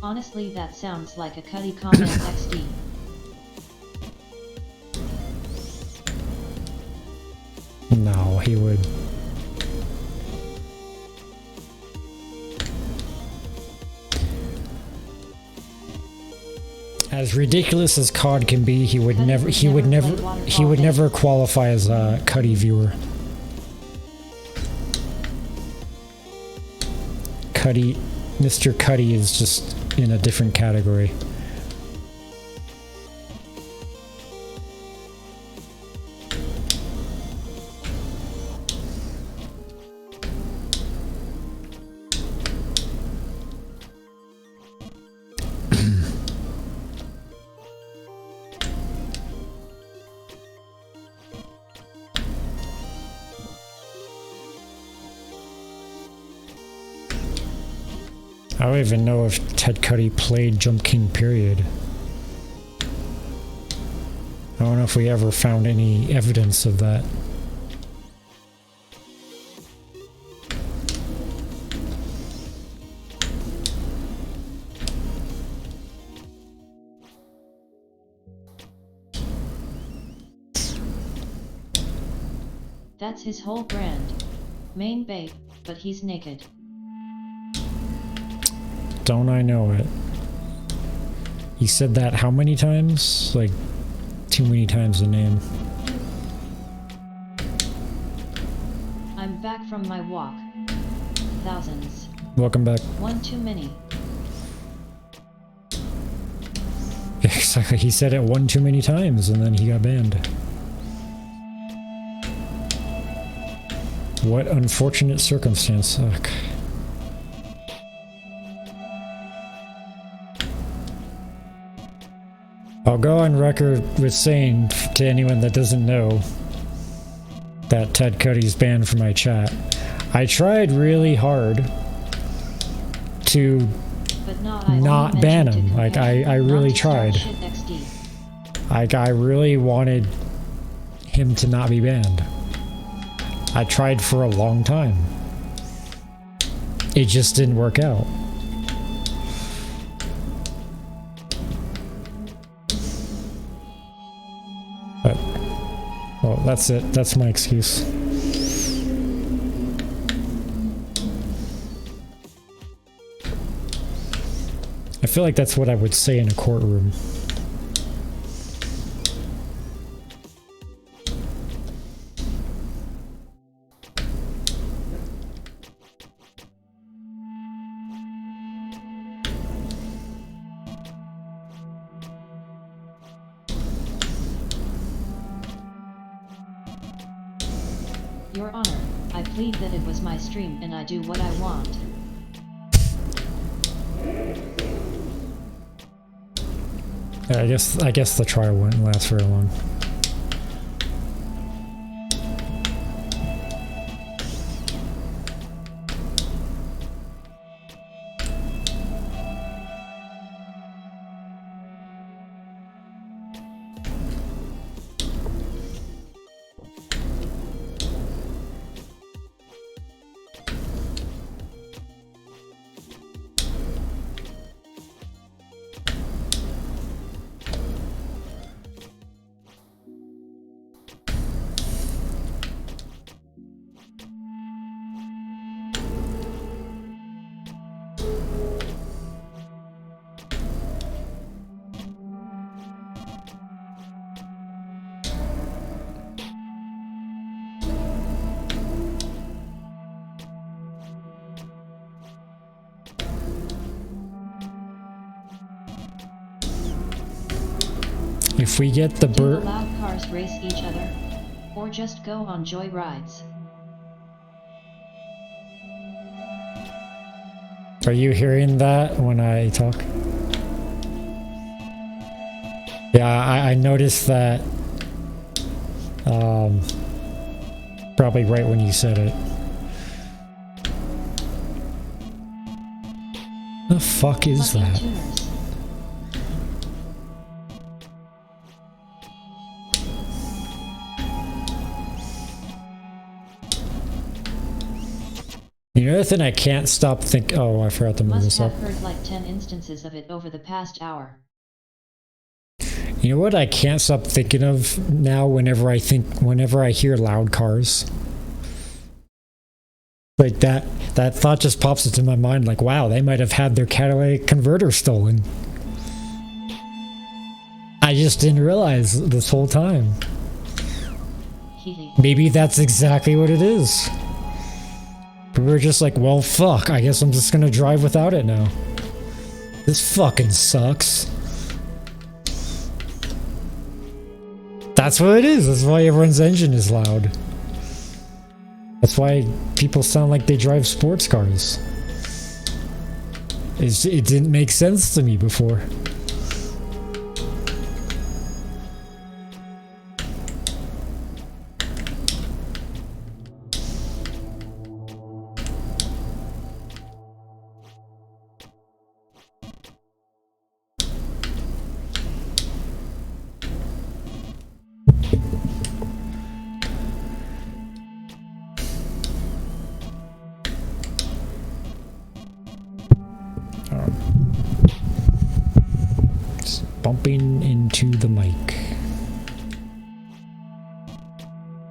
Honestly, that sounds like a Cuddy comment XD. No, he would. As ridiculous as COD can be, he would never qualify as a Cuddy viewer. Cuddy, Mr. Cuddy is just in a different category. I don't even know if Ted Cuddy played Jump King period. I don't know if we ever found any evidence of that. That's his whole brand. Main babe, but he's naked. Don't I know it? He said that how many times? Like, too many times the name. I'm back from my walk. Thousands. Welcome back. One too many. Exactly, he said it one too many times and then he got banned. What unfortunate circumstance. Ugh. I'll go on record with saying to anyone that doesn't know that Ted Cuddy's banned from my chat. I tried really hard to But not ban him. Like I really tried. Like I really wanted him to not be banned. I tried for a long time. It just didn't work out. But, well, that's it. That's my excuse. I feel like that's what I would say in a courtroom. Your Honor, I plead that it was my stream and I do what I want. Yeah, I guess the trial wouldn't last very long. If we get the Do loud cars race each other? Or just go on joy rides? Are you hearing that when I talk? Yeah, I noticed that probably right when you said it. The fuck is Lucky that? tuners. You know the thing I can't stop think. Oh, I forgot to move Must this up. have heard like 10 instances of it over the past hour. You know what I can't stop thinking of now whenever I hear loud cars? Like that thought just pops into my mind like, wow, they might have had their catalytic converter stolen. I just didn't realize this whole time. Maybe that's exactly what it is. But we're just like, well, fuck, I guess I'm just gonna drive without it now. This fucking sucks. That's what it is. That's why everyone's engine is loud. That's why people sound like they drive sports cars. It didn't make sense to me before. Bumping into the mic.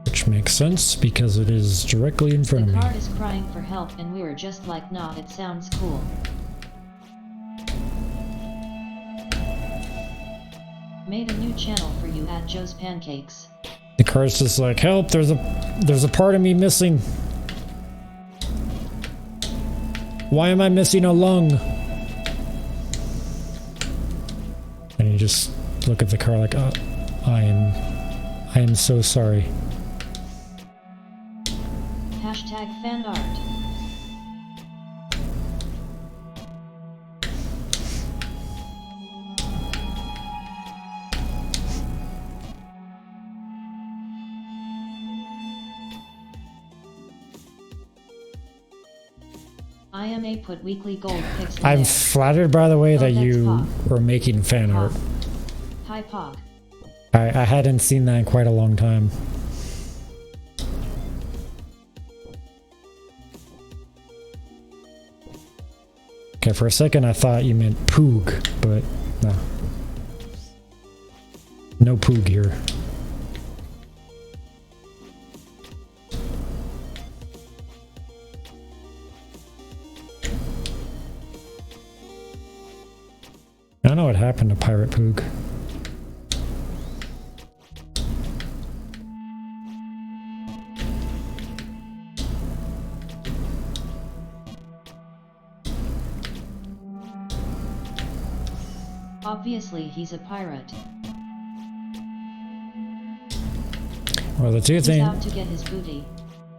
Which makes sense because it is directly in front of me. The car is crying for help and we were just like, nah, it sounds cool. Made a new channel for you at Joe's Pancakes. The car's just like, help, there's a part of me missing. Why am I missing a lung? And you just look at the car like, oh, I am so sorry. Hashtag fan art. I am a put weekly gold pixel. I'm there. flattered by the way Oh, that that's you Pog. were making fan art. Hi Pog. I hadn't seen that in quite a long time. Okay, for a second I thought you meant Poog, but no. No Poog here. I don't know what happened to Pirate Poog. Obviously he's a pirate. Well, the two He's things out to get his booty.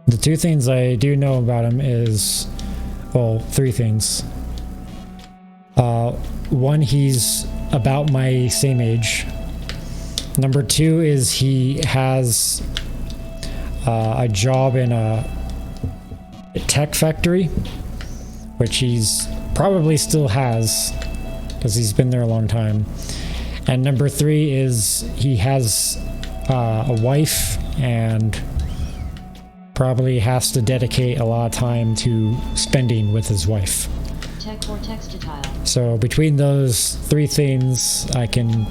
the two things I do know about him is, well, three things. One, he's about my same age. Number two is he has a job in a tech factory, which he's probably still has because he's been there a long time. And number three is he has a wife and probably has to dedicate a lot of time to spending with his wife. Tech or textile. So between those three things, I can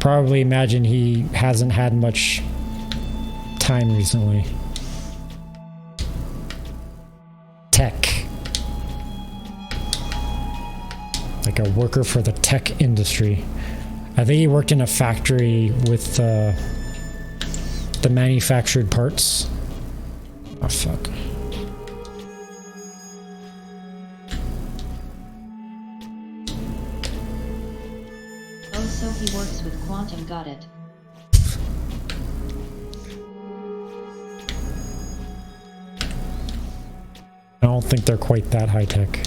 probably imagine he hasn't had much time recently. Tech. Like a worker for the tech industry. I think he worked in a factory with the manufactured parts. Oh fuck. Oh, so he works with quantum, got it. I don't think they're quite that high tech.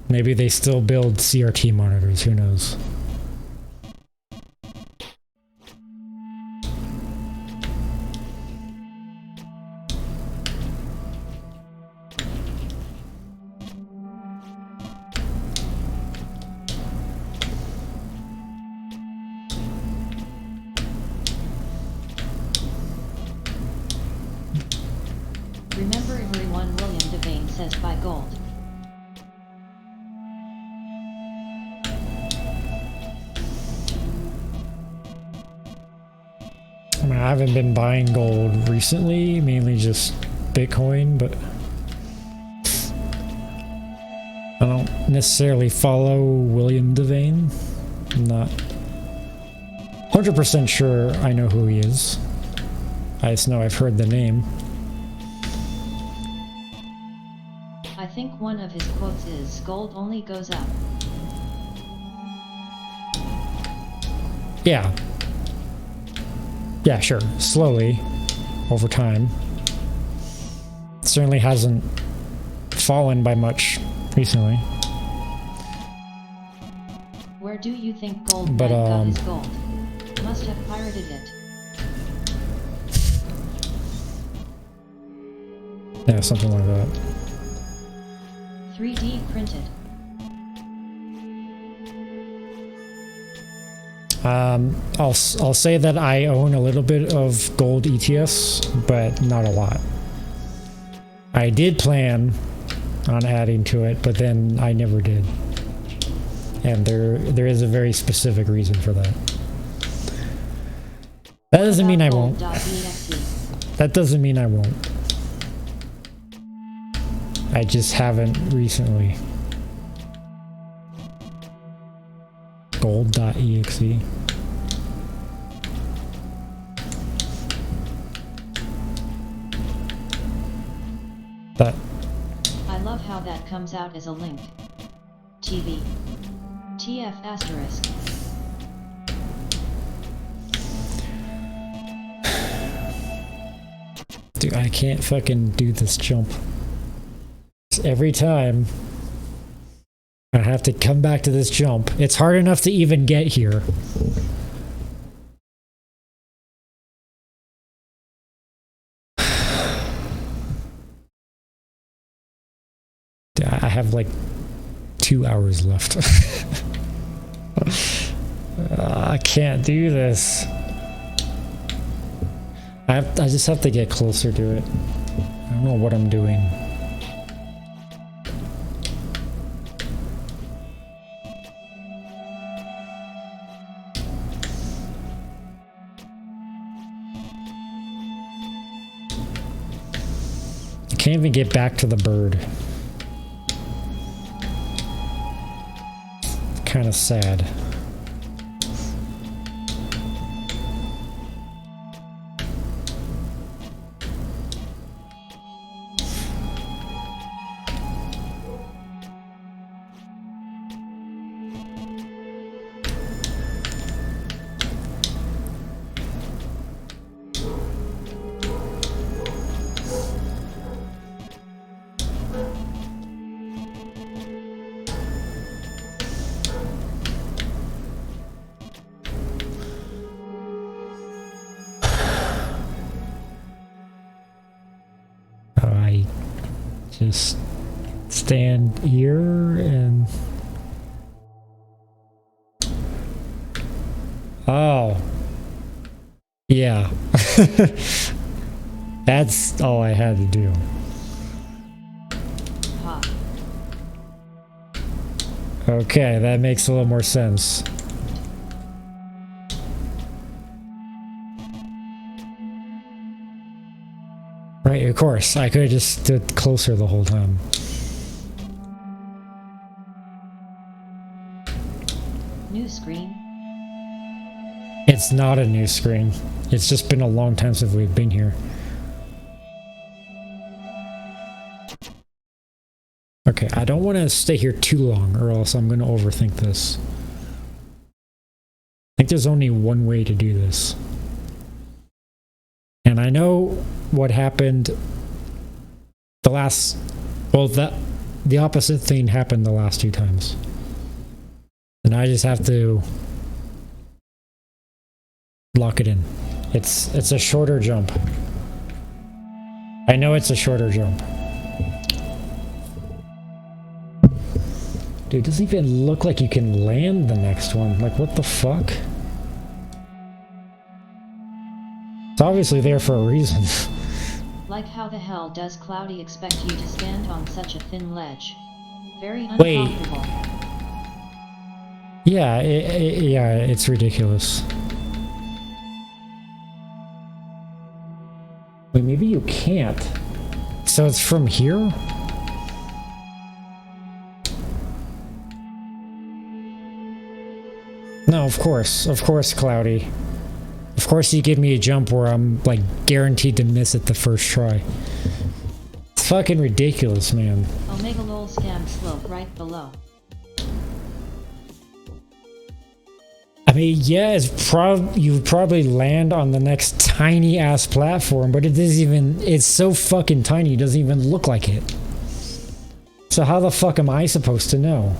Maybe they still build CRT monitors, who knows? Remember everyone, William Devane says buy gold. I mean, I haven't been buying gold recently, mainly just Bitcoin, but I don't necessarily follow William Devane. I'm not 100% sure I know who he is. I just know I've heard the name. I think one of his quotes is, gold only goes up. Yeah. Yeah, sure. Slowly, over time. Certainly hasn't fallen by much recently. Where do you think Gold But, got his gold? Must have pirated it. Yeah, something like that. 3D printed. I'll say that I own a little bit of gold ETFs, but not a lot. I did plan on adding to it, but then I never did. And there is a very specific reason for that. That doesn't mean I won't. That doesn't mean I won't. I just haven't recently. Gold.exe. That. I love how that comes out as a link. TV. TF asterisk. Dude, I can't fucking do this jump. Every time I have to come back to this jump. It's hard enough to even get here. I have like 2 hours left. I can't do this. I just have to get closer to it. I don't know what I'm doing. I can't even get back to the bird. Kind of sad. I just stand here and... Oh. Yeah. That's all I had to do. Huh. Okay, that makes a little more sense. Right, of course. I could have just stood closer the whole time. New screen. It's not a new screen. It's just been a long time since we've been here. Okay, I don't want to stay here too long or else I'm going to overthink this. I think there's only one way to do this. And I know what happened the last... Well, the opposite thing happened the last 2 times. And I just have to lock it in. It's a shorter jump. I know it's a shorter jump. Dude, it doesn't even look like you can land the next one. Like, what the fuck? It's obviously there for a reason. Like how the hell does Cloudy expect you to stand on such a thin ledge? Very Wait. uncomfortable. Yeah, yeah, it's ridiculous. Wait, maybe you can't. So it's from here? No, of course, Cloudy. Of course you give me a jump where I'm, like, guaranteed to miss it the first try. It's fucking ridiculous, man. Omega lol scam slope right below. I mean, yeah, you probably land on the next tiny-ass platform, but it doesn't even... It's so fucking tiny, it doesn't even look like it. So how the fuck am I supposed to know?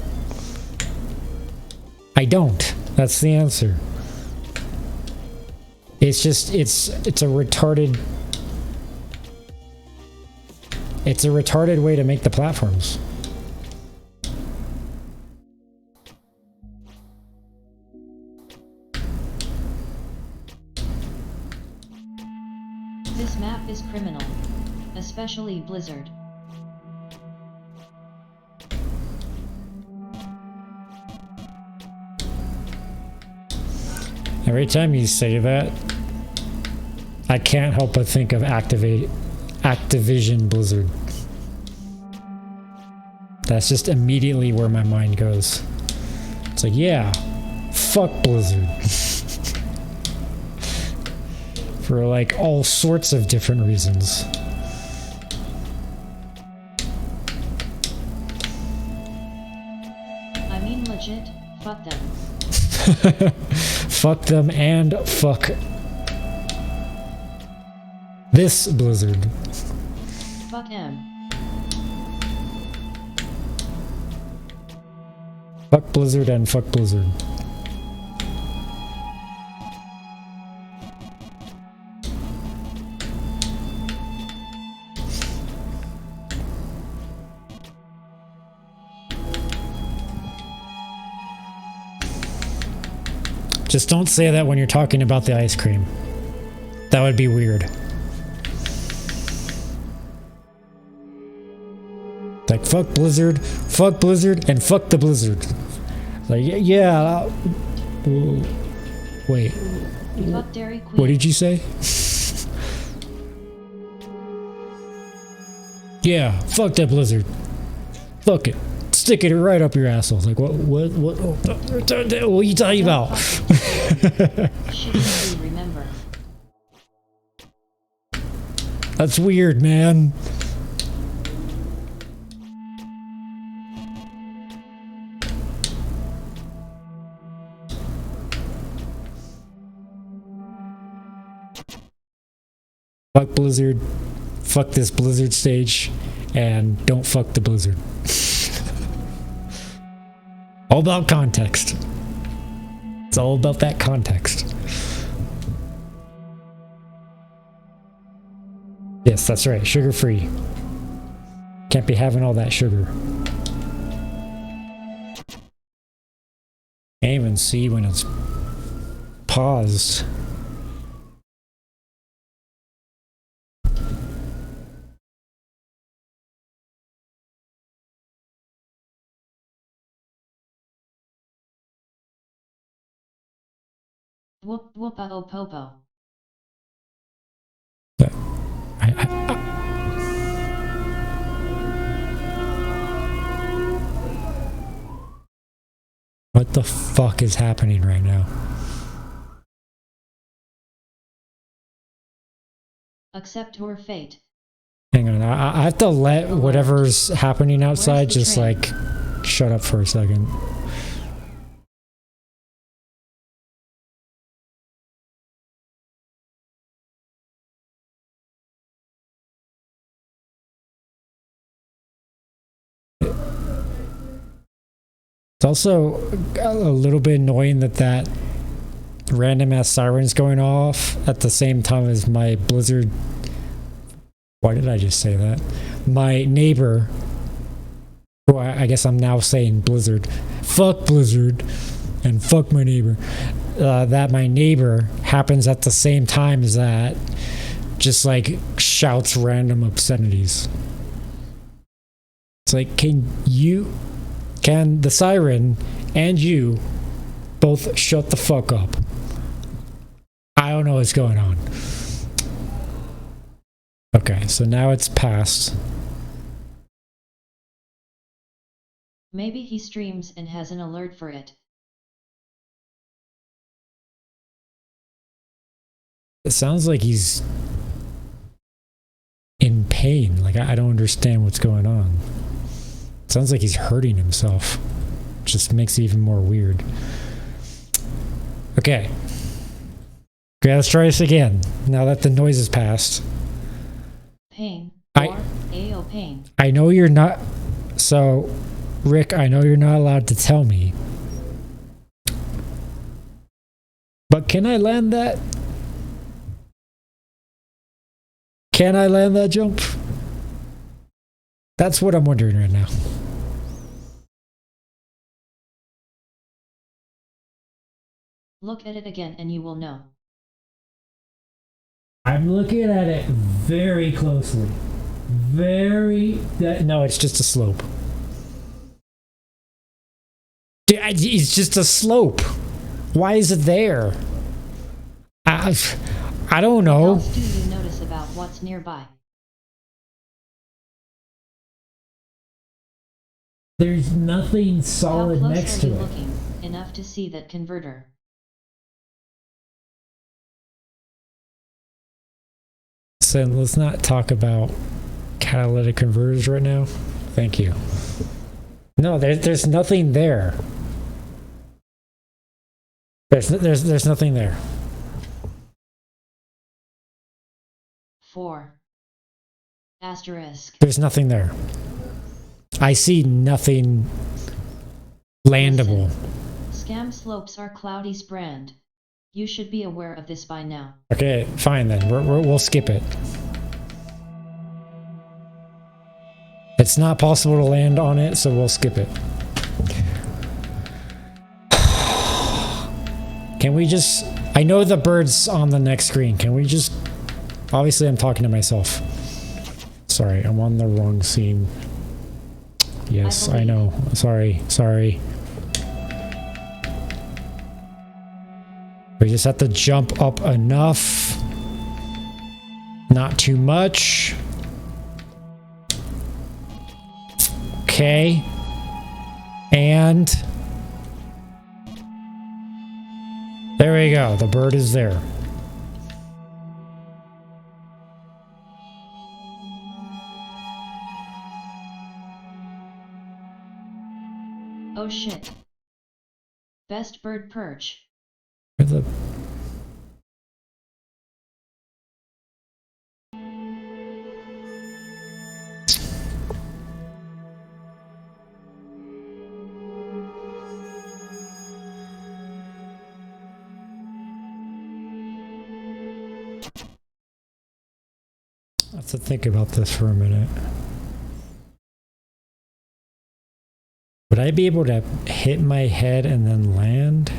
I don't. That's the answer. It's just, it's a retarded... It's a retarded way to make the platforms. This map is criminal. Especially Blizzard. Every time you say that, I can't help but think of Activision Blizzard. That's just immediately where my mind goes. It's like, yeah, fuck Blizzard. For like all sorts of different reasons. I mean legit, fuck them. Fuck them and fuck this Blizzard. Fuck em. Fuck Blizzard and fuck Blizzard. Just don't say that when you're talking about the ice cream. That would be weird. Like, fuck Blizzard, and fuck the Blizzard. Like, yeah. Wait. Fuck Dairy Queen. What did you say? Yeah, fuck that Blizzard. Fuck it. Stick it right up your asshole. Like, what are you talking about? Shouldn't we remember? That's weird, man. Fuck Blizzard. Fuck this Blizzard stage. And don't fuck the Blizzard. All about context. It's all about that context. Yes, that's right. Sugar free. Can't be having all that sugar. Can't even see when it's paused. Whoop whoopa oh popo. What the fuck is happening right now? Accept your fate. Hang on, I have to let whatever's happening outside just train? like shut up for a second. It's also a little bit annoying that random ass siren's going off at the same time as my Blizzard. Why did I just say that? My neighbor, who I guess I'm now saying Blizzard. Fuck Blizzard and fuck my neighbor. That my neighbor happens at the same time as that, just like shouts random obscenities. It's like, can the siren and you both shut the fuck up? I don't know what's going on. Okay, so now it's passed. Maybe he streams and has an alert for it. It sounds like he's in pain. Like, I don't understand what's going on. It sounds like he's hurting himself. Just makes it even more weird. Okay. Okay, let's try this again. Now that the noise is passed. Pain. Or AO pain. I know you're not... So, Rick, I know you're not allowed to tell me. But can I land that? Can I land that jump? That's what I'm wondering right now. Look at it again and you will know. I'm looking at it very closely. No, it's just a slope. It's just a slope. Why is it there? I don't know. What else do you notice about what's nearby? There's nothing solid How close next are to you it. looking? Enough to see that converter. So let's not talk about catalytic converters right now. Thank you. No, there's nothing there. There's nothing there. 4. Asterisk. There's nothing there. I see nothing landable. Scam slopes are Cloudy's brand. You should be aware of this by now. Okay, fine then. We'll skip it. It's not possible to land on it, so we'll skip it. Can we just... I know the bird's on the next screen. Can we just... Obviously, I'm talking to myself. Sorry, I'm on the wrong scene. Yes, I know. Sorry. We just have to jump up enough. Not too much. Okay. And... there we go. The bird is there. Oh shit. Best bird perch. Where the... I have to think about this for a minute. Would I be able to hit my head and then land?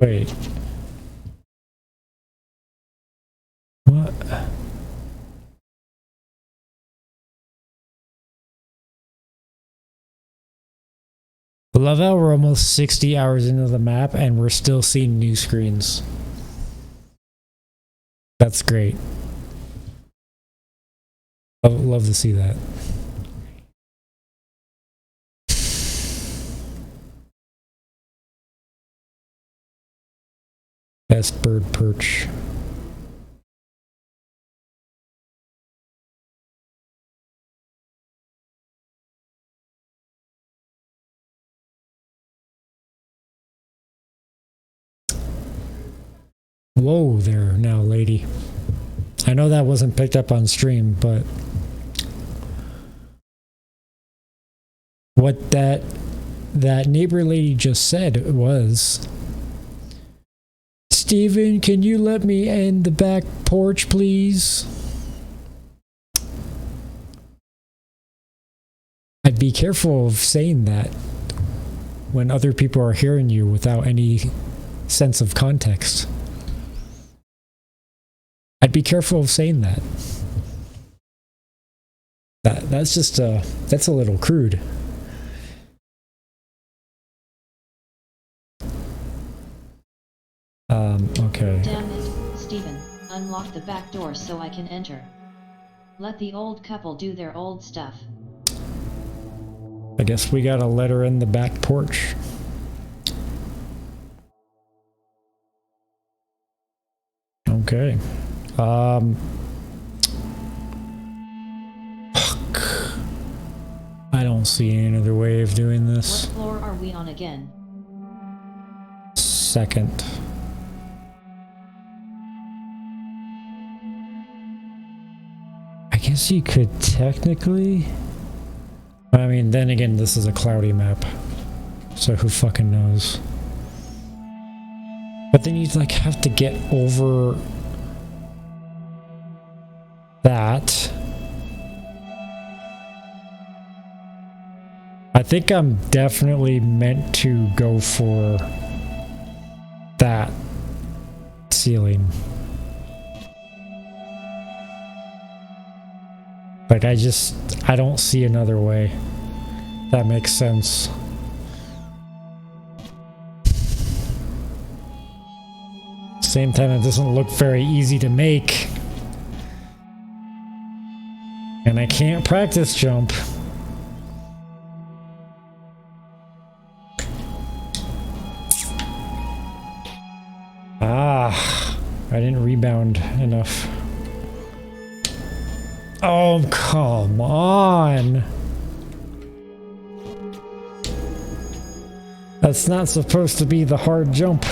Wait. What? I love how we're almost 60 hours into the map and we're still seeing new screens. That's great. I would love to see that. Best bird perch. Whoa there now, lady. I know that wasn't picked up on stream, but what that neighbor lady just said was, Steven, can you let me end the back porch, please? I'd be careful of saying that when other people are hearing you without any sense of context. I'd be careful of saying that. That's just that's a little crude. Okay. Damn it, Steven, unlock the back door so I can enter. Let the old couple do their old stuff. I guess we gotta let her in the back porch. Okay. Fuck. I don't see any other way of doing this. What floor are we on again? Second. I guess you could technically... I mean, then again, this is a cloudy map. So who fucking knows? But then you'd like have to get over... that. I think I'm definitely meant to go for that ceiling. Like I don't see another way. That makes sense. Same time, it doesn't look very easy to make. And I can't practice jump. Ah, I didn't rebound enough. Oh, come on. That's not supposed to be the hard jump.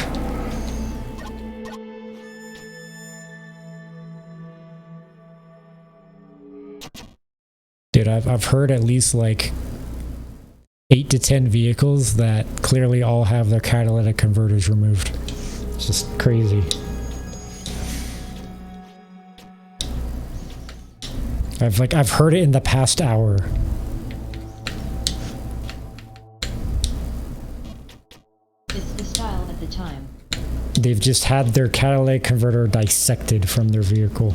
Dude, I've heard at least like 8 to 10 vehicles that clearly all have their catalytic converters removed. It's just crazy. I've heard it in the past hour. It's the style at the time. They've just had their catalytic converter dissected from their vehicle.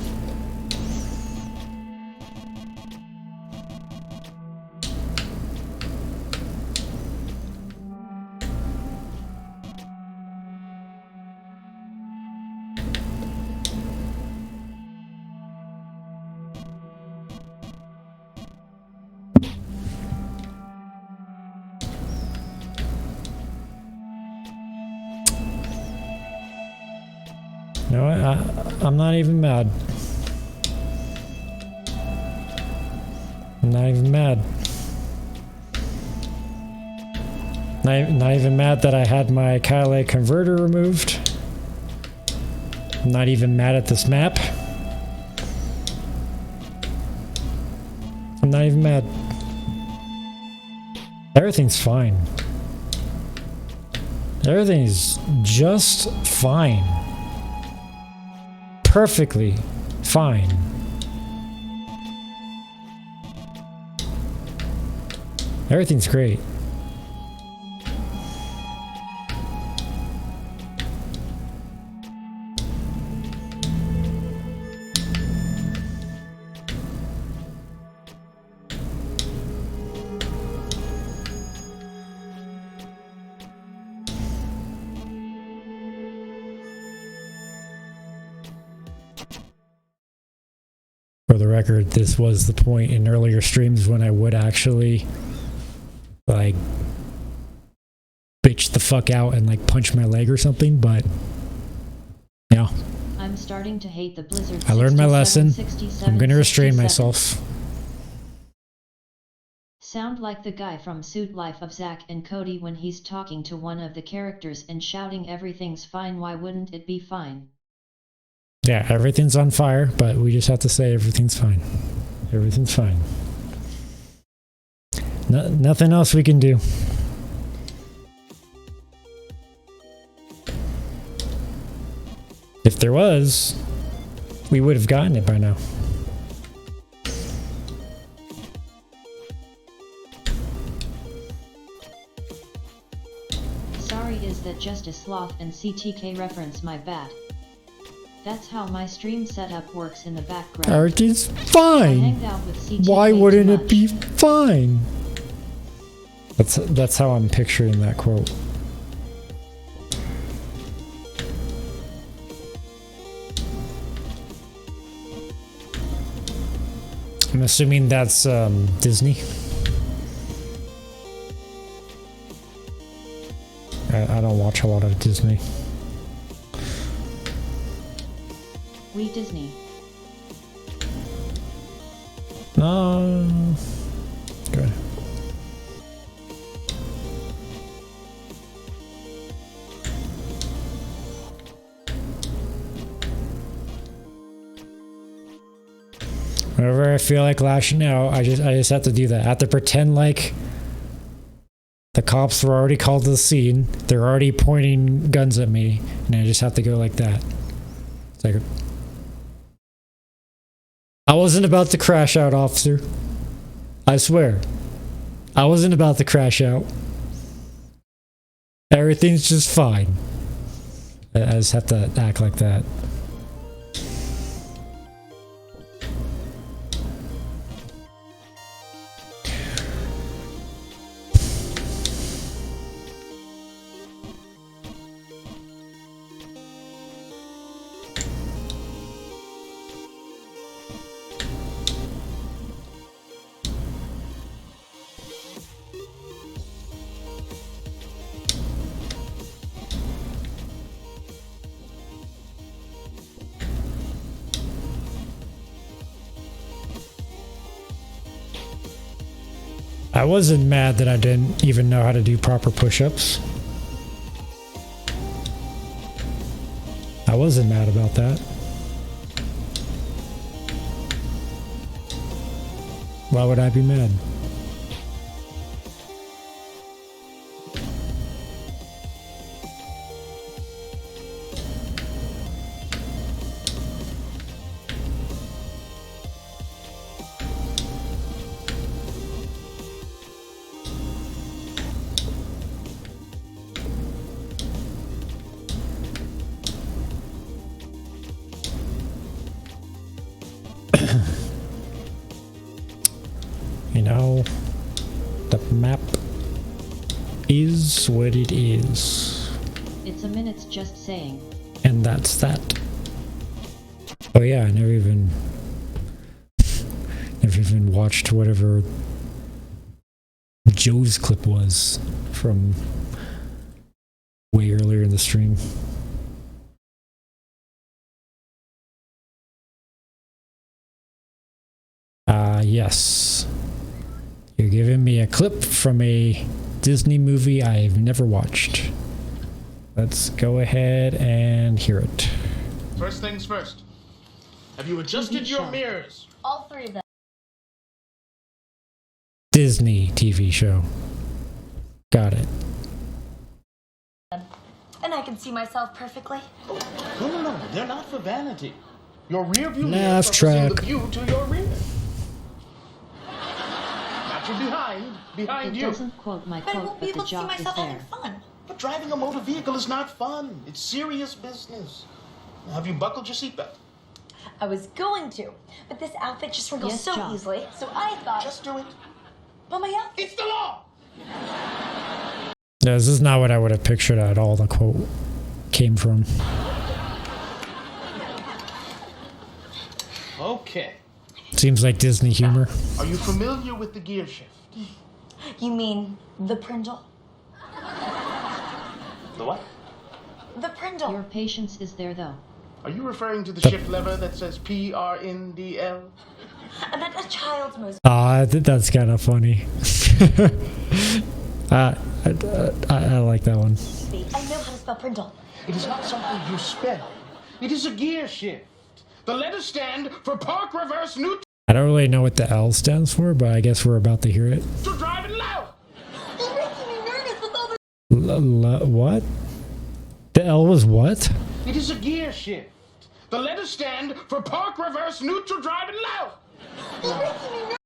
You know what? I'm not even mad. I'm not even mad. Not even mad that I had my catalytic converter removed. I'm not even mad at this map. I'm not even mad. Everything's fine. Everything's just fine. Perfectly fine. Everything's great. For the record, this was the point in earlier streams when I would actually like bitch the fuck out and like punch my leg or something, but yeah. I'm starting to hate the blizzard. I learned my lesson. 67, I'm gonna restrain 67. myself. Sound like the guy from Suit Life of Zack and Cody when he's talking to one of the characters and shouting everything's fine, why wouldn't it be fine? Yeah, everything's on fire, but we just have to say everything's fine. Everything's fine. Nothing else we can do. If there was, we would have gotten it by now. Sorry, is that just a sloth and CTK reference? My bad. That's how my stream setup works in the background. Everything's I fine. hanged out with CTK Why too wouldn't it much. be fine? That's how I'm picturing that quote. I'm assuming that's Disney. I don't watch a lot of Disney. We Disney. No. Good. Whenever I feel like lashing out, I just have to do that. I have to pretend like the cops were already called to the scene. They're already pointing guns at me, and I just have to go like that. It's like, I wasn't about to crash out, officer. I swear. I wasn't about to crash out. Everything's just fine. I just have to act like that. I wasn't mad that I didn't even know how to do proper push-ups. I wasn't mad about that. Why would I be mad? You know, the map is what it is. It's a minute's just saying. And that's that. Oh yeah, I never even watched whatever Joe's clip was from way earlier in the stream. Yes. You're giving me a clip from a Disney movie I've never watched. Let's go ahead and hear it. First things first. Have you adjusted your mirrors? All three of them. Disney TV show. Got it. And I can see myself perfectly. No, they're not for vanity. Your rear view Laugh mirrors are track. the view to your rear. Not your behind It you. doesn't quote my But I quote, won't be but the able to see joke is myself having there. fun. But driving a motor vehicle is not fun. It's serious business. Have you buckled your seatbelt? I was going to, but this outfit just wrinkles Yes, so John. easily. So I thought, Just do it. but my outfit. It's the law. No, this is not what I would have pictured at all the quote came from. Okay. Seems like Disney humor. Are you familiar with the gear shift? You mean the Prindle? The what? The Prindle. Your patience is there though. Are you referring to the shift lever that says PRNDL? And that's a child's most. That's kind of funny. I like that one. I know how to spell Prindle. It is not something you spell. It is a gear shift. The letters stand for park reverse neutral I don't really know what the L stands for, but I guess we're about to hear it. driving low. You're making me nervous with all the. What? The L was what? It is a gear shift. The letters stand for park reverse neutral driving low. You're making me nervous.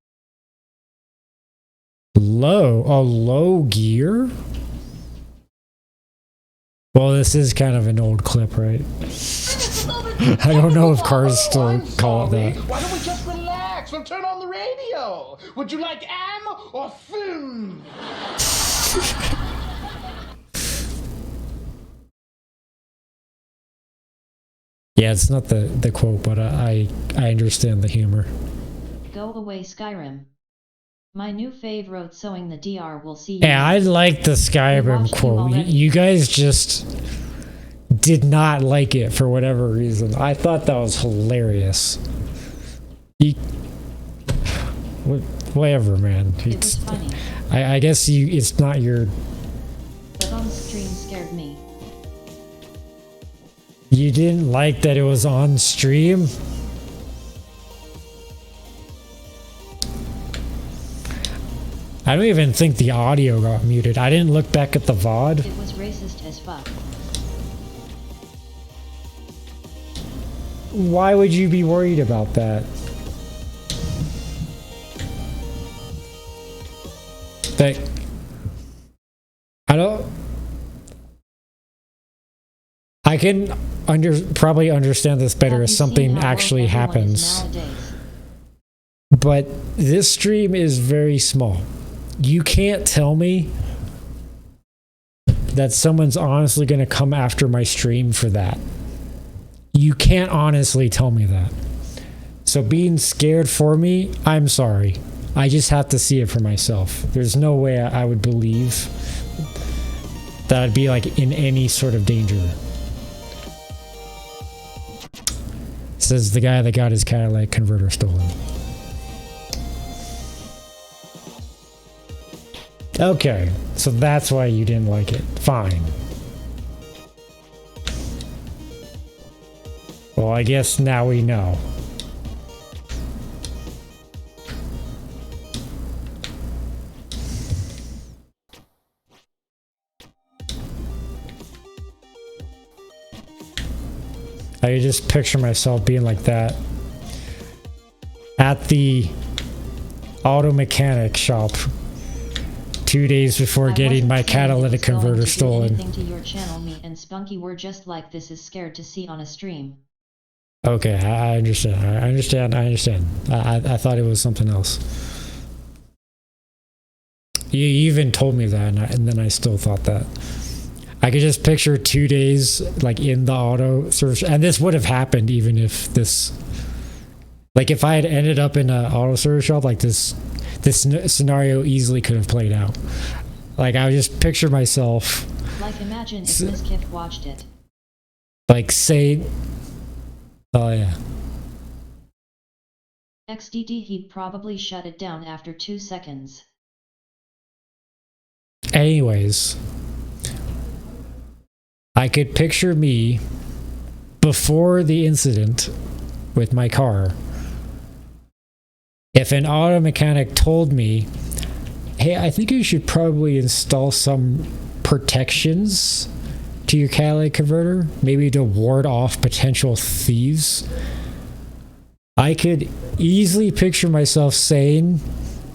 Low? A low gear? Well, this is kind of an old clip, right? I don't know if cars still call it that. Why don't we just relax? We'll turn on the radio. Would you like am or film? Yeah, it's not the quote, but I understand the humor. Go away Skyrim. My new fave wrote sewing the DR will see you. Yeah, I like the Skyrim watched you quote. already. You guys just did not like it for whatever reason. I thought that was hilarious. Whatever, man. It was funny, I guess it's not your. but on stream scared me. You didn't like that it was on stream? I don't even think the audio got muted. I didn't look back at the VOD. It was racist as fuck. Why would you be worried about that? I can probably understand this better Have if you something seen how actually woke everyone is happens. nowadays? But this stream is very small. You can't tell me that someone's honestly going to come after my stream for that. You can't honestly tell me that. So being scared for me, I'm sorry. I just have to see it for myself. There's no way I would believe that I'd be like in any sort of danger. Says the guy that got his Cadillac converter stolen. Okay, so that's why you didn't like it. Fine. Well, I guess now we know. I could just picture myself being like that at the auto mechanic shop 2 days before I getting wasn't my saying it catalytic was going converter to do stolen. anything to your channel. Me and Spunky were just like, this is scared to see on a stream. Okay, I understand. I understand. I thought it was something else. You even told me that, and then I still thought that. I could just picture 2 days like in the auto search, and this would have happened even if this, like if I had ended up in an auto service shop, like this scenario easily could have played out. Like I would just picture myself. Like imagine if Miss Kif watched it. Like say, oh yeah. XDD he'd probably shut it down after 2 seconds. Anyways, I could picture me before the incident with my car. If an auto mechanic told me, hey, I think you should probably install some protections to your catalytic converter, maybe to ward off potential thieves, I could easily picture myself saying,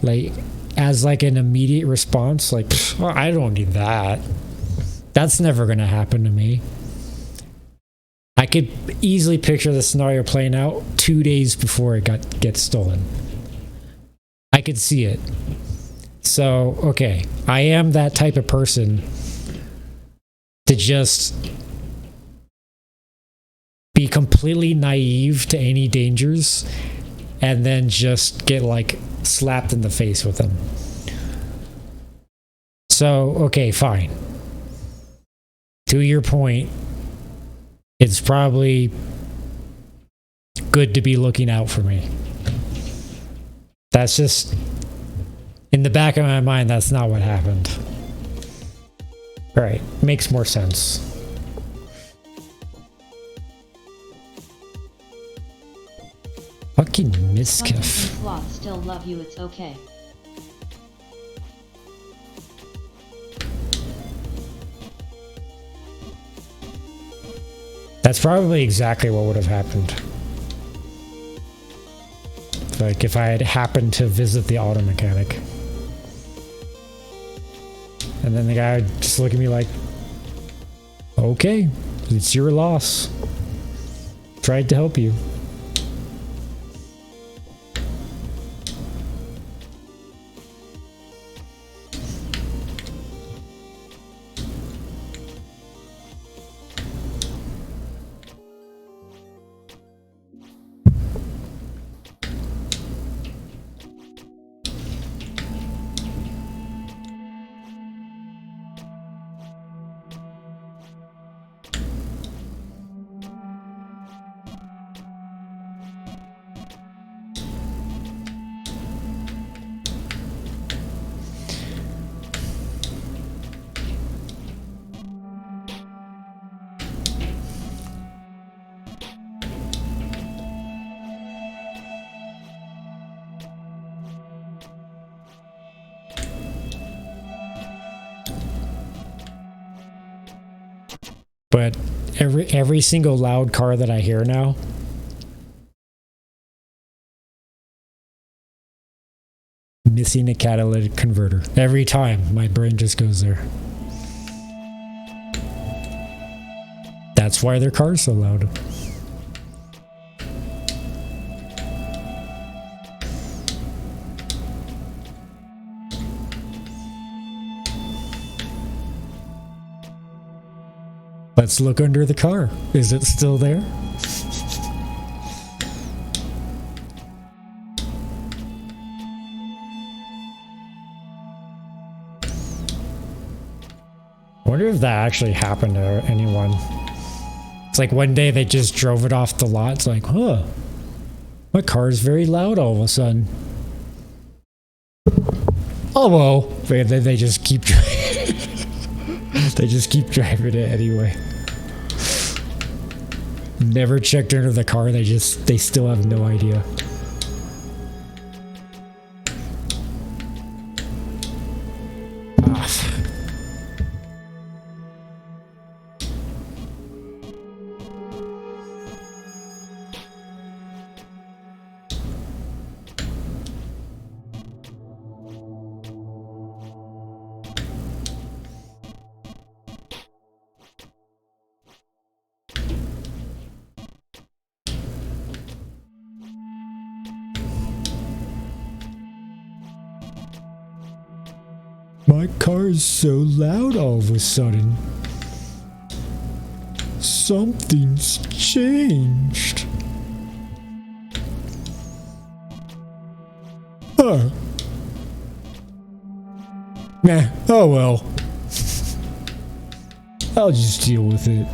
like, as like an immediate response, like, I don't need that. That's never going to happen to me. I could easily picture the scenario playing out 2 days before it gets stolen. I could see it. So, okay, I am that type of person to just be completely naive to any dangers and then just get like slapped in the face with them. So, okay, fine. To your point, it's probably good to be looking out for me. That's just, in the back of my mind, that's not what happened. Right, makes more sense. Fucking Miskiff. Cloth still love you, it's okay. That's probably exactly what would have happened. Like if I had happened to visit the auto mechanic. And then the guy would just look at me like, okay, it's your loss. Tried to help you. But every single loud car that I hear now, missing a catalytic converter. Every time my brain just goes there. That's why their car's so loud. Let's look under the car. Is it still there? I wonder if that actually happened to anyone. It's like one day they just drove it off the lot. It's like, huh, my car is very loud all of a sudden. Oh well, they just keep driving. They just keep driving it anyway. Never checked under the car. They still have no idea. my car is so loud all of a sudden? Something's changed. Huh. Nah, oh well. I'll just deal with it.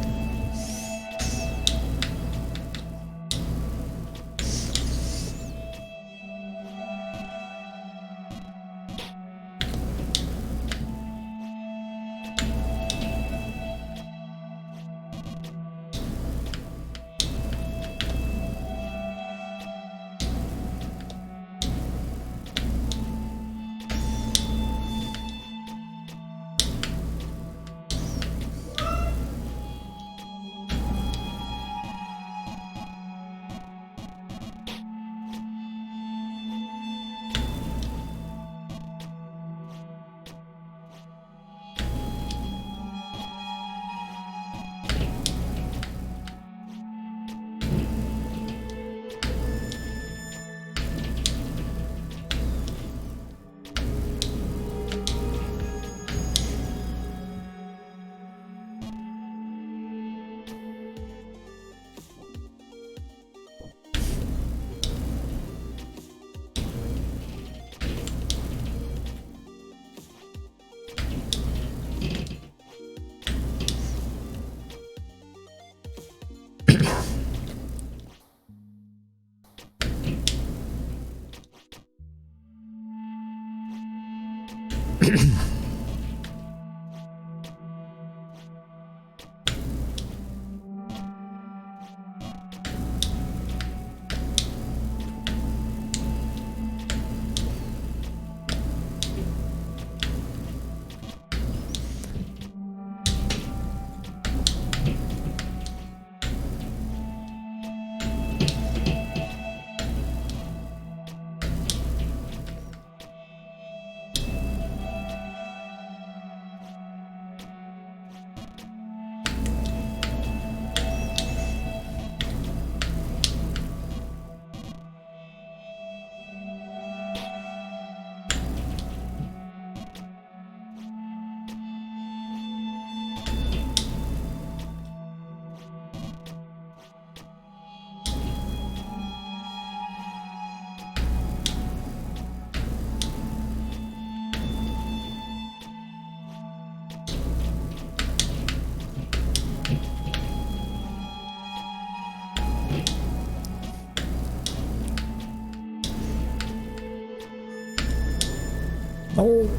Oh.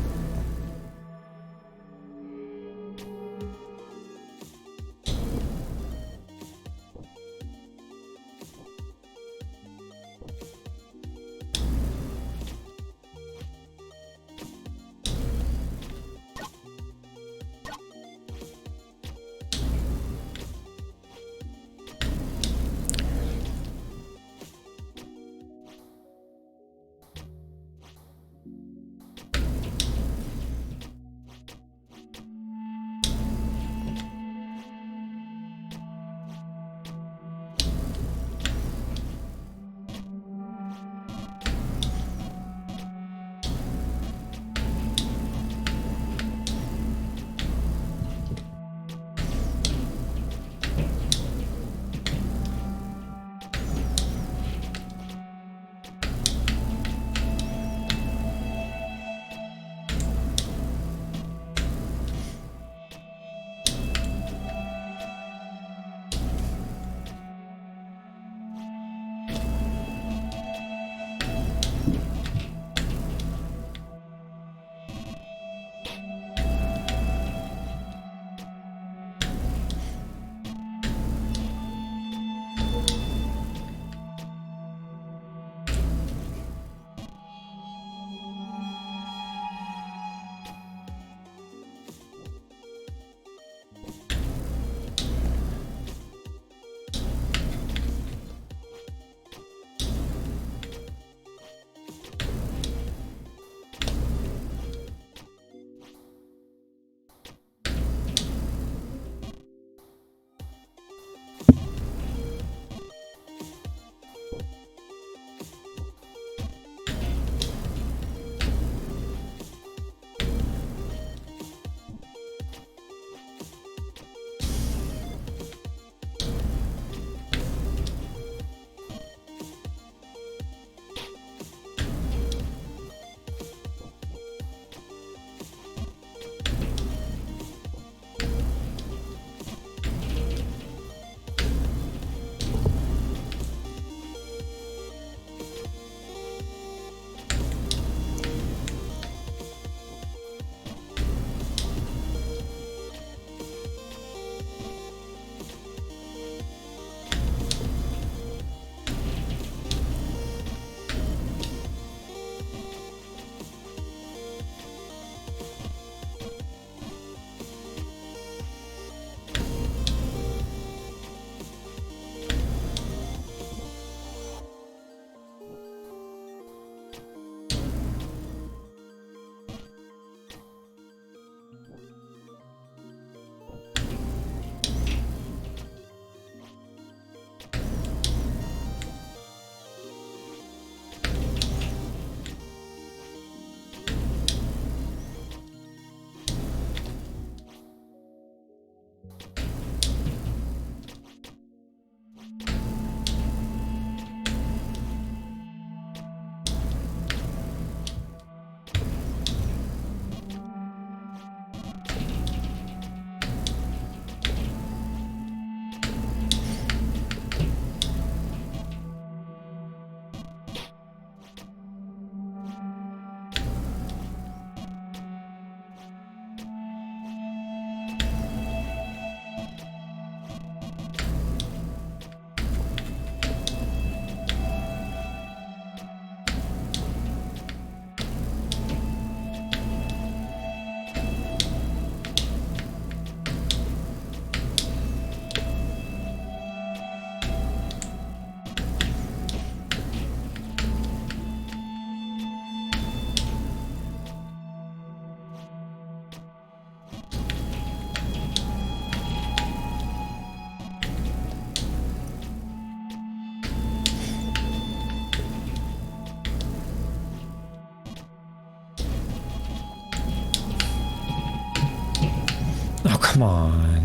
Come on.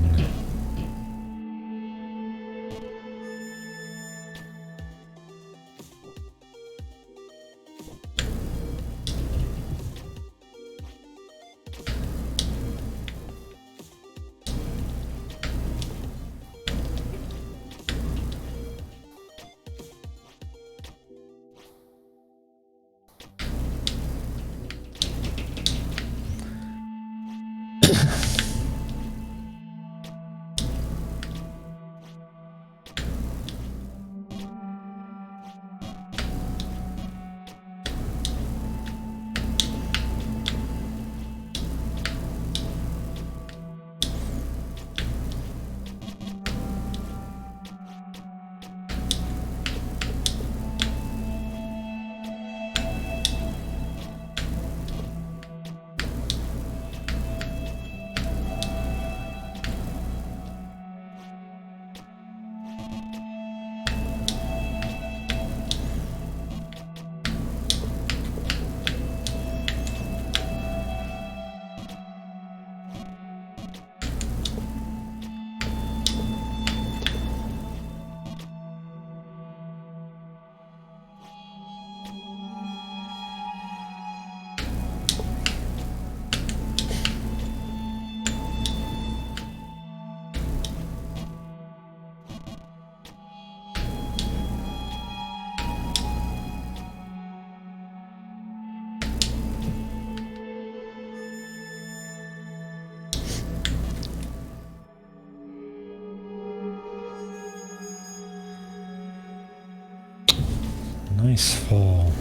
Nice fall.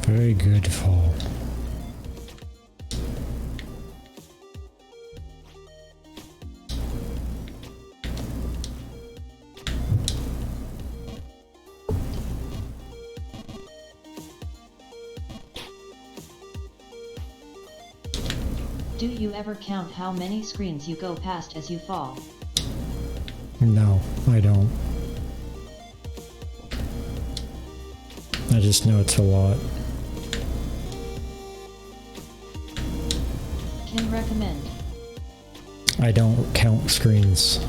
Very good fall. Do you ever count how many screens you go past as you fall? No, I don't. I just know it's a lot. Can recommend. I don't count screens.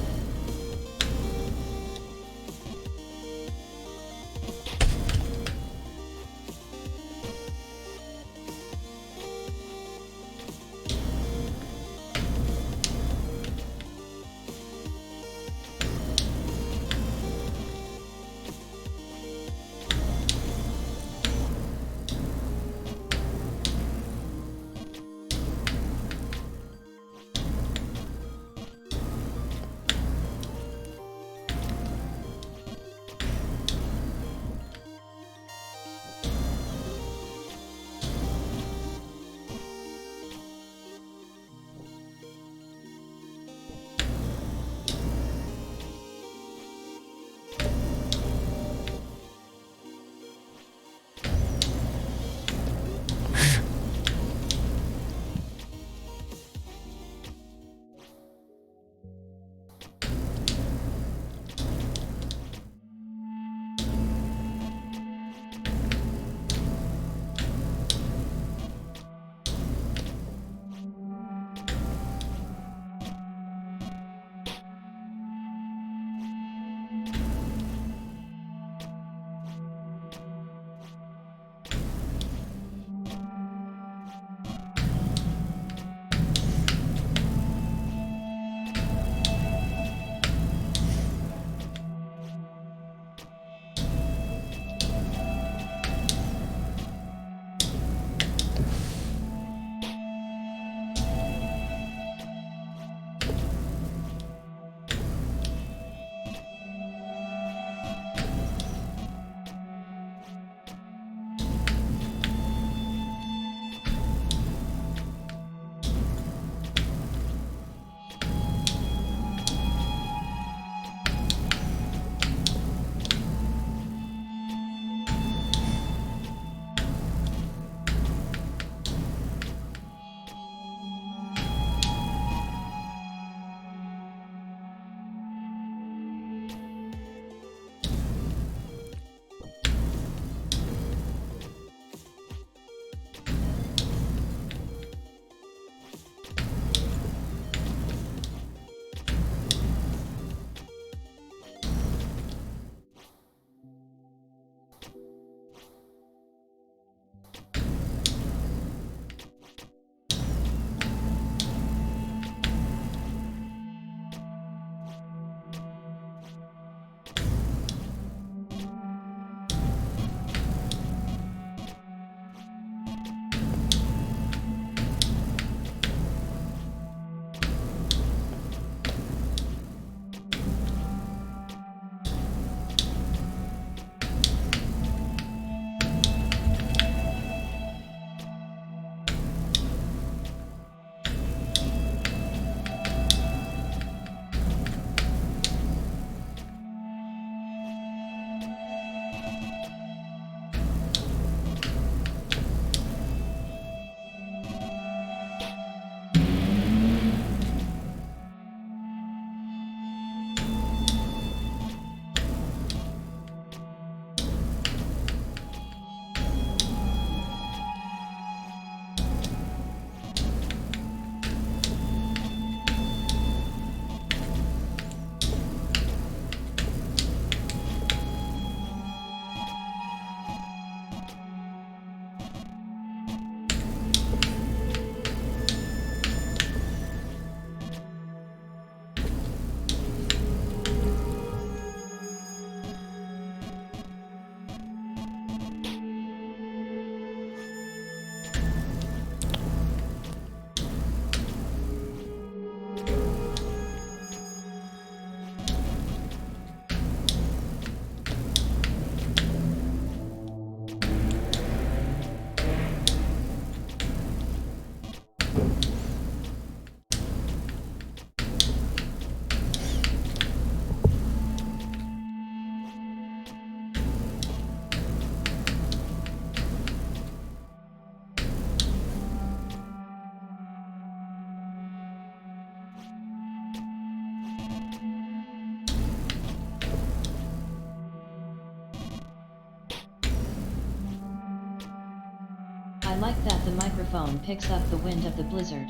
I like that the microphone picks up the wind of the blizzard.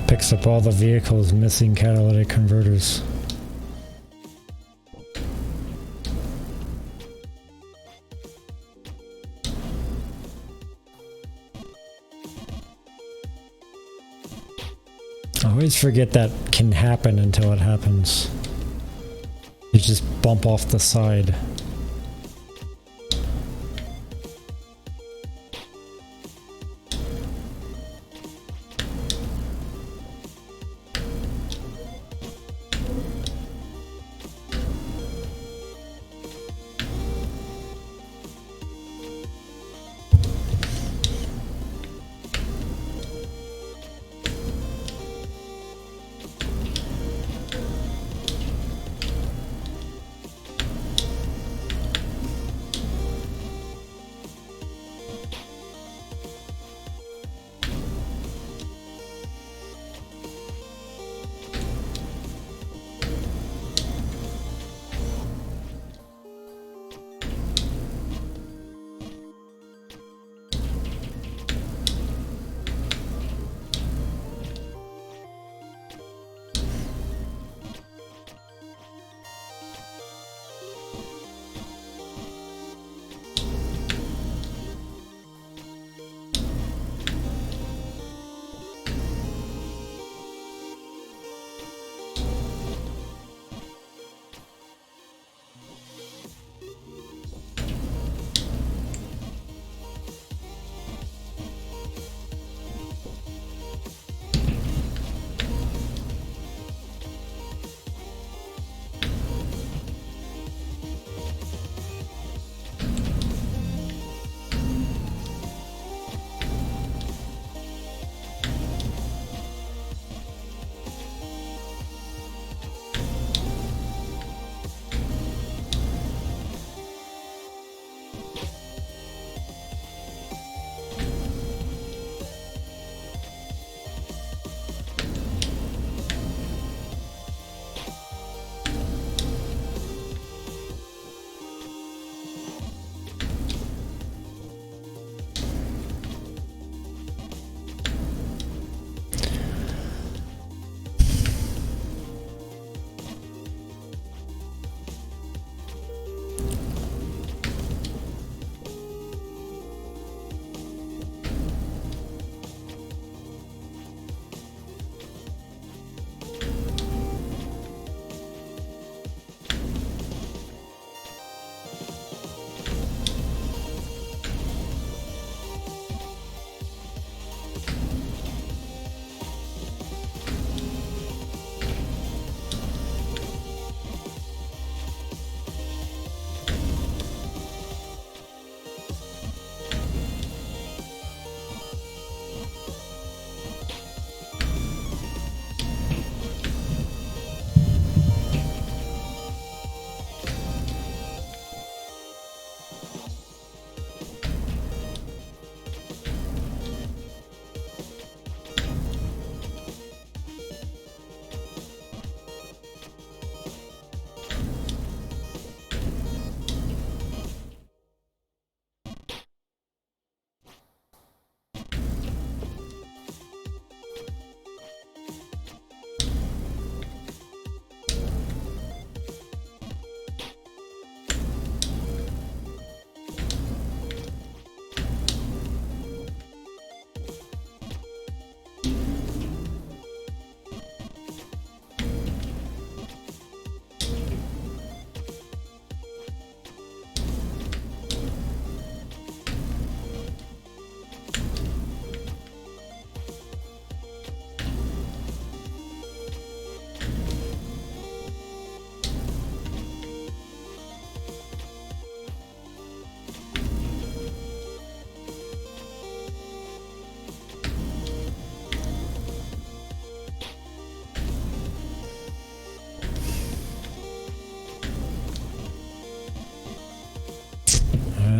Picks up all the vehicles missing catalytic converters. I always forget that can happen until it happens. You just bump off the side.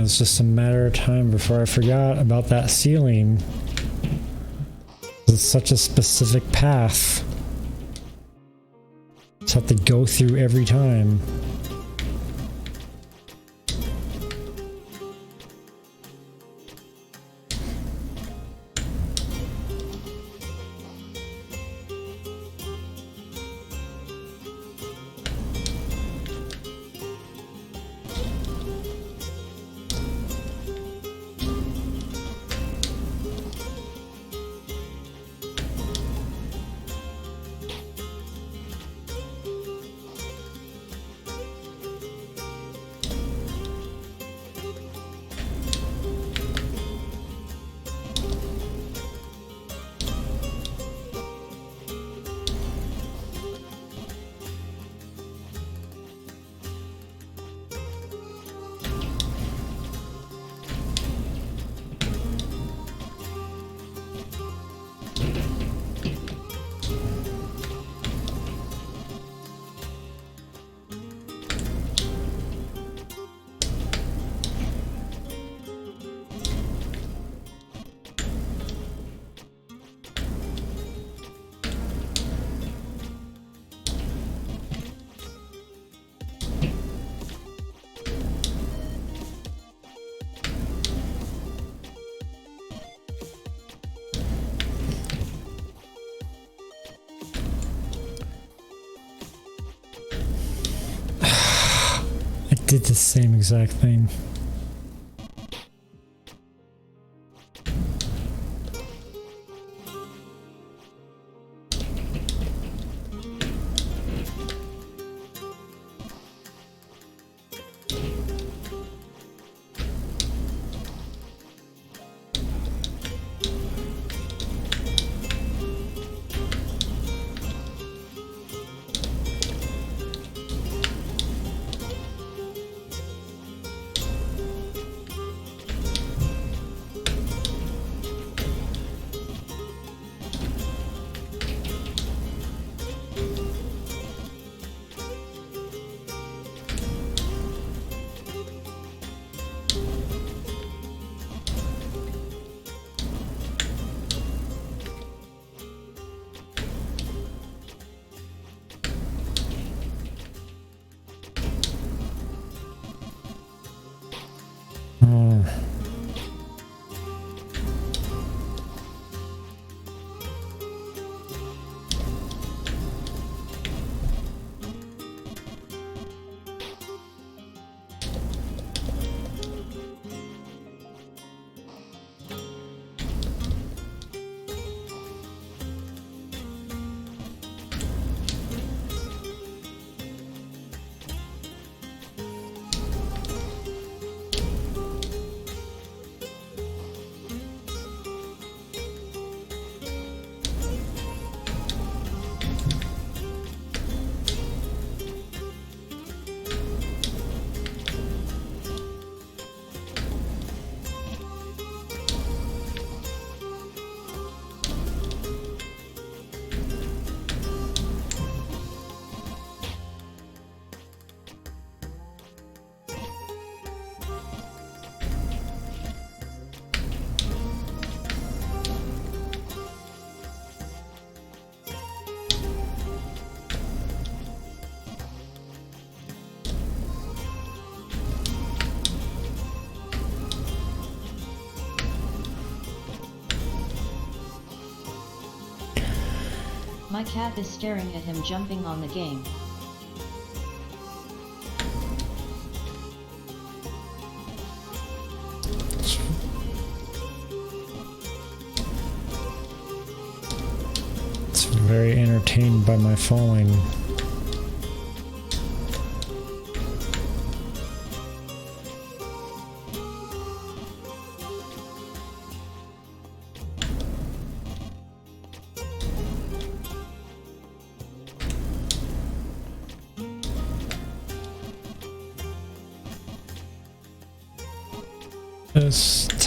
It's just a matter of time before I forgot about that ceiling. It's such a specific path. Just have to go through every time. Did the same exact thing. My cat is staring at him jumping on the game. It's very entertained by my falling.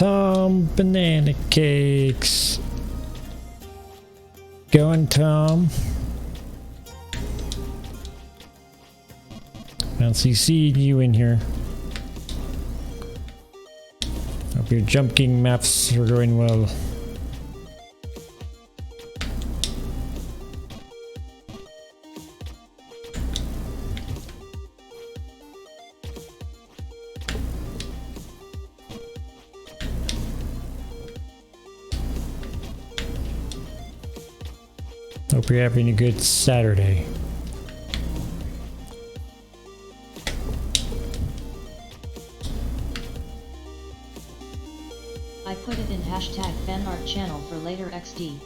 Tom Banana Cakes. Going, Tom. Fancy seeing you in here. Hope your jumping maps are going well. Hope you're having a good Saturday. I put it in hashtag fanart channel for later XD.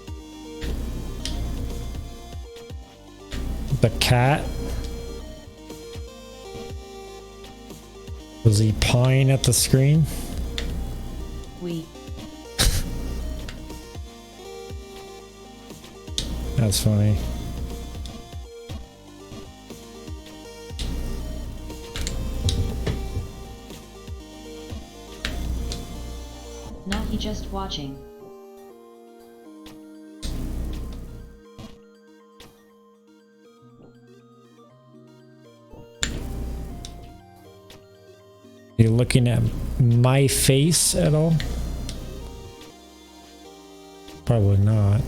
The cat? Was he pawing at the screen? We. That's funny. Not he just watching. You looking at my face at all? Probably not.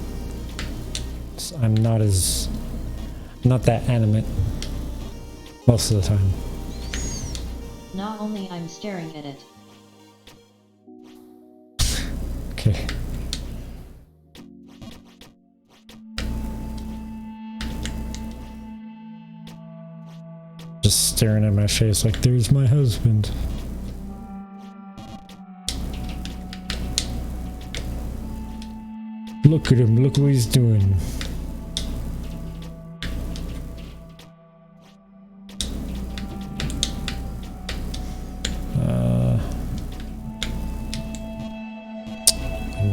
I'm not that animate most of the time. Not only I'm staring at it. Okay. Just staring at my face like there's my husband. Look at him, look what he's doing.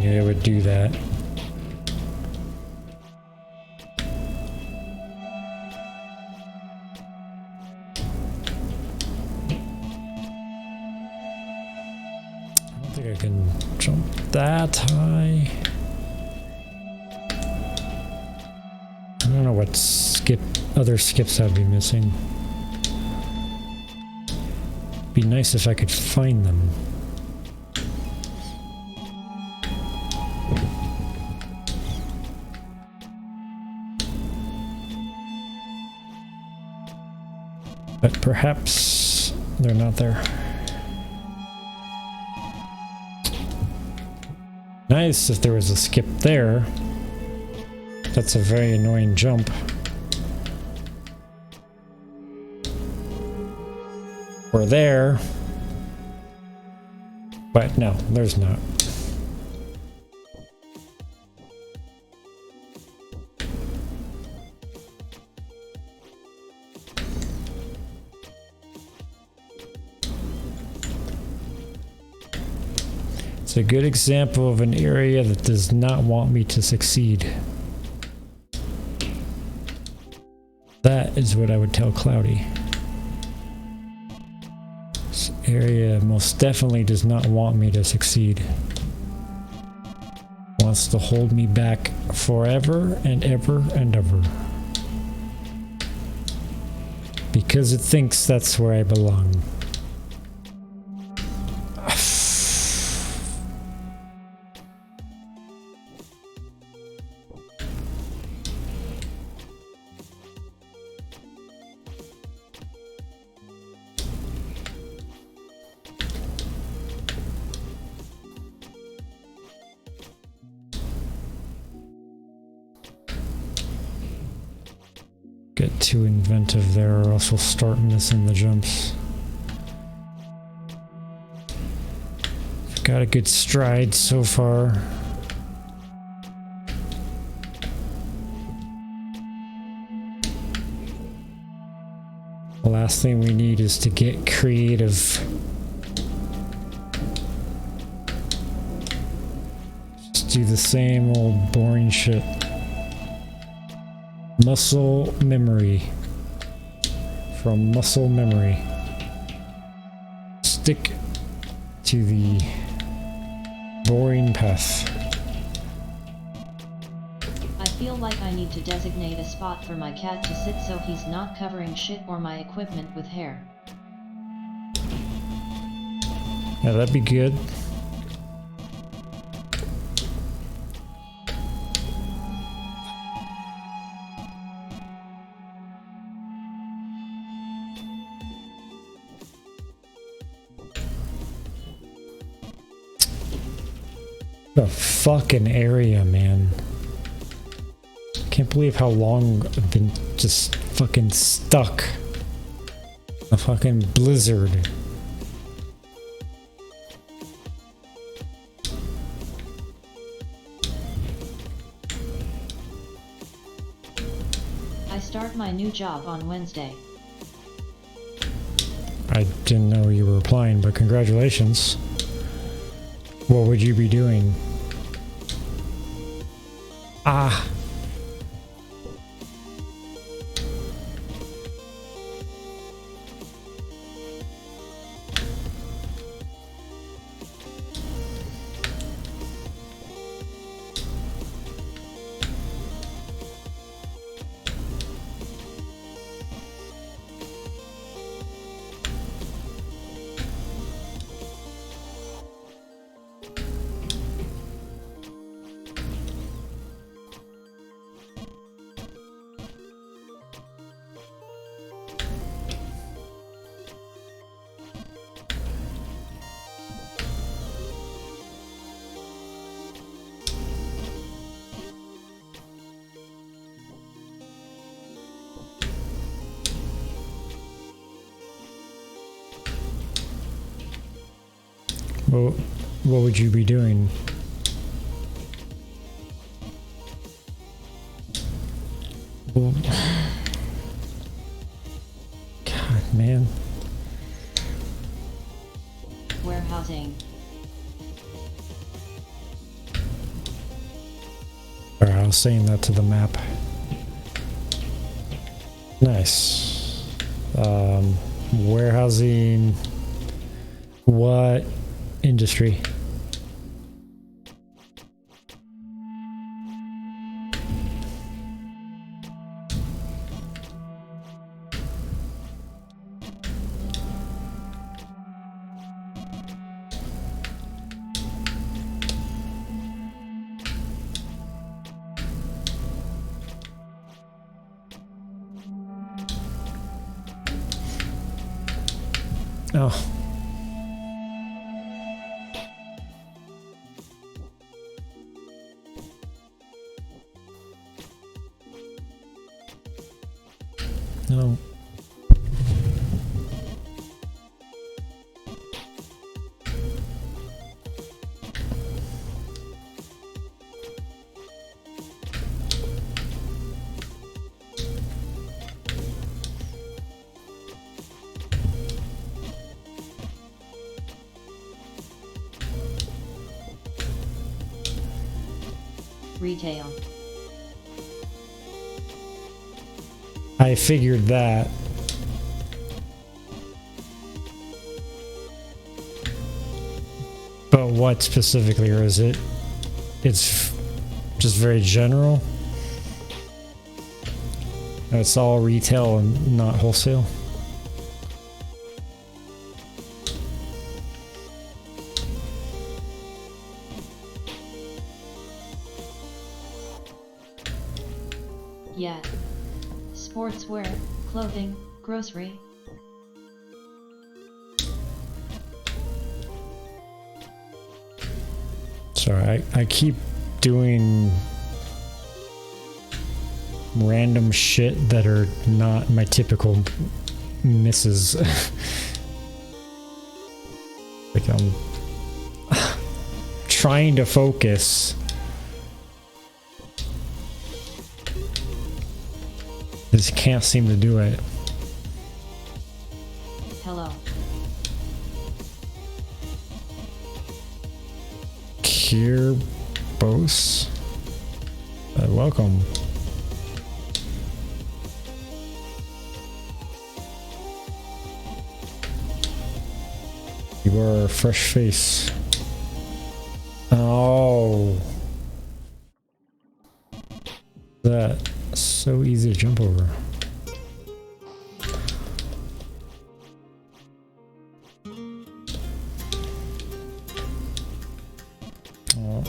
Yeah, I would do that. I don't think I can jump that high. I don't know what other skips I'd be missing. Be nice if I could find them. But perhaps they're not there. Nice if there was a skip there. That's a very annoying jump. Or there. But no, there's not. It's a good example of an area that does not want me to succeed. That is what I would tell Cloudy. This area most definitely does not want me to succeed. Wants to hold me back forever and ever and ever. Because it thinks that's where I belong. Get too inventive there or else we'll start missing the jumps. Got a good stride so far. The last thing we need is to get creative. Just do the same old boring shit. Muscle memory. From muscle memory. Stick to the boring path. I feel like I need to designate a spot for my cat to sit so he's not covering shit or my equipment with hair. Yeah, that'd be good. The fucking area, man. Can't believe how long I've been just fucking stuck. A fucking blizzard. I start my new job on Wednesday. I didn't know you were applying, but congratulations. What would you be doing? Ah. Well, what would you be doing? Well, God, man. Warehousing. Alright, I was saying that to the map. Nice. Warehousing. What industry? Oh. No. Retail. I figured that. But what specifically, or is it? It's just very general. It's all retail and not wholesale. Yeah. Sportswear, clothing, grocery. Sorry, I keep doing random shit that are not my typical misses. Like I'm trying to focus. Just can't seem to do it. Hello. Kirbos. Welcome. You are a fresh face. Oh. That's so easy to jump over. Oh.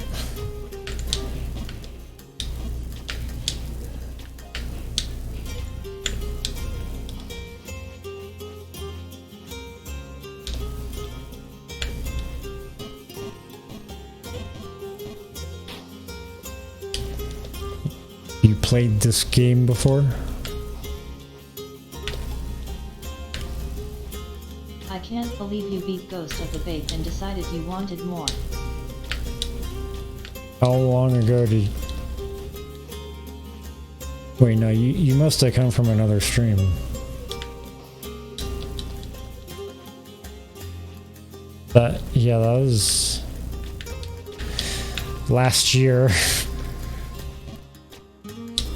You played this game before? I can't believe you beat Ghost of the Babe and decided you wanted more. How long ago did... Wait, no, you must have come from another stream. Yeah, that was... last year.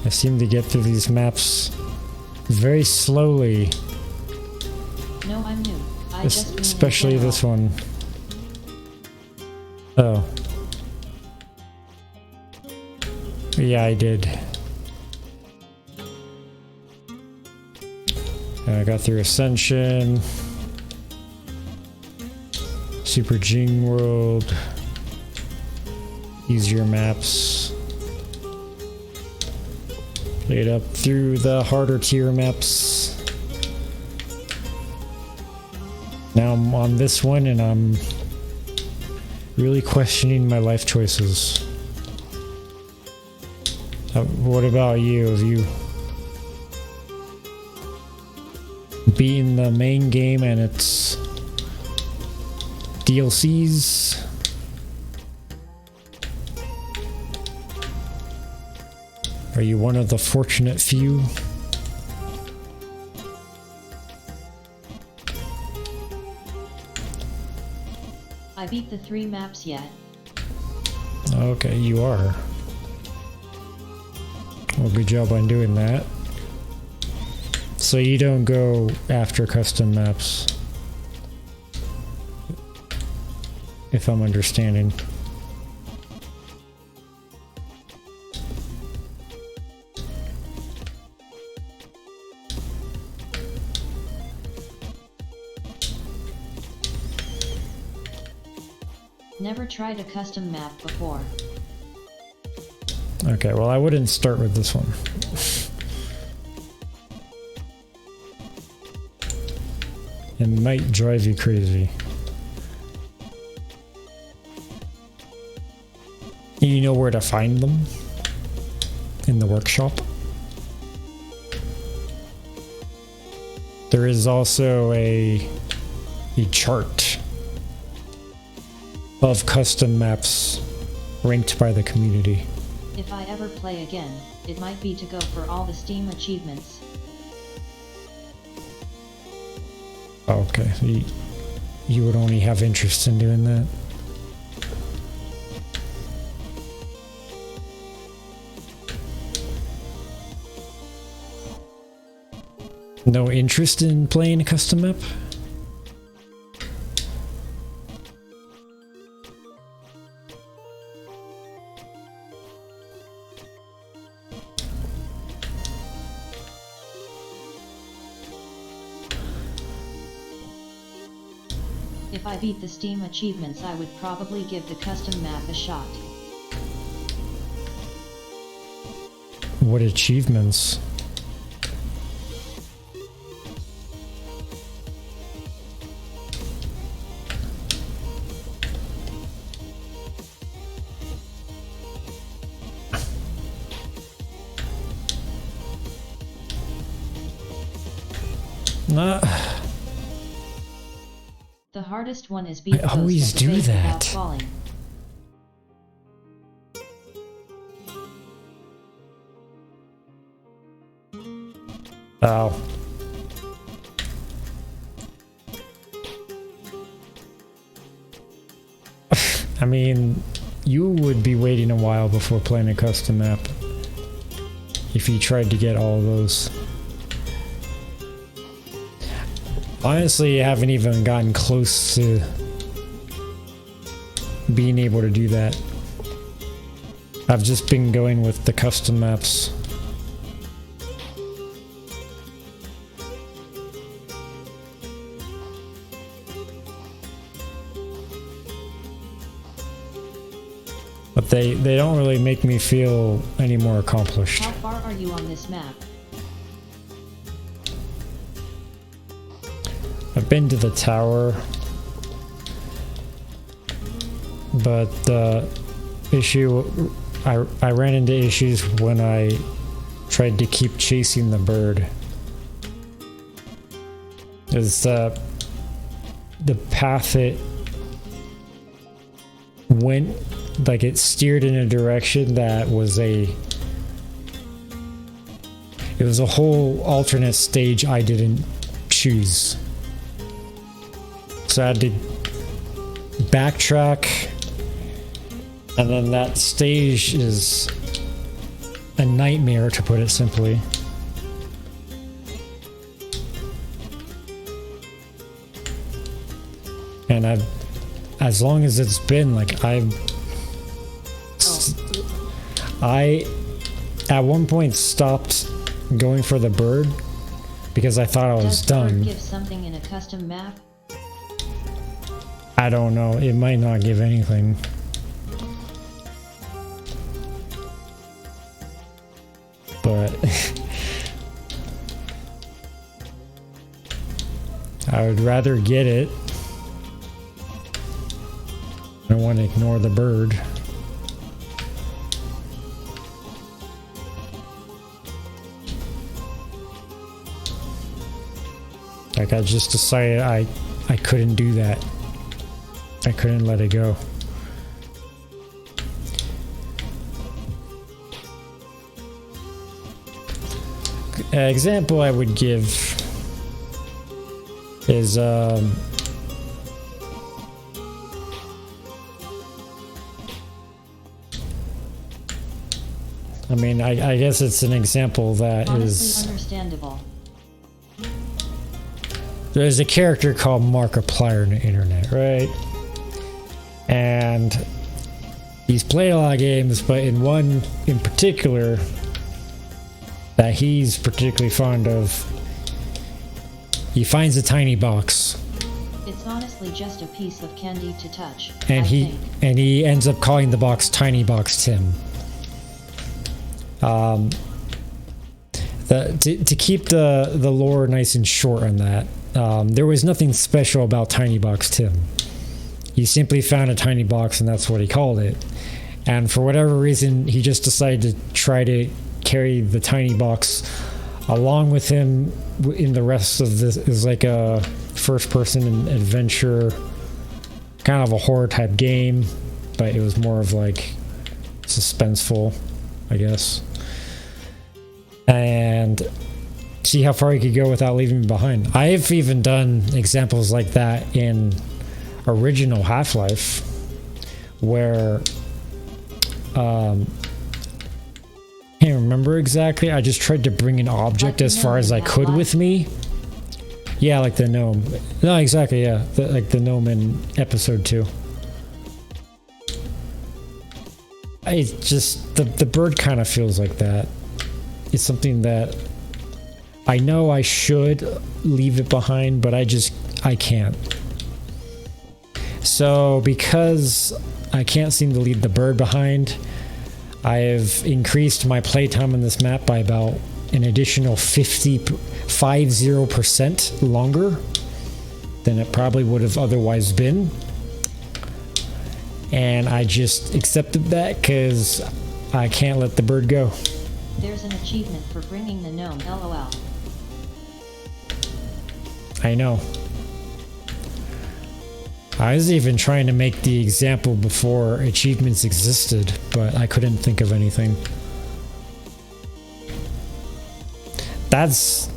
I seem to get through these maps very slowly. No, I'm new. I just mean Especially in general. this one. Oh. Yeah, I did. And I got through Ascension. Super Jing World. Easier maps. Played up through the harder tier maps. Now I'm on this one and I'm really questioning my life choices. What about you? Have you beaten the main game and its DLCs? Are you one of the fortunate few? I beat the 3 maps yet. Okay, you are. Well, good job on doing that. So you don't go after custom maps, if I'm understanding. Never tried a custom map before. Okay, well I wouldn't start with this one. It might drive you crazy. You know where to find them? In the workshop. There is also a chart of custom maps ranked by the community. If I ever play again, it might be to go for all the Steam achievements. Okay, so you would only have interest in doing that? No interest in playing a custom map? If I beat the Steam achievements, I would probably give the custom map a shot. What achievements? Nah. The hardest one is beat I Ghost always of the do Babe without that. falling. Ow. I mean, you would be waiting a while before playing a custom map if you tried to get all of those. Honestly, I haven't even gotten close to being able to do that. I've just been going with the custom maps. But they don't really make me feel any more accomplished. How far are you on this map? I've been to the tower, but the issue, I ran into issues when I tried to keep chasing the bird. Is the path it went, like it steered in a direction that was it was a whole alternate stage I didn't choose. So I had to backtrack, and then that stage is a nightmare, to put it simply. And as long as it's been, like, I at one point stopped going for the bird because I thought I was Does the bird done. give something in a custom map? I don't know, it might not give anything. But I would rather get it. I don't want to ignore the bird. Like, I just decided I couldn't do that. I couldn't let it go. An example I would give is I mean, I guess it's an example that Honestly is... understandable. There's a character called Markiplier on the internet, right? And he's played a lot of games, but in one in particular that he's particularly fond of, he finds a tiny box. It's honestly just a piece of candy to touch. And I think. he ends up calling the box Tiny Box Tim. To keep the lore nice and short on that, there was nothing special about Tiny Box Tim. He simply found a tiny box and that's what he called it. And for whatever reason, he just decided to try to carry the tiny box along with him in the rest of this. Is like a first-person adventure, kind of a horror type game, but it was more of like suspenseful, I guess. And see how far you could go without leaving me behind. I've even done examples like that in original Half-Life, where can't remember exactly. I just tried to bring an object as far as I could with me. Yeah, like the gnome. No, exactly. Yeah, like the gnome in episode 2. It's just the bird kind of feels like that. It's something that I know I should leave it behind, but I can't. So because I can't seem to leave the bird behind, I've increased my playtime on this map by about an additional 50% longer than it probably would have otherwise been. And I just accepted that because I can't let the bird go. There's an achievement for bringing the gnome, LOL. I know. I was even trying to make the example before achievements existed, but I couldn't think of anything. That's...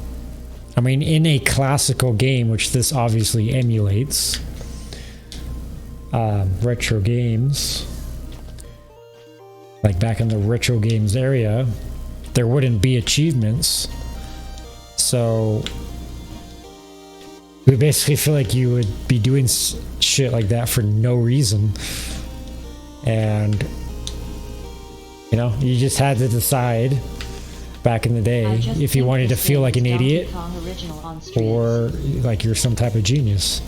I mean, in a classical game, which this obviously emulates, retro games, like back in the retro games area, there wouldn't be achievements. So we basically feel like you would be doing shit like that for no reason. And, you know, you just had to decide back in the day if you wanted to feel like an idiot or like you're some type of genius.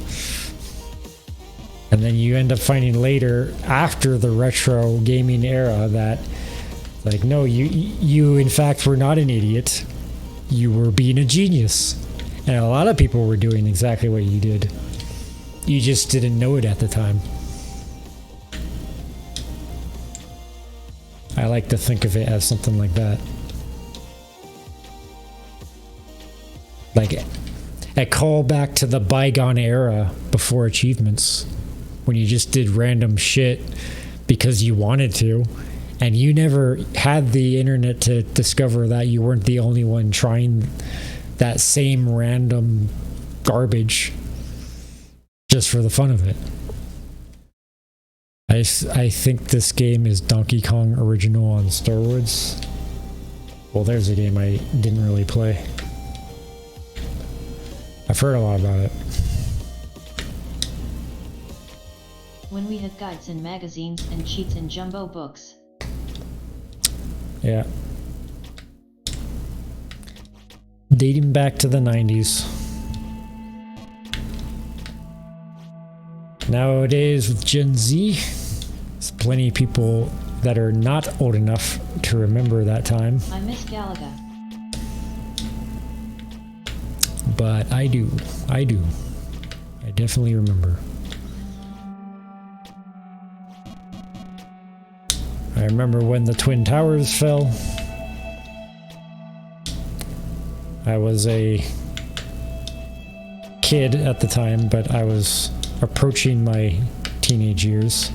And then you end up finding later, after the retro gaming era, that like, no, you in fact were not an idiot. You were being a genius. And a lot of people were doing exactly what you did. You just didn't know it at the time. I like to think of it as something like that. Like a callback to the bygone era before achievements, when you just did random shit because you wanted to, and you never had the internet to discover that you weren't the only one trying that same random garbage just for the fun of it. I think this game is Donkey Kong original on steroids. Well, there's a game I didn't really play. I've heard a lot about it. When we had guides in magazines and cheats in jumbo books. Yeah. Dating back to the 90s. Nowadays with Gen Z, there's plenty of people that are not old enough to remember that time. I miss Galaga. But I do. I definitely remember. I remember when the Twin Towers fell. I was a kid at the time, but I was approaching my teenage years.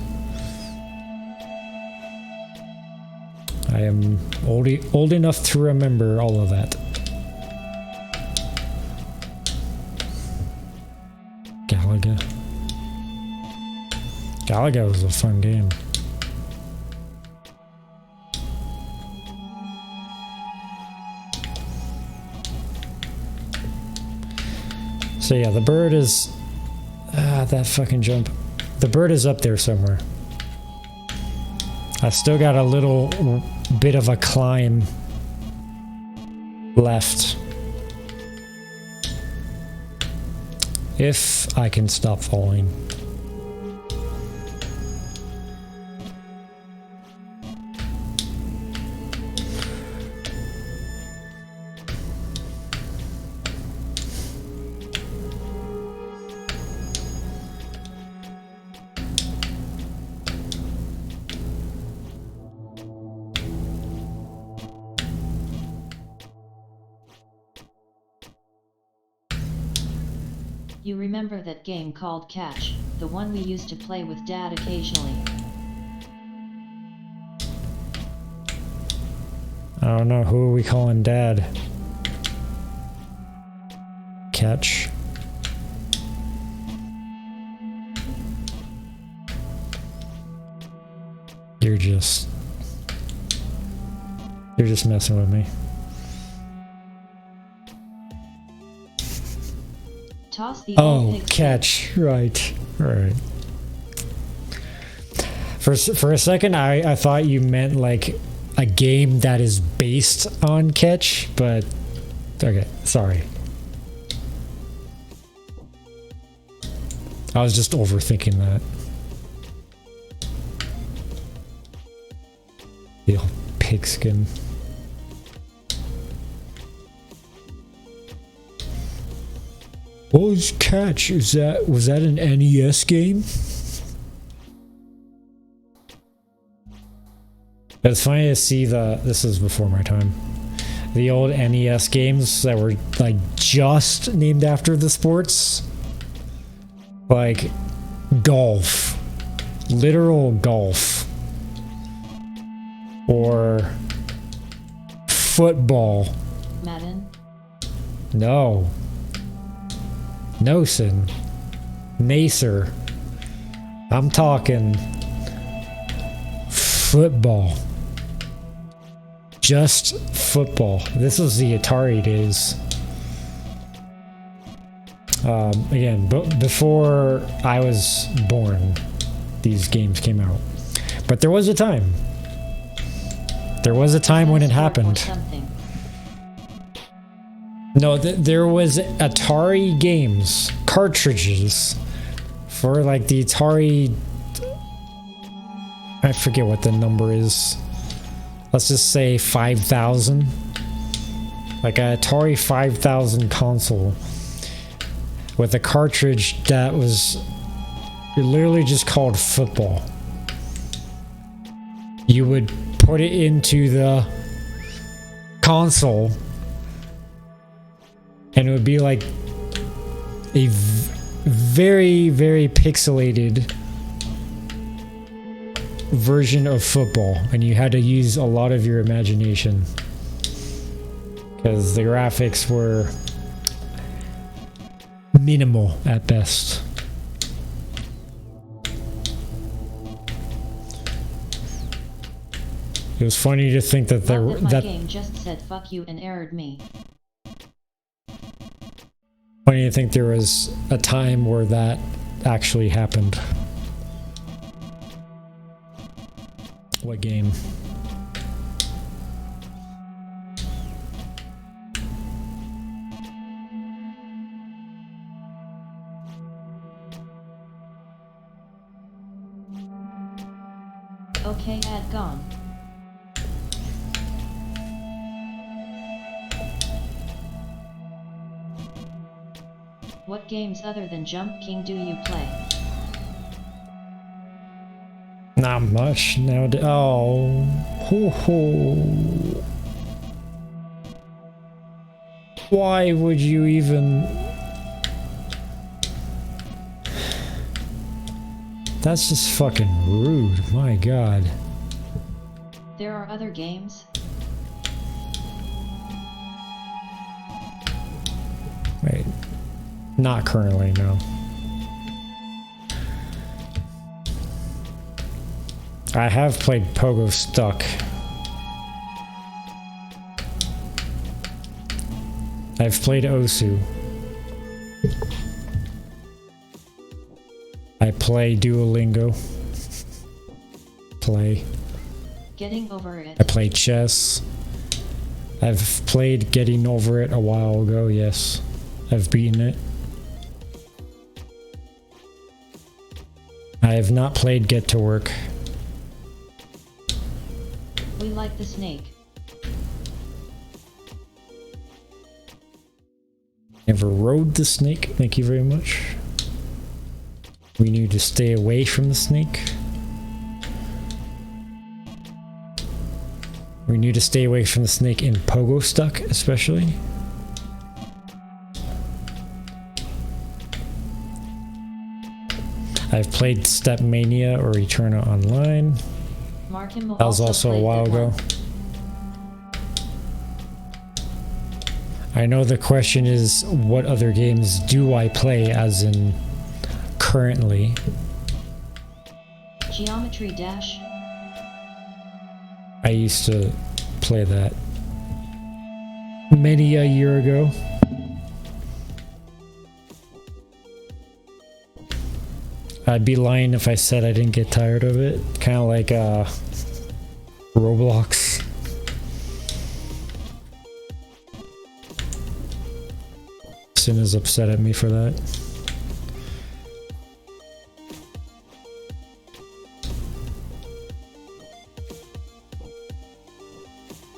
I am old enough to remember all of that. Galaga. Galaga was a fun game. So yeah, the bird is... that fucking jump. The bird is up there somewhere. I still got a little bit of a climb left. If I can stop falling. You remember that game called Catch, the one we used to play with Dad occasionally? I don't know, who are we calling Dad? Catch. You're just messing with me. Toss the old Oh, pig's Catch. Right. For a second, I thought you meant like a game that is based on Catch, but okay, sorry. I was just overthinking that. The old pigskin. What was Catch? Was that an NES game? It's funny to see this is before my time. The old NES games that were like just named after the sports. Like golf. Literal golf. Or football. Madden? No. Nosen. Nacer. I'm talking football. Just football. This was the Atari days. Again, before I was born, these games came out. But there was a time. There was a time when it happened. Something. No, there was Atari games, cartridges, for like the Atari... I forget what the number is. Let's just say 5,000. Like an Atari 5000 console with a cartridge that was literally just called football. You would put it into the console And it would be like a very, very pixelated version of football, and you had to use a lot of your imagination because the graphics were minimal at best. It was funny to think that there my game just said fuck you and errored me. Funny to think there was a time where that actually happened. What game? Okay, ad gone. What games other than Jump King do you play? Not much nowadays. Oh, ho ho. Why would you even? That's just fucking rude. My God. There are other games? Wait. Not currently, no. I have played Pogo Stuck. I've played Osu. I play Duolingo. Getting over it. I play chess. I've played Getting Over It a while ago, yes. I've beaten it. I have not played Get to Work. We like the snake. Never rode the snake, thank you very much. We need to stay away from the snake. We need to stay away from the snake in Pogo Stuck, especially. I've played Step Mania or Eterna Online. That was also a while ago. I know the question is, what other games do I play, as in currently? Geometry Dash. I used to play that many a year ago. I'd be lying if I said I didn't get tired of it. Kind of like Roblox. Sin is upset at me for that.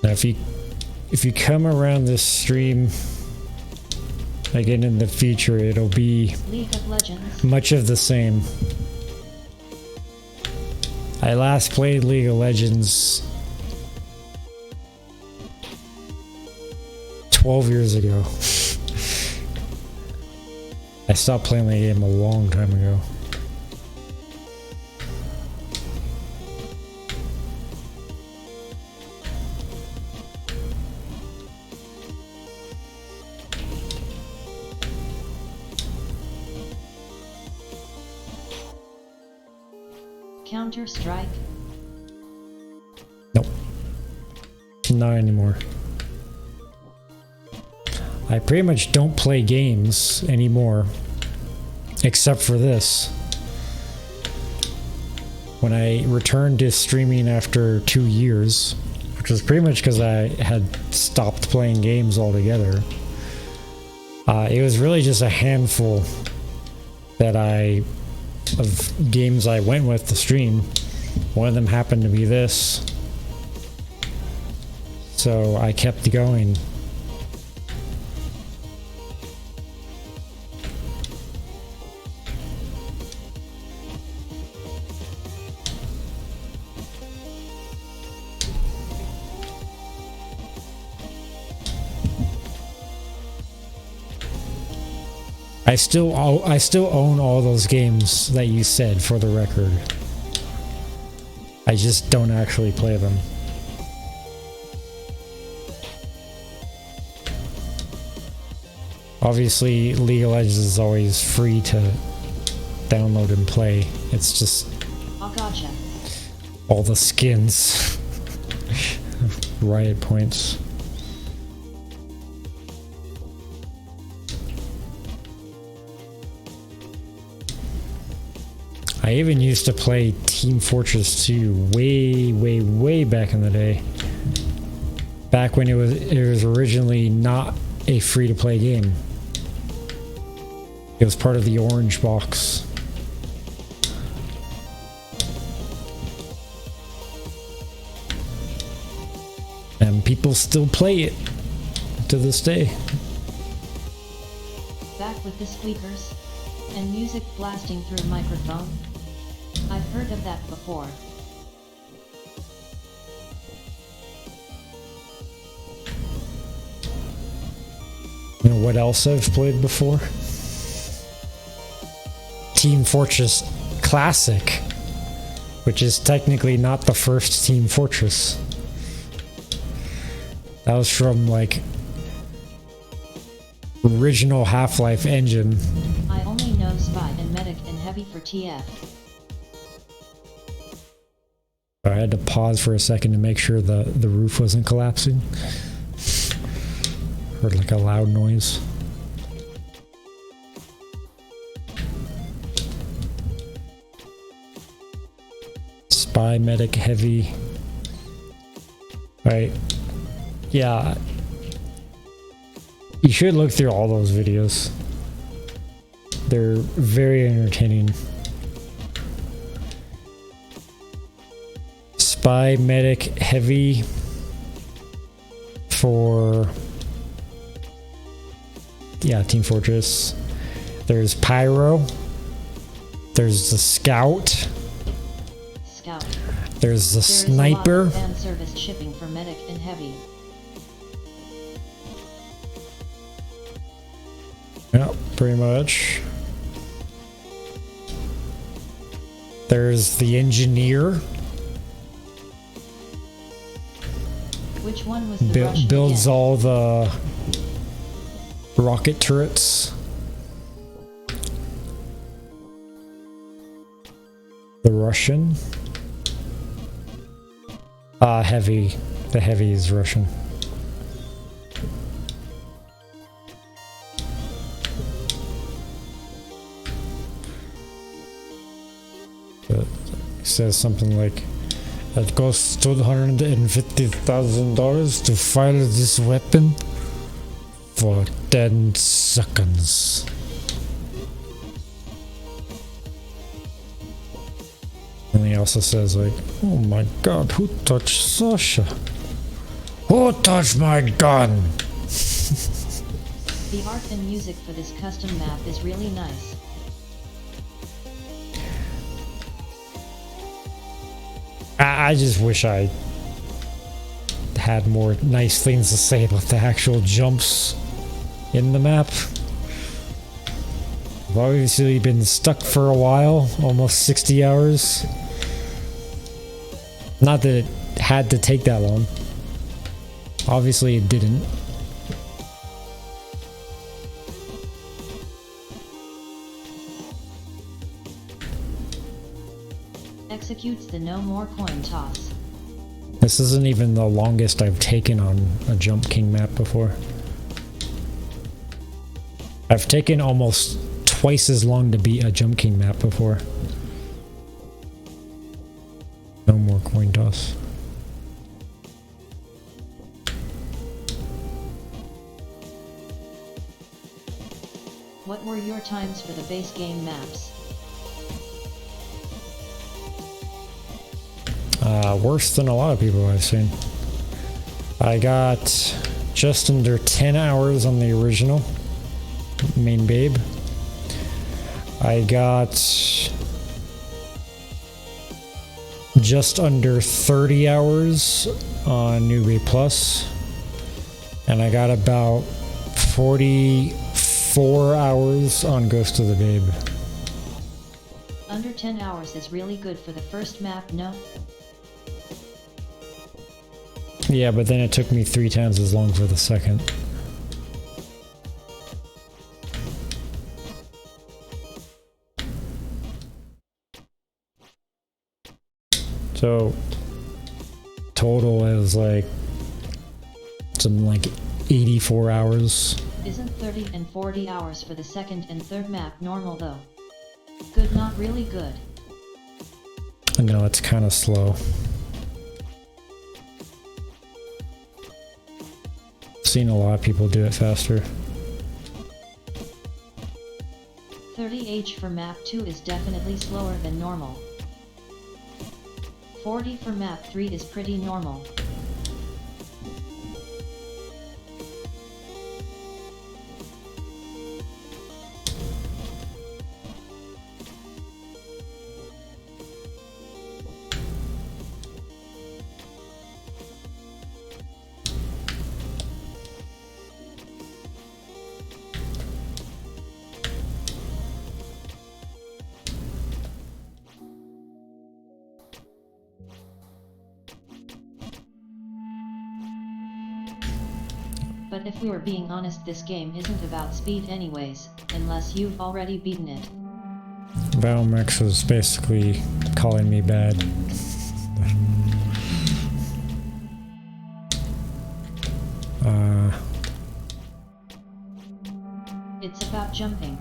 Now if you come around this stream again in the future, it'll be League of Legends. much of the same. I last played League of Legends 12 years ago. I stopped playing the game a long time ago. Counter-Strike. Nope. Not anymore. I pretty much don't play games anymore, except for this. When I returned to streaming after 2 years, which was pretty much because I had stopped playing games altogether, it was really just a handful of games I went with to stream. One of them happened to be this, so I kept going. I still own all those games that you said, for the record. I just don't actually play them. Obviously, League of Legends is always free to download and play. It's just Oh, gotcha. all the skins. Riot points. I even used to play Team Fortress 2 way back in the day. Back when it was originally not a free-to-play game. It was part of the Orange Box. And people still play it to this day. Back with the squeakers and music blasting through microphone. I've heard of that before. You know what else I've played before? Team Fortress Classic, which is technically not the first Team Fortress. That was from, like, original Half-Life engine. I only know Spy and Medic and Heavy for TF. I had to pause for a second to make sure the roof wasn't collapsing. Heard like a loud noise. Spy, Medic, Heavy. Right. Yeah. You should look through all those videos. They're very entertaining. Spy, Medic, Heavy for... yeah, Team Fortress. There's Pyro. There's the Scout. Scout. There's the There is Sniper. a lot of fan service shipping for Medic and Heavy. Yeah, pretty much. There's the Engineer. Which one was the Russian Builds again? all the rocket turrets. The Russian. Heavy. The Heavy is Russian. It says something like, it costs $250,000 to fire this weapon for 10 seconds. And he also says like, oh my god, who touched Sasha? Who touched my gun? The art and music for this custom map is really nice. I just wish I had more nice things to say about the actual jumps in the map. I've obviously been stuck for a while, almost 60 hours. Not that it had to take that long. Obviously it didn't. Executes the no more coin toss. This isn't even the longest I've taken on a Jump King map before. I've taken almost twice as long to beat a Jump King map before. No more coin toss. What were your times for the base game maps? Worse than a lot of people I've seen. I got just under 10 hours on the original main Babe. I got just under 30 hours on New Babe Plus, and I got about 45 4 hours on Ghost of the Babe. Under 10 hours is really good for the first map, no? Yeah, but then it took me 3 times as long for the second. So total is like something like 84 hours. Isn't 30 and 40 hours for the second and third map normal though? Good, not really good. No, it's kind of slow. Seen a lot of people do it faster. 30h for map 2 is definitely slower than normal. 40 for map 3 is pretty normal. But if we were being honest, this game isn't about speed anyways, unless you've already beaten it. Biomex was basically calling me bad. It's about jumping.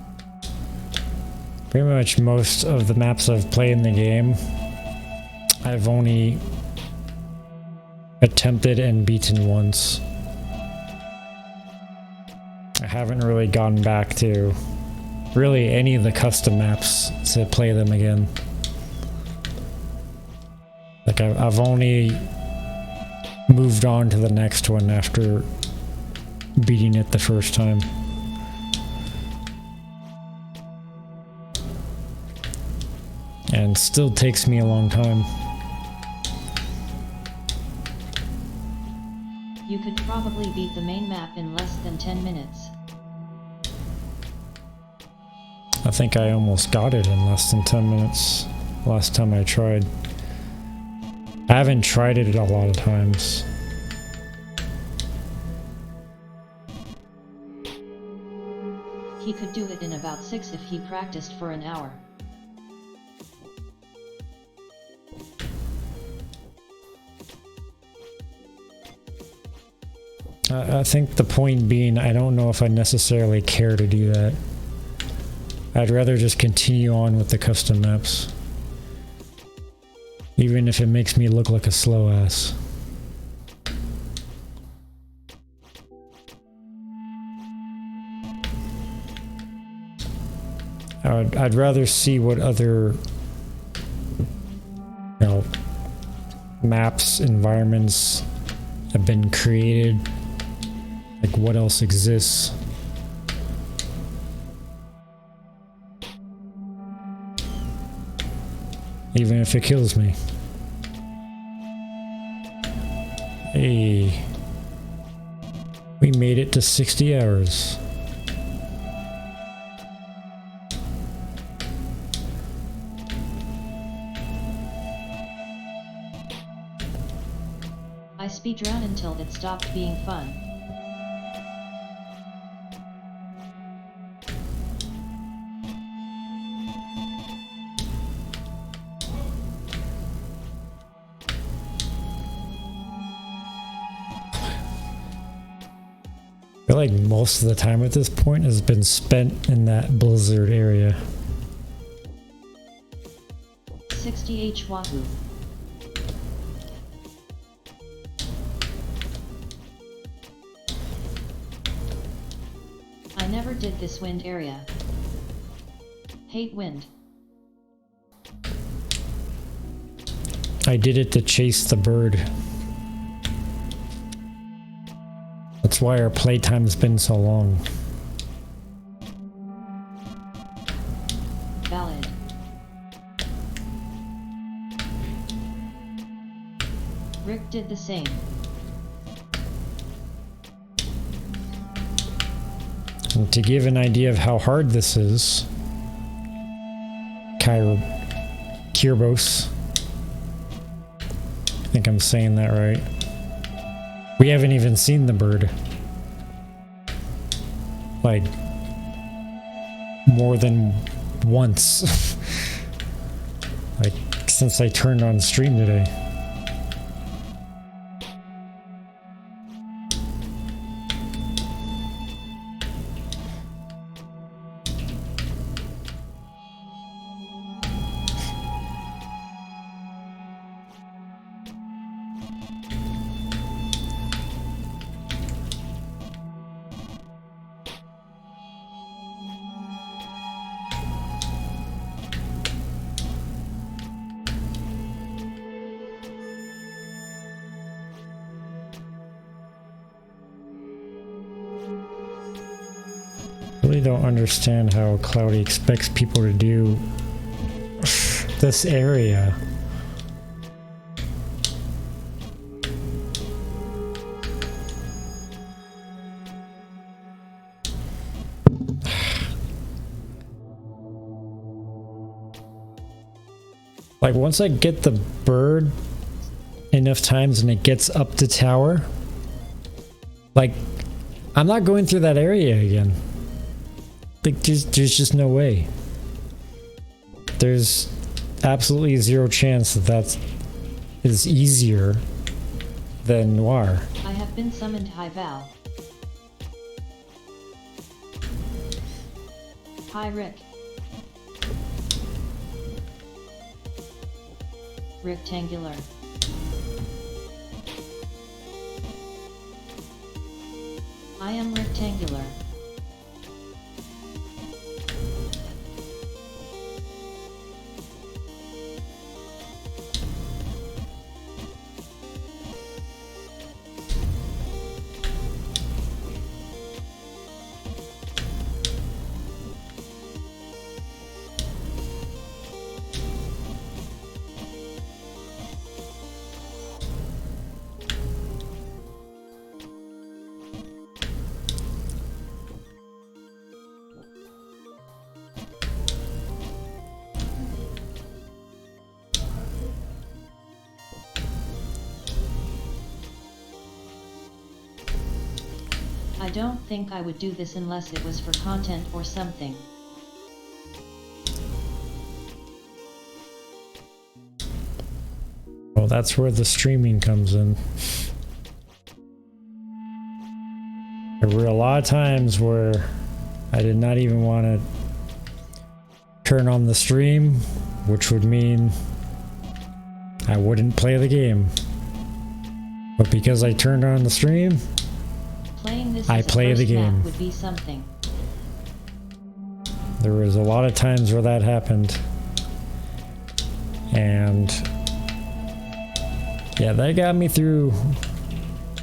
Pretty much most of the maps I've played in the game, I've only attempted and beaten once. I haven't really gone back to really any of the custom maps to play them again. Like I've only moved on to the next one after beating it the first time. And still takes me a long time. You could probably beat the main map in less than 10 minutes. I think I almost got it in less than 10 minutes last time I tried. I haven't tried it a lot of times. He could do it in about 6 if he practiced for an hour. I think the point being, I don't know if I necessarily care to do that. I'd rather just continue on with the custom maps. Even if it makes me look like a slow ass. I'd rather see what other, you know, maps, environments have been created. Like what else exists. Even if it kills me. Hey. We made it to 60 hours. I speedrun until it stopped being fun. I feel like most of the time at this point has been spent in that blizzard area. 60h Wahoo. I never did this wind area. Hate wind. I did it to chase the bird. That's why our playtime's been so long. Valid. Rick did the same. And to give an idea of how hard this is, Kirbos, I think I'm saying that right. We haven't even seen the bird. Like, more than once. Like, since I turned on stream today. Really don't understand how Cloudy expects people to do this area. Like, once I get the bird enough times and it gets up the tower, like, I'm not going through that area again. Like, there's just no way. There's absolutely zero chance that that is easier than Noir. I have been summoned, Hi Val. Hi Rick. Rectangular. I am rectangular. I don't think I would do this unless it was for content or something. Well, that's where the streaming comes in. There were a lot of times where I did not even want to turn on the stream, which would mean I wouldn't play the game. But because I turned on the stream, Playing this I as a play the first map game. would be something. There was a lot of times where that happened. And yeah, that got me through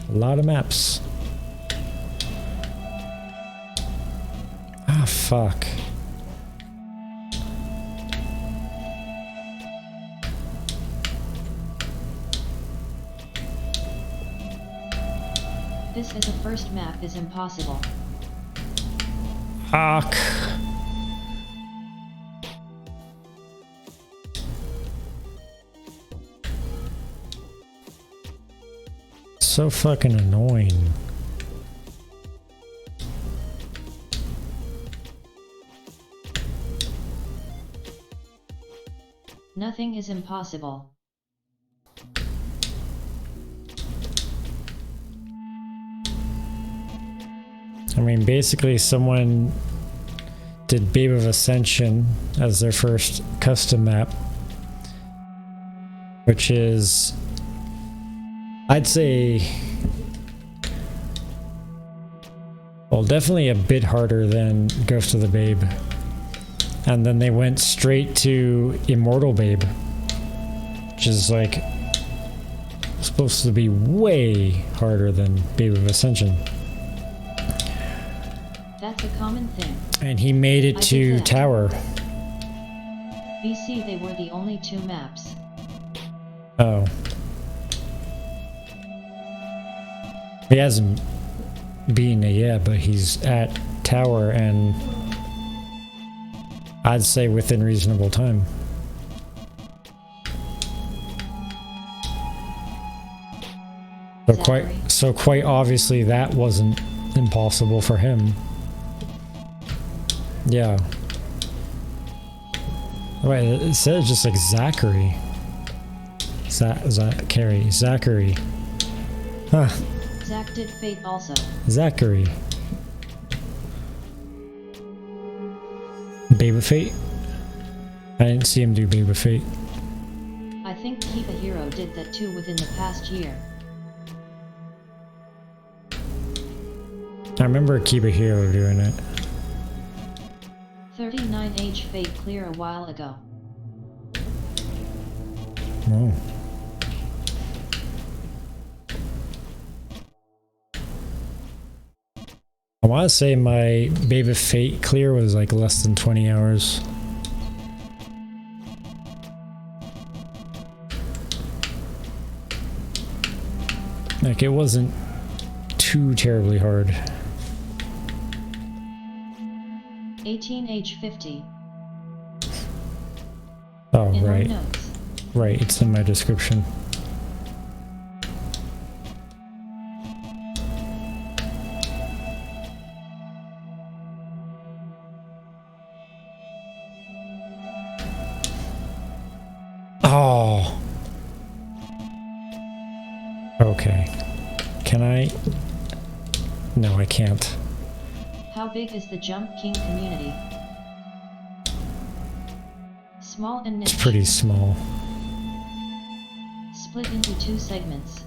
a lot of maps. Ah, fuck. This as a first map is impossible. Fuck. So fucking annoying. Nothing is impossible. I mean, basically someone did Babe of Ascension as their first custom map, which is, I'd say, well, definitely a bit harder than Ghost of the Babe. And then they went straight to Immortal Babe, which is like supposed to be way harder than Babe of Ascension. That's a common thing. And he made it I to did that. Tower. BC, they were the only 2 maps. Oh. He hasn't been it yet, but he's at tower, and I'd say within reasonable time. So quite obviously that wasn't impossible for him. Yeah. Wait, it says just like Zachary. Zachary. Huh. Zach did Fate also. Zachary. Babe of Fate? I didn't see him do Babe of Fate. I think Keep a Hero did that too within the past year. I remember Keep a Hero doing it. 39H Fate clear a while ago. Oh. I want to say my Babe of Fate clear was like less than 20 hours. Like it wasn't too terribly hard. 18H50. Oh, In right. our notes. Right, it's in my description. Oh. Okay. Can I? No, I can't. How big is the Jump King community? Small and niche. It's pretty small. Split into 2 segments.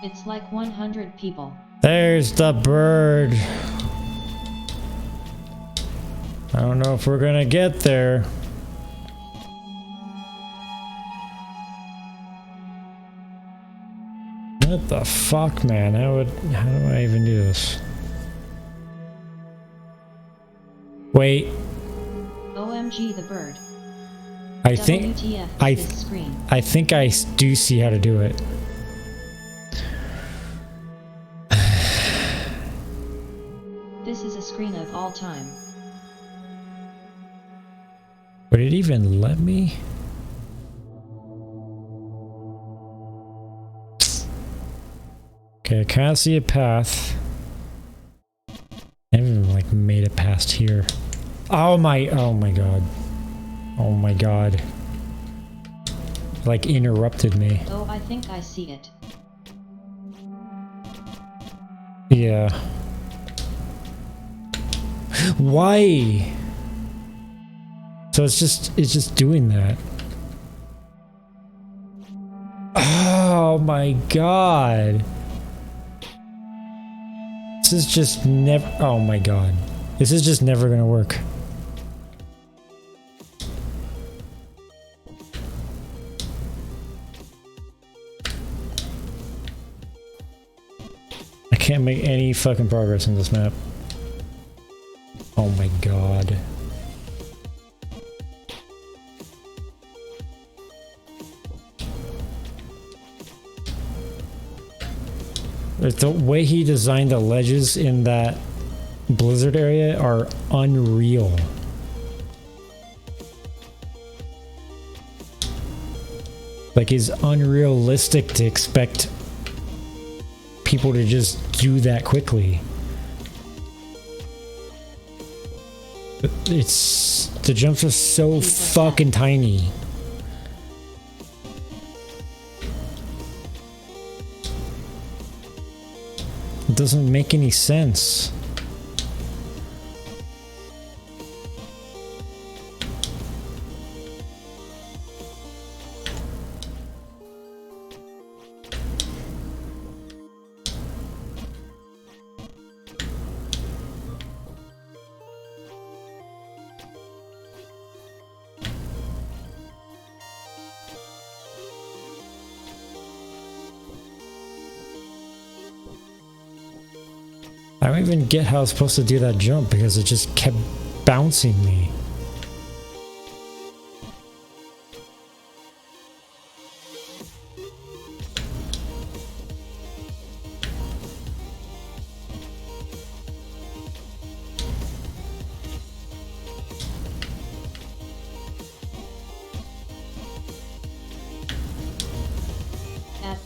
It's like 100 people. There's the bird. I don't know if we're gonna get there. What the fuck, man? How do I even do this? Wait. OMG the bird. I think WTF is this screen. I think I do see how to do it. This is a screen of all time. Would it even let me? Okay, I can't see a path. I haven't even like made it past here. Oh my god. Oh my god. Like interrupted me. Oh, I think I see it. Yeah. Why? So it's just doing that. Oh my god. This is just never, oh my god. This is just never gonna work. I can't make any fucking progress in this map. Oh my god. The way he designed the ledges in that blizzard area are unreal. Like, it's unrealistic to expect people to just do that quickly. It's... the jumps are so fucking tiny. It doesn't make any sense. I don't even get how I was supposed to do that jump because it just kept bouncing me.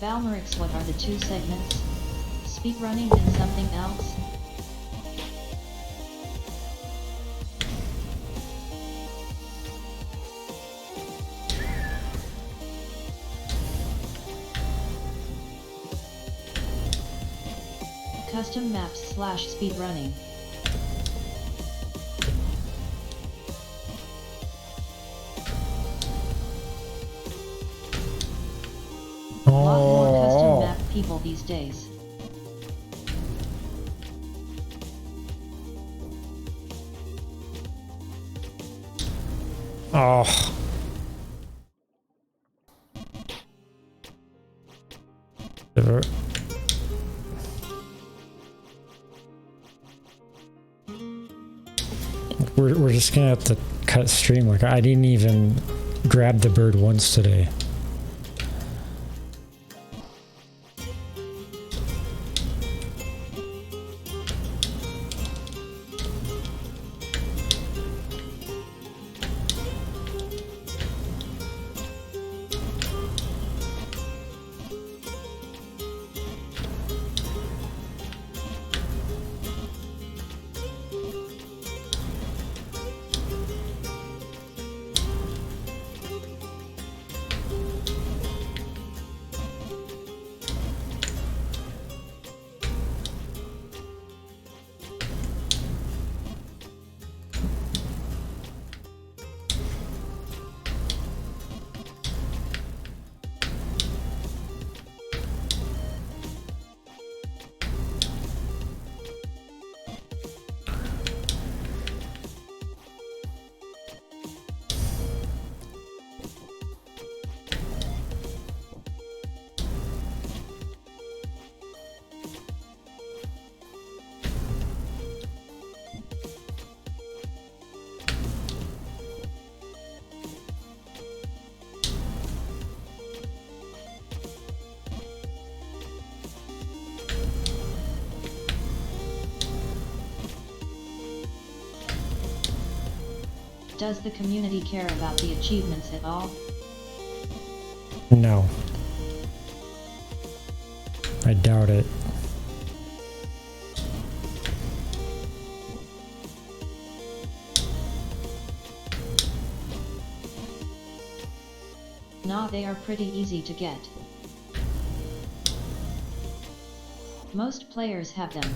Valmerix, what are the two segments? Speedrunning and something else? Custom maps / speedrunning. Lot more custom map people these days. Oh. We're just gonna have to cut stream. Like, I didn't even grab the bird once today. Does the community care about the achievements at all? No. I doubt it. Nah, they are pretty easy to get. Most players have them.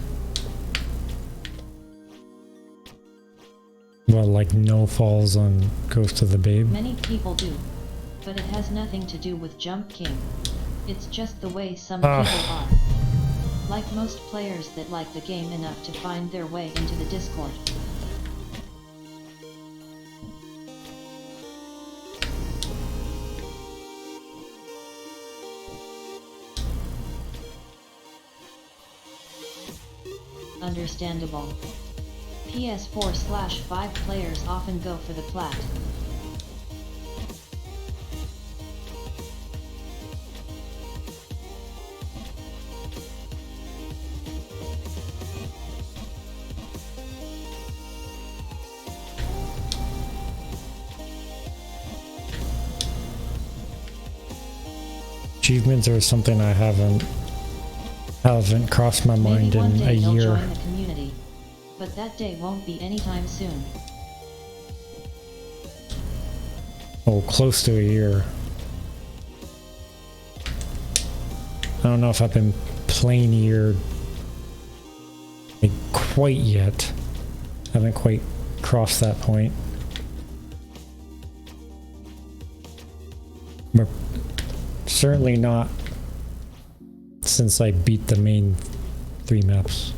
Well, like no falls on Ghost of the Babe. Many people do, but it has nothing to do with Jump King. It's just the way some people are. Like most players that like the game enough to find their way into the Discord. Understandable. PS4/5 players often go for the plat. Achievements are something I haven't crossed my mind Maybe one in day a they'll year. join the community, but that day won't be anytime soon. Oh, close to a year. I don't know if I've been playing a year like, quite yet. I haven't quite crossed that point. But certainly not since I beat the main 3 maps.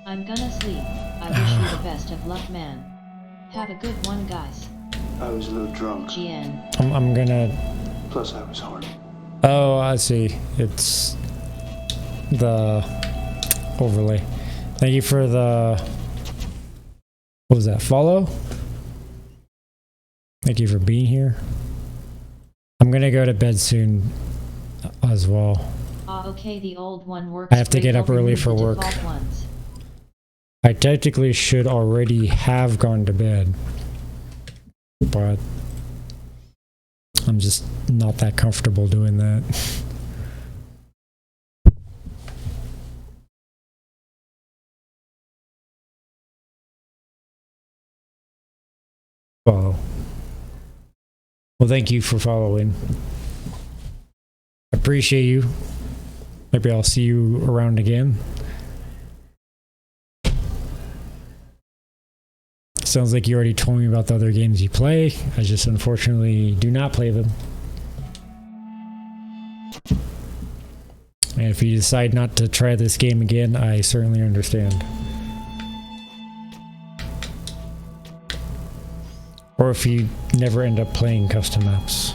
I'm gonna sleep. I wish you the best of luck, man. Have a good one, guys. I was a little drunk. GN. I'm gonna... Plus, I was horny. Oh, I see. It's the overlay. Thank you for the... What was that? Follow? Thank you for being here. I'm gonna go to bed soon as well. Okay, the old one works. I have to great. get up I'll early remove for the work. default ones. I technically should already have gone to bed, but I'm just not that comfortable doing that. Follow. Well, thank you for following. Appreciate you. Maybe I'll see you around again. Sounds like you already told me about the other games you play. I just unfortunately do not play them. And if you decide not to try this game again, I certainly understand. Or if you never end up playing custom maps.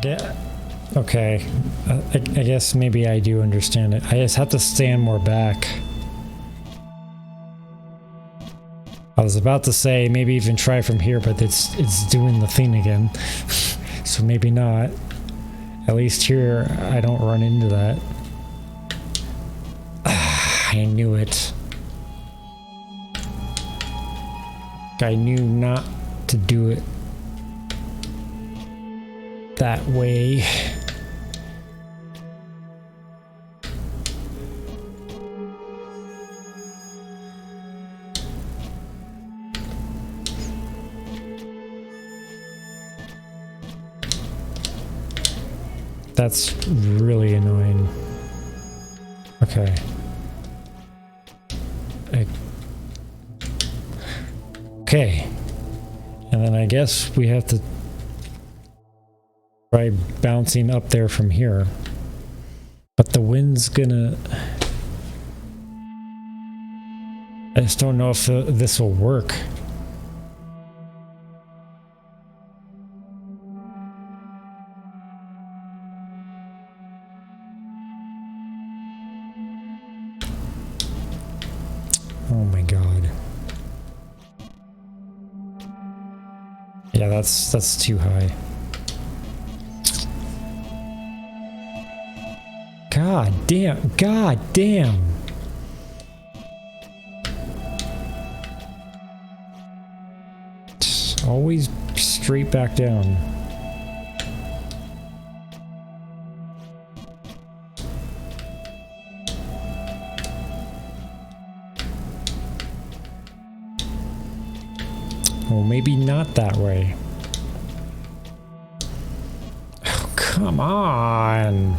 Yeah. Okay. I guess maybe I do understand it. I just have to stand more back. I was about to say maybe even try from here, but it's doing the thing again. So maybe not. At least here I don't run into that. I knew it. I knew not to do it that way. That's really annoying. Okay. Okay. And then I guess we have to try bouncing up there from here. But the wind's gonna... I just don't know if this will work. Oh my god. Yeah, that's too high. God damn. God damn. Just always straight back down. Well, maybe not that way. Oh, come on.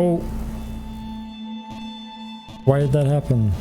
Oh. Why did that happen?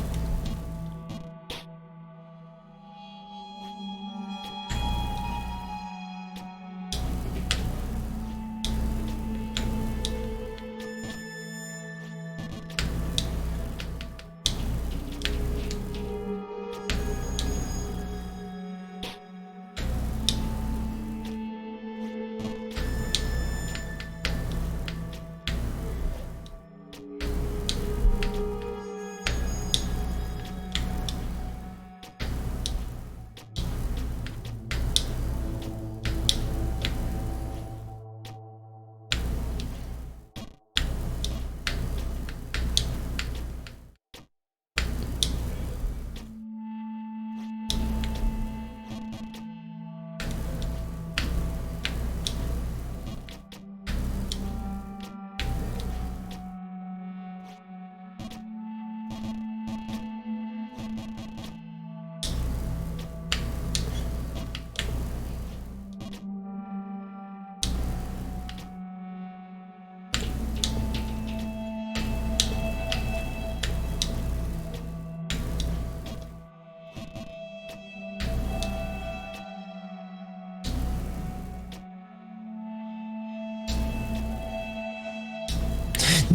It's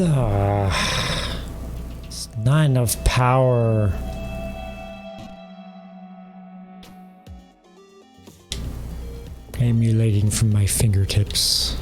not enough power. Emulating from my fingertips.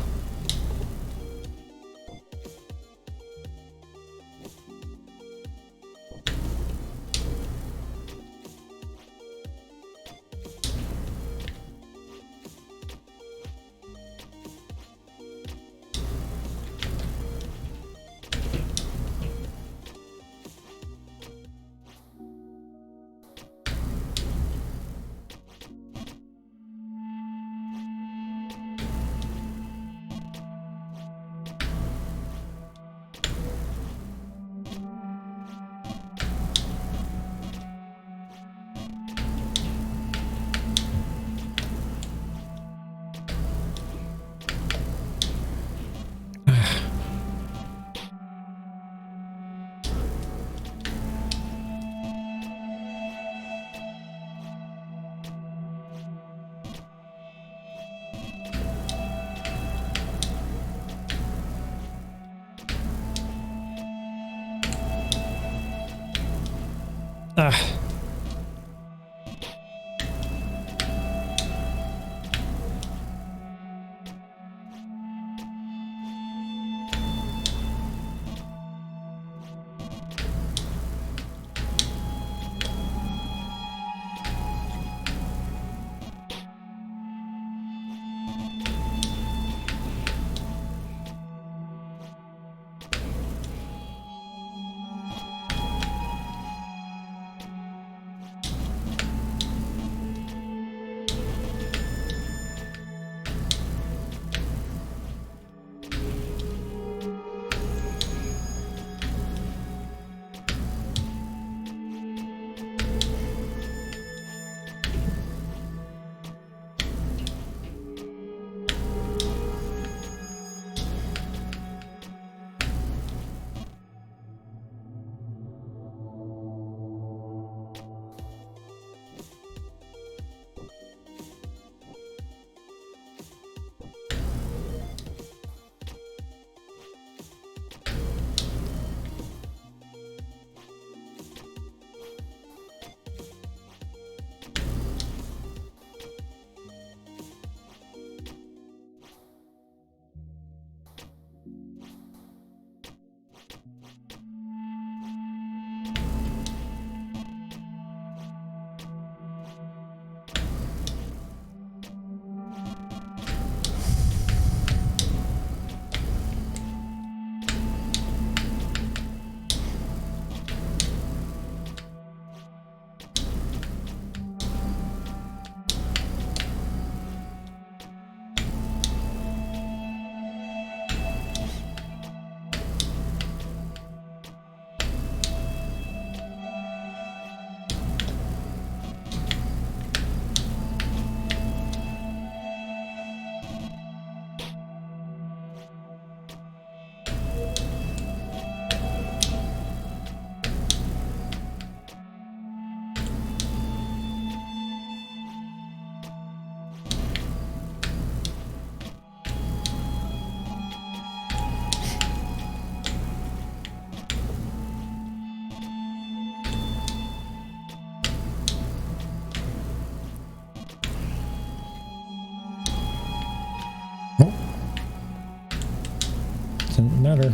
doesn't matter.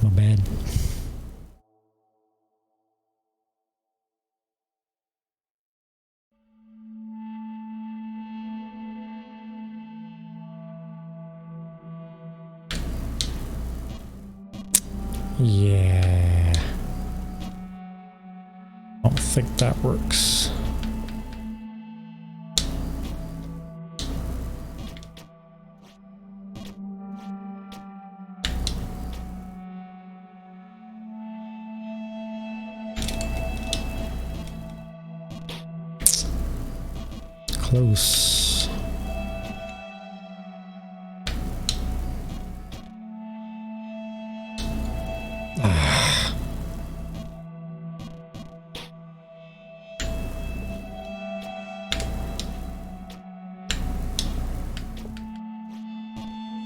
My bad. Yeah. I don't think that works. Close.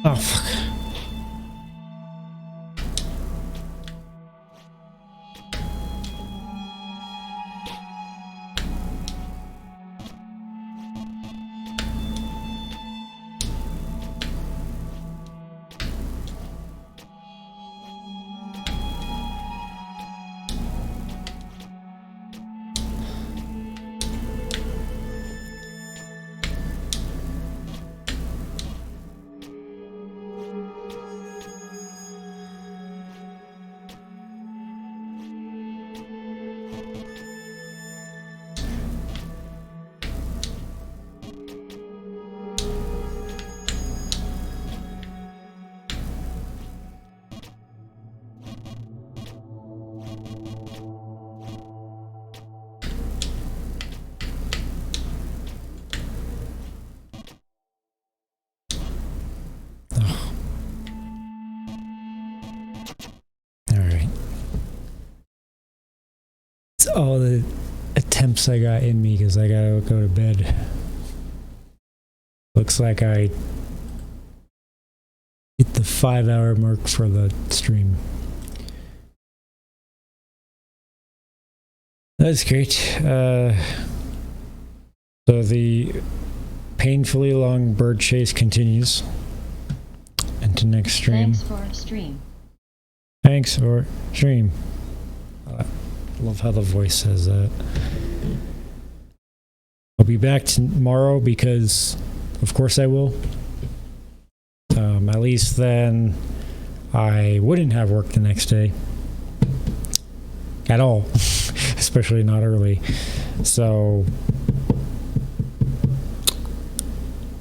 Oh, fuck. Alright. It's all the attempts I got in me because I gotta go to bed. Looks like I hit the 5-hour mark for the stream. That's great. So the painfully long bird chase continues into next stream. Thanks for stream. Thanks for stream. I love how the voice says that. I'll be back tomorrow because, of course, I will. At least then I wouldn't have work the next day at all, especially not early. So,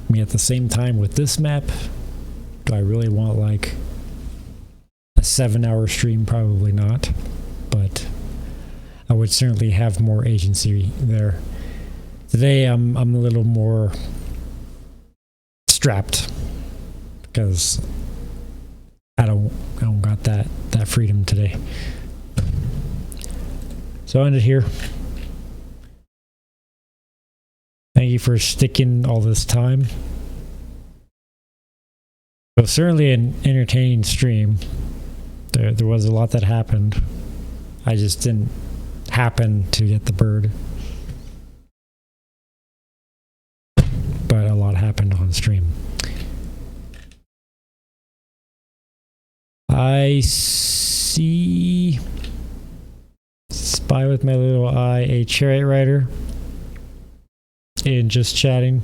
I mean, at the same time with this map, do I really want like a 7-hour stream? Probably not, but I would certainly have more agency there. Today I'm a little more strapped because I don't got that freedom today. So I'll end it here. Thank you for sticking all this time. It was certainly an entertaining stream. There was a lot that happened. I just didn't happen to get the bird. But a lot happened on stream. I see... Spy with my little eye, a chariot rider. And just chatting.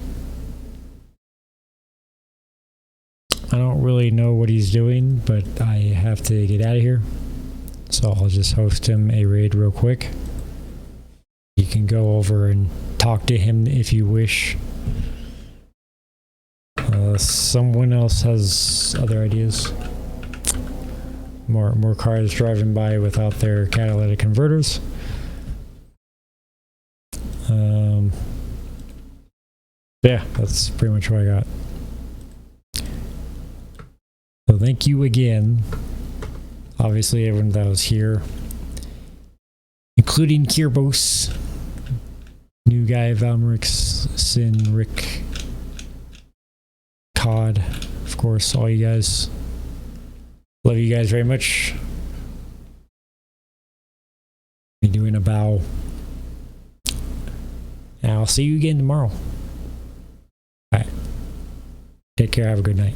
I don't really know what he's doing, but I have to get out of here. So I'll just host him a raid real quick. You can go over and talk to him if you wish. Someone else has other ideas. More cars driving by without their catalytic converters. Yeah, that's pretty much what I got. So thank you again Obviously, everyone that was here, including Kirbos, new guy, Valmerix, Sin, Rick, Cod, of course, all you guys. Love you guys very much. Be doing a bow. And I'll see you again tomorrow. All right. Take care. Have a good night.